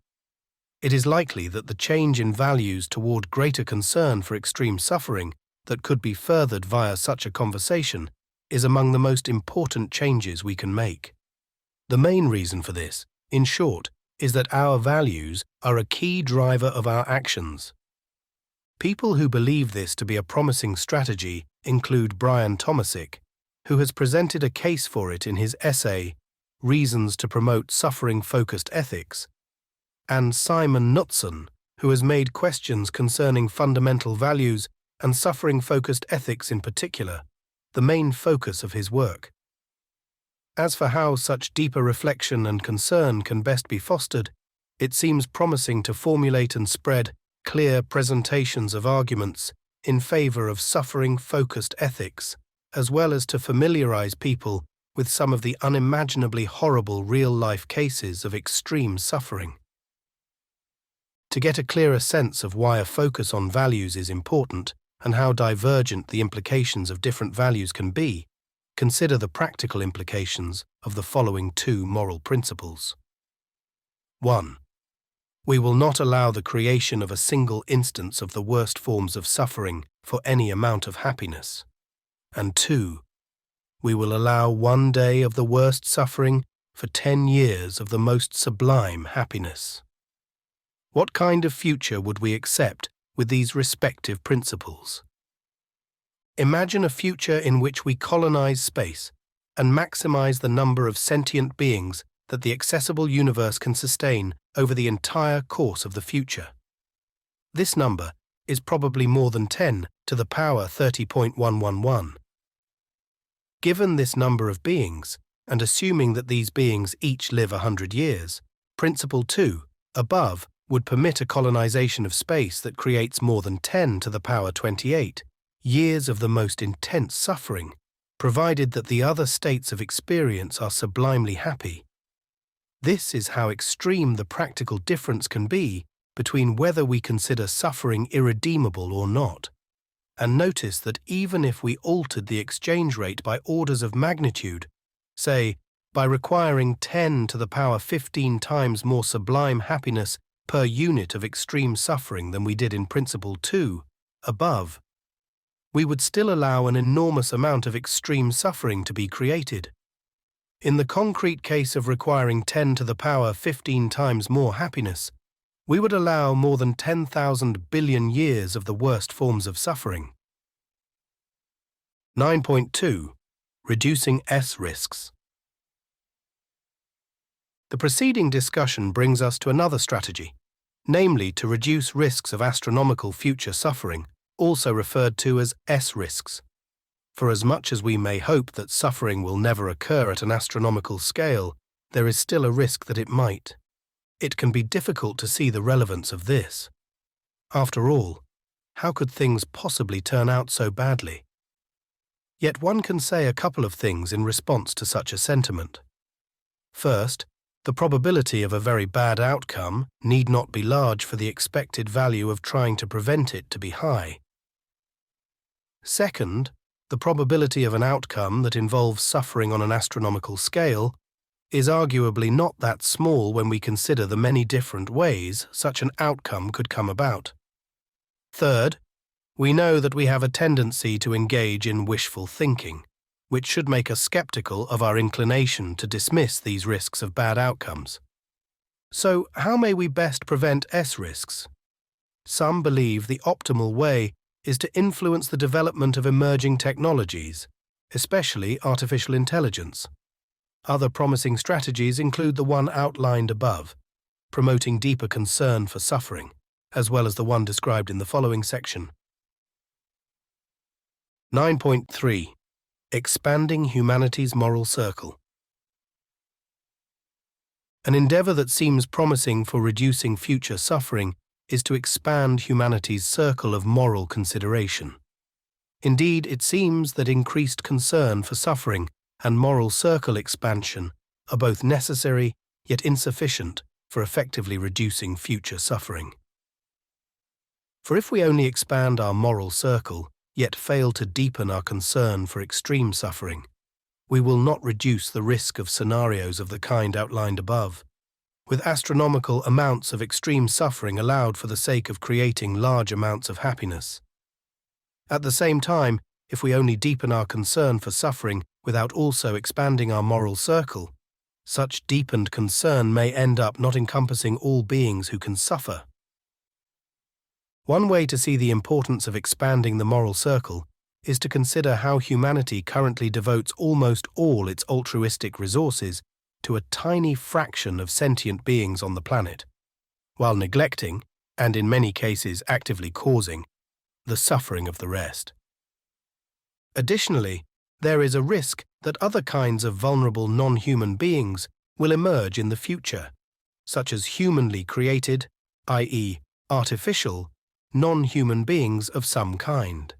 A: It is likely that the change in values toward greater concern for extreme suffering that could be furthered via such a conversation is among the most important changes we can make. The main reason for this, in short, is that our values are a key driver of our actions. People who believe this to be a promising strategy include Brian Tomasic, who has presented a case for it in his essay, Reasons to Promote Suffering-Focused Ethics, and Simon Knutson, who has made questions concerning fundamental values and suffering-focused ethics in particular the main focus of his work. As for how such deeper reflection and concern can best be fostered, it seems promising to formulate and spread clear presentations of arguments in favor of suffering-focused ethics, as well as to familiarize people with some of the unimaginably horrible real-life cases of extreme suffering. To get a clearer sense of why a focus on values is important and how divergent the implications of different values can be, consider the practical implications of the following two moral principles. 1. We will not allow the creation of a single instance of the worst forms of suffering for any amount of happiness. And 2. We will allow one day of the worst suffering for 10 years of the most sublime happiness. What kind of future would we accept with these respective principles? Imagine a future in which we colonize space and maximize the number of sentient beings that the accessible universe can sustain over the entire course of the future. This number is probably more than 10 to the power 30.111. Given this number of beings, and assuming that these beings each live 100 years, Principle 2, above, would permit a colonization of space that creates more than 10 to the power 28 years of the most intense suffering, provided that the other states of experience are sublimely happy. This is how extreme the practical difference can be between whether we consider suffering irredeemable or not. And notice that even if we altered the exchange rate by orders of magnitude, say, by requiring 10 to the power 15 times more sublime happiness per unit of extreme suffering than we did in Principle 2, above, we would still allow an enormous amount of extreme suffering to be created. In the concrete case of requiring 10 to the power 15 times more happiness, we would allow more than 10,000 billion years of the worst forms of suffering. 9.2. Reducing S-risks. The preceding discussion brings us to another strategy, namely to reduce risks of astronomical future suffering, also referred to as S-risks. For as much as we may hope that suffering will never occur at an astronomical scale, there is still a risk that it might. It can be difficult to see the relevance of this. After all, how could things possibly turn out so badly? Yet one can say a couple of things in response to such a sentiment. First, the probability of a very bad outcome need not be large for the expected value of trying to prevent it to be high. Second, the probability of an outcome that involves suffering on an astronomical scale is arguably not that small when we consider the many different ways such an outcome could come about. Third, we know that we have a tendency to engage in wishful thinking, which should make us skeptical of our inclination to dismiss these risks of bad outcomes. So, how may we best prevent S-risks? Some believe the optimal way is to influence the development of emerging technologies, especially artificial intelligence. Other promising strategies include the one outlined above, promoting deeper concern for suffering, as well as the one described in the following section. 9.3. Expanding humanity's moral circle. An endeavor that seems promising for reducing future suffering is to expand humanity's circle of moral consideration. Indeed, it seems that increased concern for suffering and moral circle expansion are both necessary yet insufficient for effectively reducing future suffering. For if we only expand our moral circle, yet fail to deepen our concern for extreme suffering, we will not reduce the risk of scenarios of the kind outlined above, with astronomical amounts of extreme suffering allowed for the sake of creating large amounts of happiness. At the same time, if we only deepen our concern for suffering without also expanding our moral circle, such deepened concern may end up not encompassing all beings who can suffer. One way to see the importance of expanding the moral circle is to consider how humanity currently devotes almost all its altruistic resources to a tiny fraction of sentient beings on the planet, while neglecting, and in many cases actively causing, the suffering of the rest. Additionally, there is a risk that other kinds of vulnerable non-human beings will emerge in the future, such as humanly created, i.e., artificial, non-human beings of some kind.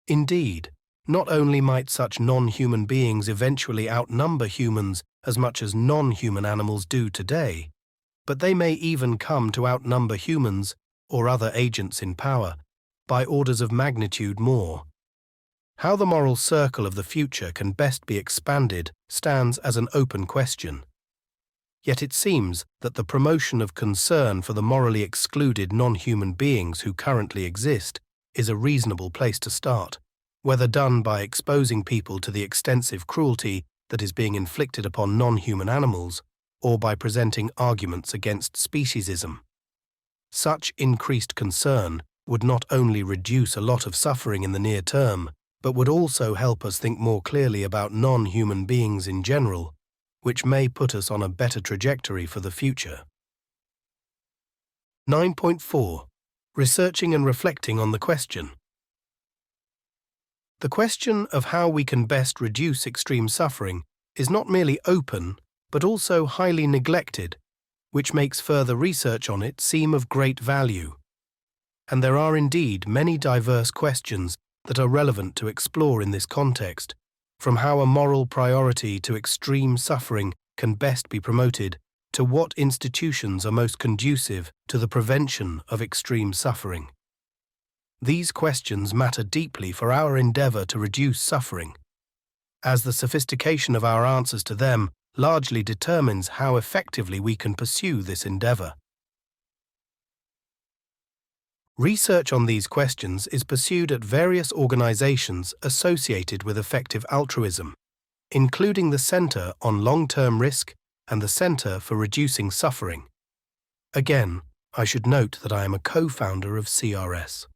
A: Indeed, not only might such non-human beings eventually outnumber humans as much as non-human animals do today, but they may even come to outnumber humans or other agents in power by orders of magnitude more. How the moral circle of the future can best be expanded stands as an open question. Yet it seems that the promotion of concern for the morally excluded non-human beings who currently exist is a reasonable place to start, whether done by exposing people to the extensive cruelty that is being inflicted upon non-human animals, or by presenting arguments against speciesism. Such increased concern would not only reduce a lot of suffering in the near term, but would also help us think more clearly about non-human beings in general, which may put us on a better trajectory for the future. 9.4. Researching and reflecting on the question. The question of how we can best reduce extreme suffering is not merely open, but also highly neglected, which makes further research on it seem of great value. And there are indeed many diverse questions that are relevant to explore in this context, from how a moral priority to extreme suffering can best be promoted, to what institutions are most conducive to the prevention of extreme suffering. These questions matter deeply for our endeavor to reduce suffering, as the sophistication of our answers to them largely determines how effectively we can pursue this endeavor. Research on these questions is pursued at various organizations associated with effective altruism, including the Center on Long-Term Risk and the Center for Reducing Suffering. Again, I should note that I am a co-founder of CRS.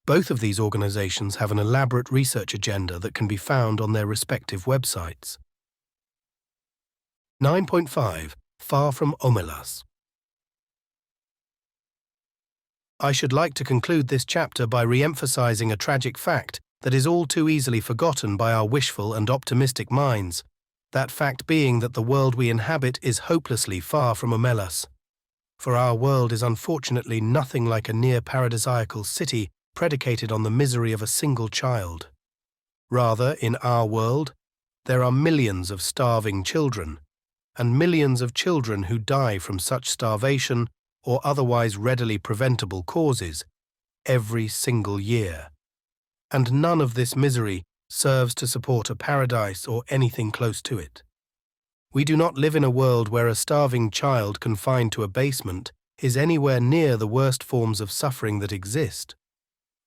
A: Both of these organizations have an elaborate research agenda that can be found on their respective websites. 9.5. Far from Omelas. I should like to conclude this chapter by re-emphasizing a tragic fact that is all too easily forgotten by our wishful and optimistic minds, that fact being that the world we inhabit is hopelessly far from Omelas. For our world is unfortunately nothing like a near-paradisiacal city predicated on the misery of a single child. Rather, in our world, there are millions of starving children, and millions of children who die from such starvation or otherwise readily preventable causes every single year. And none of this misery serves to support a paradise or anything close to it. We do not live in a world where a starving child confined to a basement is anywhere near the worst forms of suffering that exist.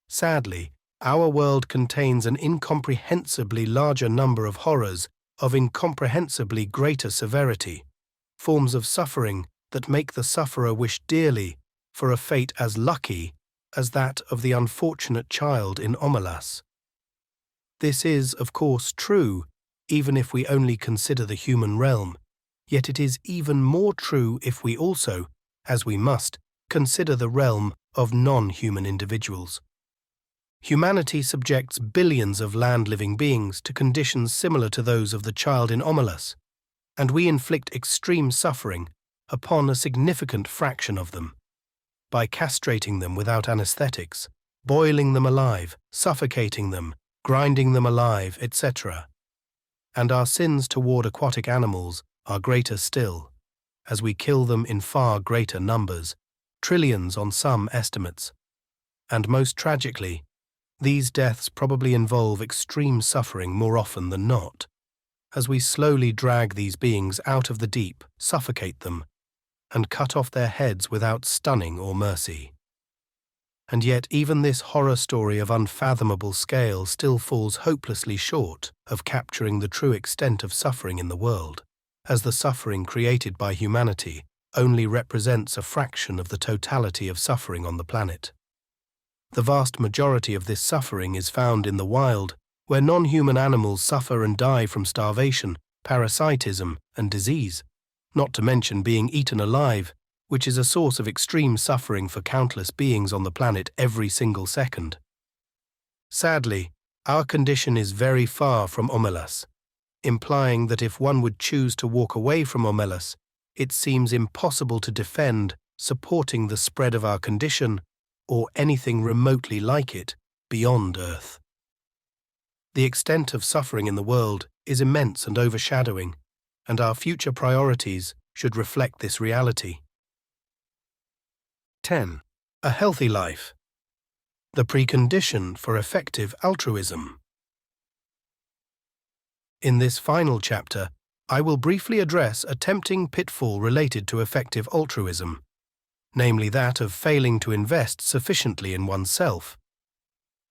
A: Sadly, our world contains an incomprehensibly larger number of horrors of incomprehensibly greater severity, forms of suffering that make the sufferer wish dearly for a fate as lucky as that of the unfortunate child in Omelas. This is, of course, true, even if we only consider the human realm, yet it is even more true if we also, as we must, consider the realm of non-human individuals. Humanity subjects billions of land-living beings to conditions similar to those of the child in Omelas, and we inflict extreme suffering upon a significant fraction of them, by castrating them without anesthetics, boiling them alive, suffocating them, grinding them alive, etc. And our sins toward aquatic animals are greater still, as we kill them in far greater numbers, trillions on some estimates. And most tragically, these deaths probably involve extreme suffering more often than not, as we slowly drag these beings out of the deep, suffocate them, and cut off their heads without stunning or mercy. And yet even this horror story of unfathomable scale still falls hopelessly short of capturing the true extent of suffering in the world, as the suffering created by humanity only represents a fraction of the totality of suffering on the planet. The vast majority of this suffering is found in the wild, where non-human animals suffer and die from starvation, parasitism, and disease, not to mention being eaten alive, which is a source of extreme suffering for countless beings on the planet every single second. Sadly, our condition is very far from Omelas, implying that if one would choose to walk away from Omelas, it seems impossible to defend supporting the spread of our condition or anything remotely like it beyond Earth. The extent of suffering in the world is immense and overshadowing, and our future priorities should reflect this reality. 10. A healthy life. The precondition for effective altruism. In this final chapter, I will briefly address a tempting pitfall related to effective altruism, namely that of failing to invest sufficiently in oneself.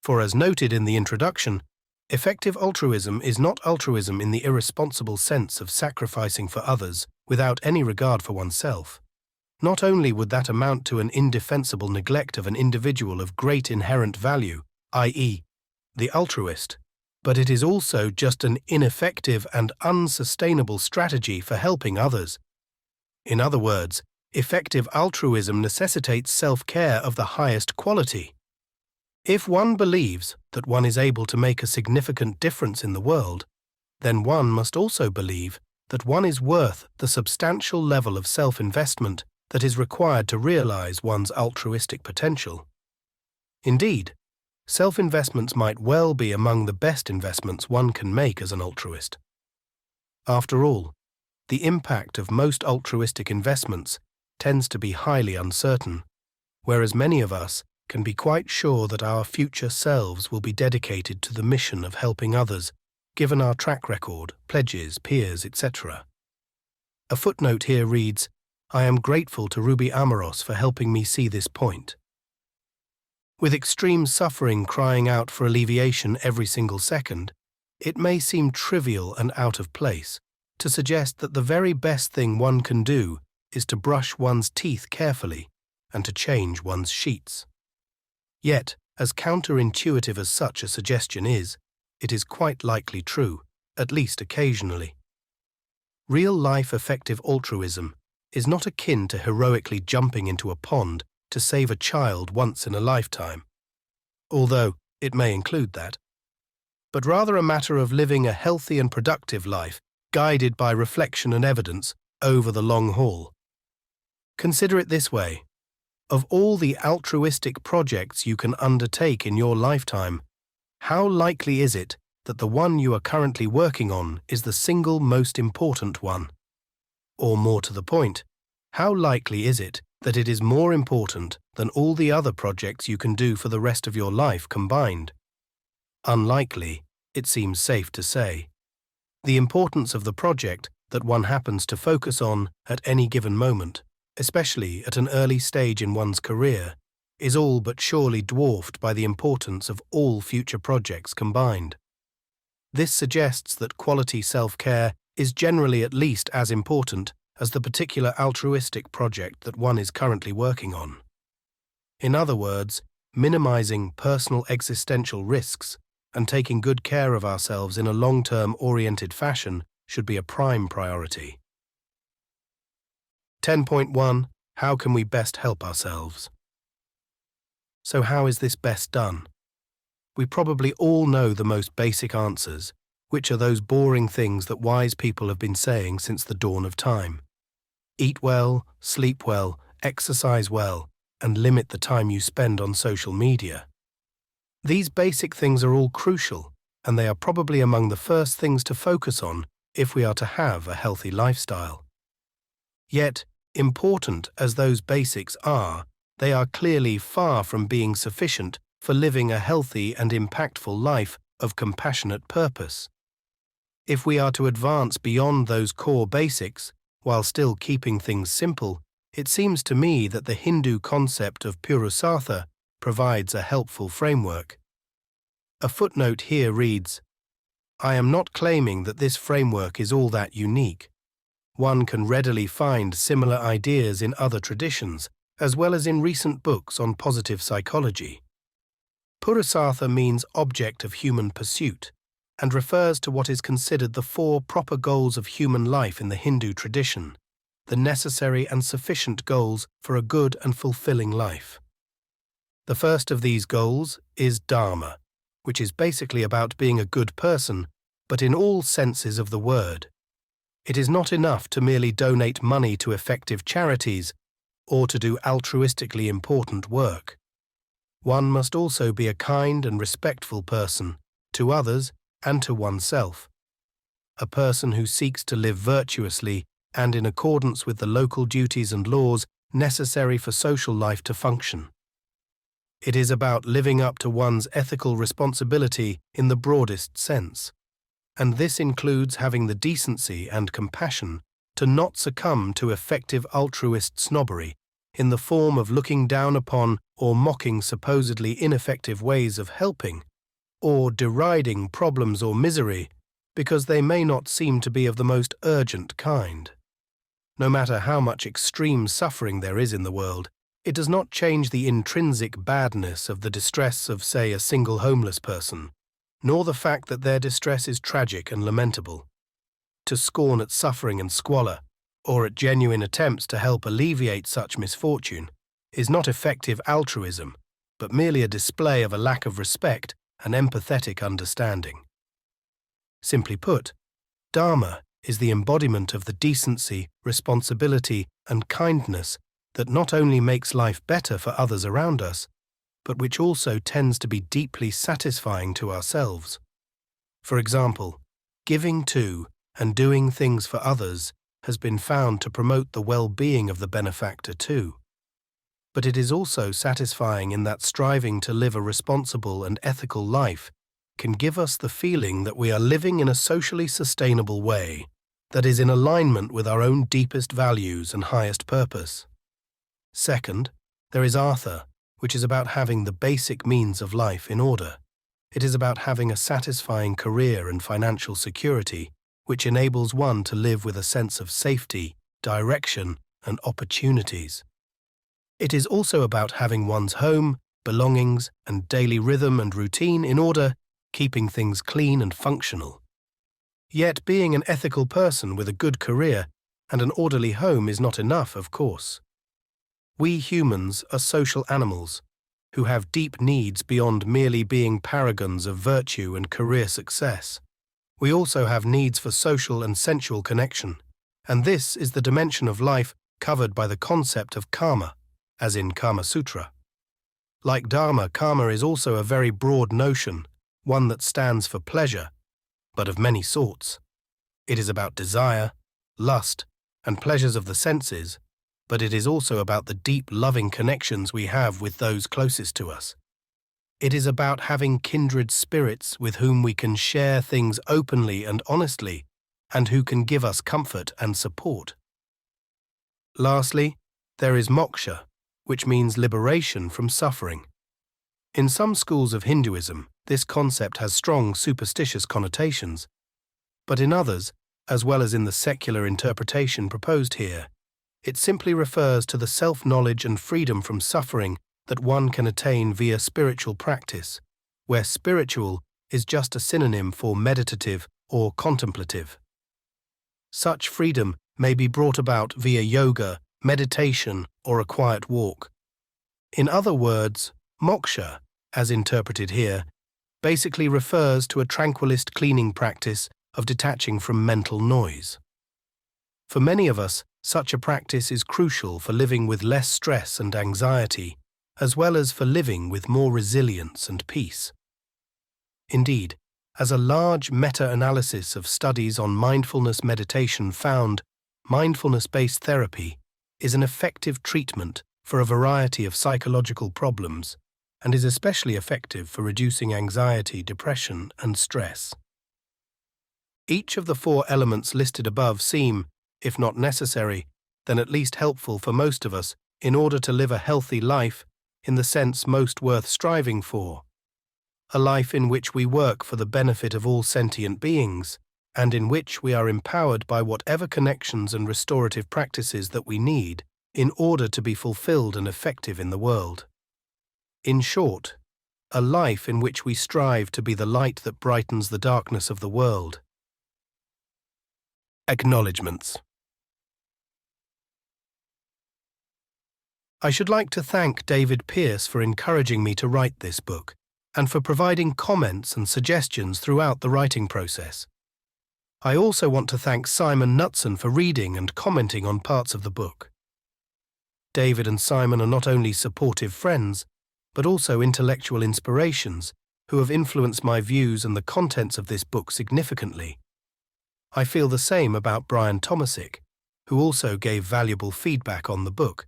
A: For as noted in the introduction, effective altruism is not altruism in the irresponsible sense of sacrificing for others without any regard for oneself. Not only would that amount to an indefensible neglect of an individual of great inherent value, i.e., the altruist, but it is also just an ineffective and unsustainable strategy for helping others. In other words, effective altruism necessitates self-care of the highest quality. If one believes that one is able to make a significant difference in the world, then one must also believe that one is worth the substantial level of self-investment that is required to realize one's altruistic potential. Indeed, self-investments might well be among the best investments one can make as an altruist. After all, the impact of most altruistic investments tends to be highly uncertain, whereas many of us can be quite sure that our future selves will be dedicated to the mission of helping others, given our track record, pledges, peers, etc. A footnote here reads, "I am grateful to Ruby Amoros for helping me see this point." With extreme suffering crying out for alleviation every single second, it may seem trivial and out of place to suggest that the very best thing one can do is to brush one's teeth carefully and to change one's sheets. Yet, as counterintuitive as such a suggestion is, it is quite likely true, at least occasionally. Real-life effective altruism is not akin to heroically jumping into a pond to save a child once in a lifetime, although it may include that, but rather a matter of living a healthy and productive life guided by reflection and evidence over the long haul. Consider it this way. Of all the altruistic projects you can undertake in your lifetime, how likely is it that the one you are currently working on is the single most important one? Or more to the point, how likely is it that it is more important than all the other projects you can do for the rest of your life combined? Unlikely, it seems safe to say. The importance of the project that one happens to focus on at any given moment, especially at an early stage in one's career, is all but surely dwarfed by the importance of all future projects combined. This suggests that quality self-care is generally at least as important as the particular altruistic project that one is currently working on. In other words, minimizing personal existential risks and taking good care of ourselves in a long-term oriented fashion should be a prime priority. 10.1. How can we best help ourselves? So how is this best done? We probably all know the most basic answers, which are those boring things that wise people have been saying since the dawn of time. Eat well, sleep well, exercise well, and limit the time you spend on social media. These basic things are all crucial, and they are probably among the first things to focus on if we are to have a healthy lifestyle. Yet, important as those basics are, they are clearly far from being sufficient for living a healthy and impactful life of compassionate purpose. If we are to advance beyond those core basics, while still keeping things simple, it seems to me that the Hindu concept of Purusartha provides a helpful framework. A footnote here reads, "I am not claiming that this framework is all that unique. One can readily find similar ideas in other traditions, as well as in recent books on positive psychology. Purusartha means object of human pursuit, and refers to what is considered the four proper goals of human life in the Hindu tradition, the necessary and sufficient goals for a good and fulfilling life. The first of these goals is Dharma, which is basically about being a good person, but in all senses of the word. It is not enough to merely donate money to effective charities or to do altruistically important work. One must also be a kind and respectful person to others and to oneself, a person who seeks to live virtuously and in accordance with the local duties and laws necessary for social life to function. It is about living up to one's ethical responsibility in the broadest sense, and this includes having the decency and compassion to not succumb to effective altruist snobbery in the form of looking down upon or mocking supposedly ineffective ways of helping, or deriding problems or misery because they may not seem to be of the most urgent kind. No matter how much extreme suffering there is in the world, it does not change the intrinsic badness of the distress of, say, a single homeless person, nor the fact that their distress is tragic and lamentable. To scorn at suffering and squalor, or at genuine attempts to help alleviate such misfortune, is not effective altruism, but merely a display of a lack of respect and empathetic understanding. Simply put, Dharma is the embodiment of the decency, responsibility, and kindness that not only makes life better for others around us, but which also tends to be deeply satisfying to ourselves. For example, giving to and doing things for others has been found to promote the well-being of the benefactor too. But it is also satisfying in that striving to live a responsible and ethical life can give us the feeling that we are living in a socially sustainable way that is in alignment with our own deepest values and highest purpose. Second, there is Artha, which is about having the basic means of life in order. It is about having a satisfying career and financial security, which enables one to live with a sense of safety, direction, and opportunities. It is also about having one's home, belongings, and daily rhythm and routine in order, keeping things clean and functional. Yet being an ethical person with a good career and an orderly home is not enough, of course. We humans are social animals who have deep needs beyond merely being paragons of virtue and career success. We also have needs for social and sensual connection, and this is the dimension of life covered by the concept of karma, as in Kama Sutra. Like Dharma, karma is also a very broad notion, one that stands for pleasure, but of many sorts. It is about desire, lust, and pleasures of the senses, but it is also about the deep loving connections we have with those closest to us. It is about having kindred spirits with whom we can share things openly and honestly, and who can give us comfort and support. Lastly, there is moksha, which means liberation from suffering. In some schools of Hinduism, this concept has strong superstitious connotations, but in others, as well as in the secular interpretation proposed here, it simply refers to the self-knowledge and freedom from suffering that one can attain via spiritual practice, where spiritual is just a synonym for meditative or contemplative. Such freedom may be brought about via yoga, meditation, or a quiet walk. In other words, moksha, as interpreted here, basically refers to a tranquilist cleaning practice of detaching from mental noise. For many of us, such a practice is crucial for living with less stress and anxiety, as well as for living with more resilience and peace. Indeed, as a large meta-analysis of studies on mindfulness meditation found, mindfulness-based therapy is an effective treatment for a variety of psychological problems and is especially effective for reducing anxiety, depression, and stress. Each of the 4 elements listed above seem, if not necessary, then at least helpful for most of us in order to live a healthy life in the sense most worth striving for. A life in which we work for the benefit of all sentient beings, and in which we are empowered by whatever connections and restorative practices that we need in order to be fulfilled and effective in the world. In short, a life in which we strive to be the light that brightens the darkness of the world. Acknowledgements. I should like to thank David Pierce for encouraging me to write this book and for providing comments and suggestions throughout the writing process. I also want to thank Simon Knutson for reading and commenting on parts of the book. David and Simon are not only supportive friends, but also intellectual inspirations who have influenced my views and the contents of this book significantly. I feel the same about Brian Tomasic, who also gave valuable feedback on the book,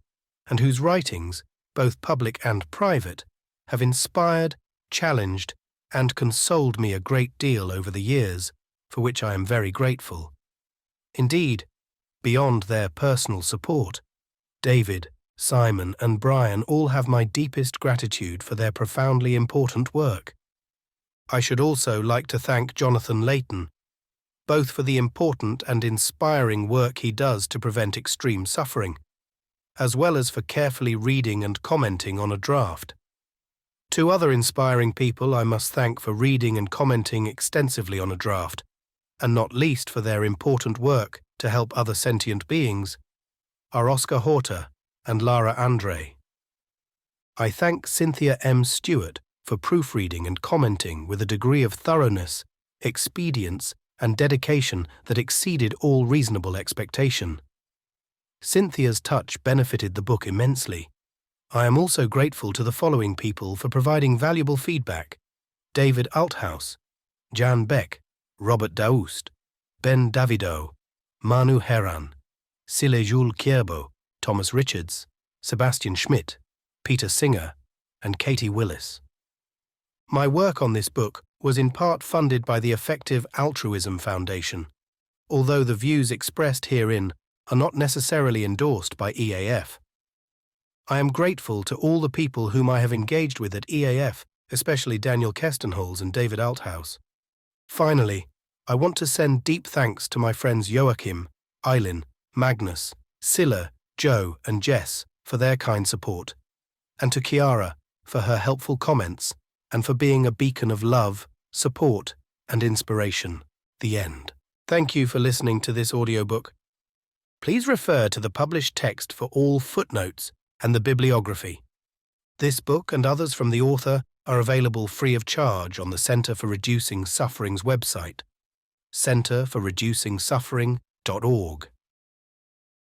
A: and whose writings, both public and private, have inspired, challenged, and consoled me a great deal over the years, for which I am very grateful. Indeed, beyond their personal support, David, Simon, and Brian all have my deepest gratitude for their profoundly important work. I should also like to thank Jonathan Layton, both for the important and inspiring work he does to prevent extreme suffering, as well as for carefully reading and commenting on a draft. 2 other inspiring people I must thank for reading and commenting extensively on a draft, and not least for their important work to help other sentient beings, are Oscar Horta and Lara Andre. I thank Cynthia M. Stewart for proofreading and commenting with a degree of thoroughness, expedience, and dedication that exceeded all reasonable expectation. Cynthia's touch benefited the book immensely. I am also grateful to the following people for providing valuable feedback: David Althaus, Jan Beck, Robert Daoust, Ben Davido, Manu Heran, Sile Jules Kierbo, Thomas Richards, Sebastian Schmidt, Peter Singer, and Katie Willis. My work on this book was in part funded by the Effective Altruism Foundation, although the views expressed herein are not necessarily endorsed by EAF. I am grateful to all the people whom I have engaged with at EAF, especially Daniel Kestenholz and David Althaus. Finally, I want to send deep thanks to my friends Joachim, Eileen, Magnus, Silla, Joe, and Jess for their kind support, and to Chiara for her helpful comments and for being a beacon of love, support, and inspiration. The end. Thank you for listening to this audiobook. Please refer to the published text for all footnotes and the bibliography. This book and others from the author are available free of charge on the Center for Reducing Suffering's website, centerforreducingsuffering.org.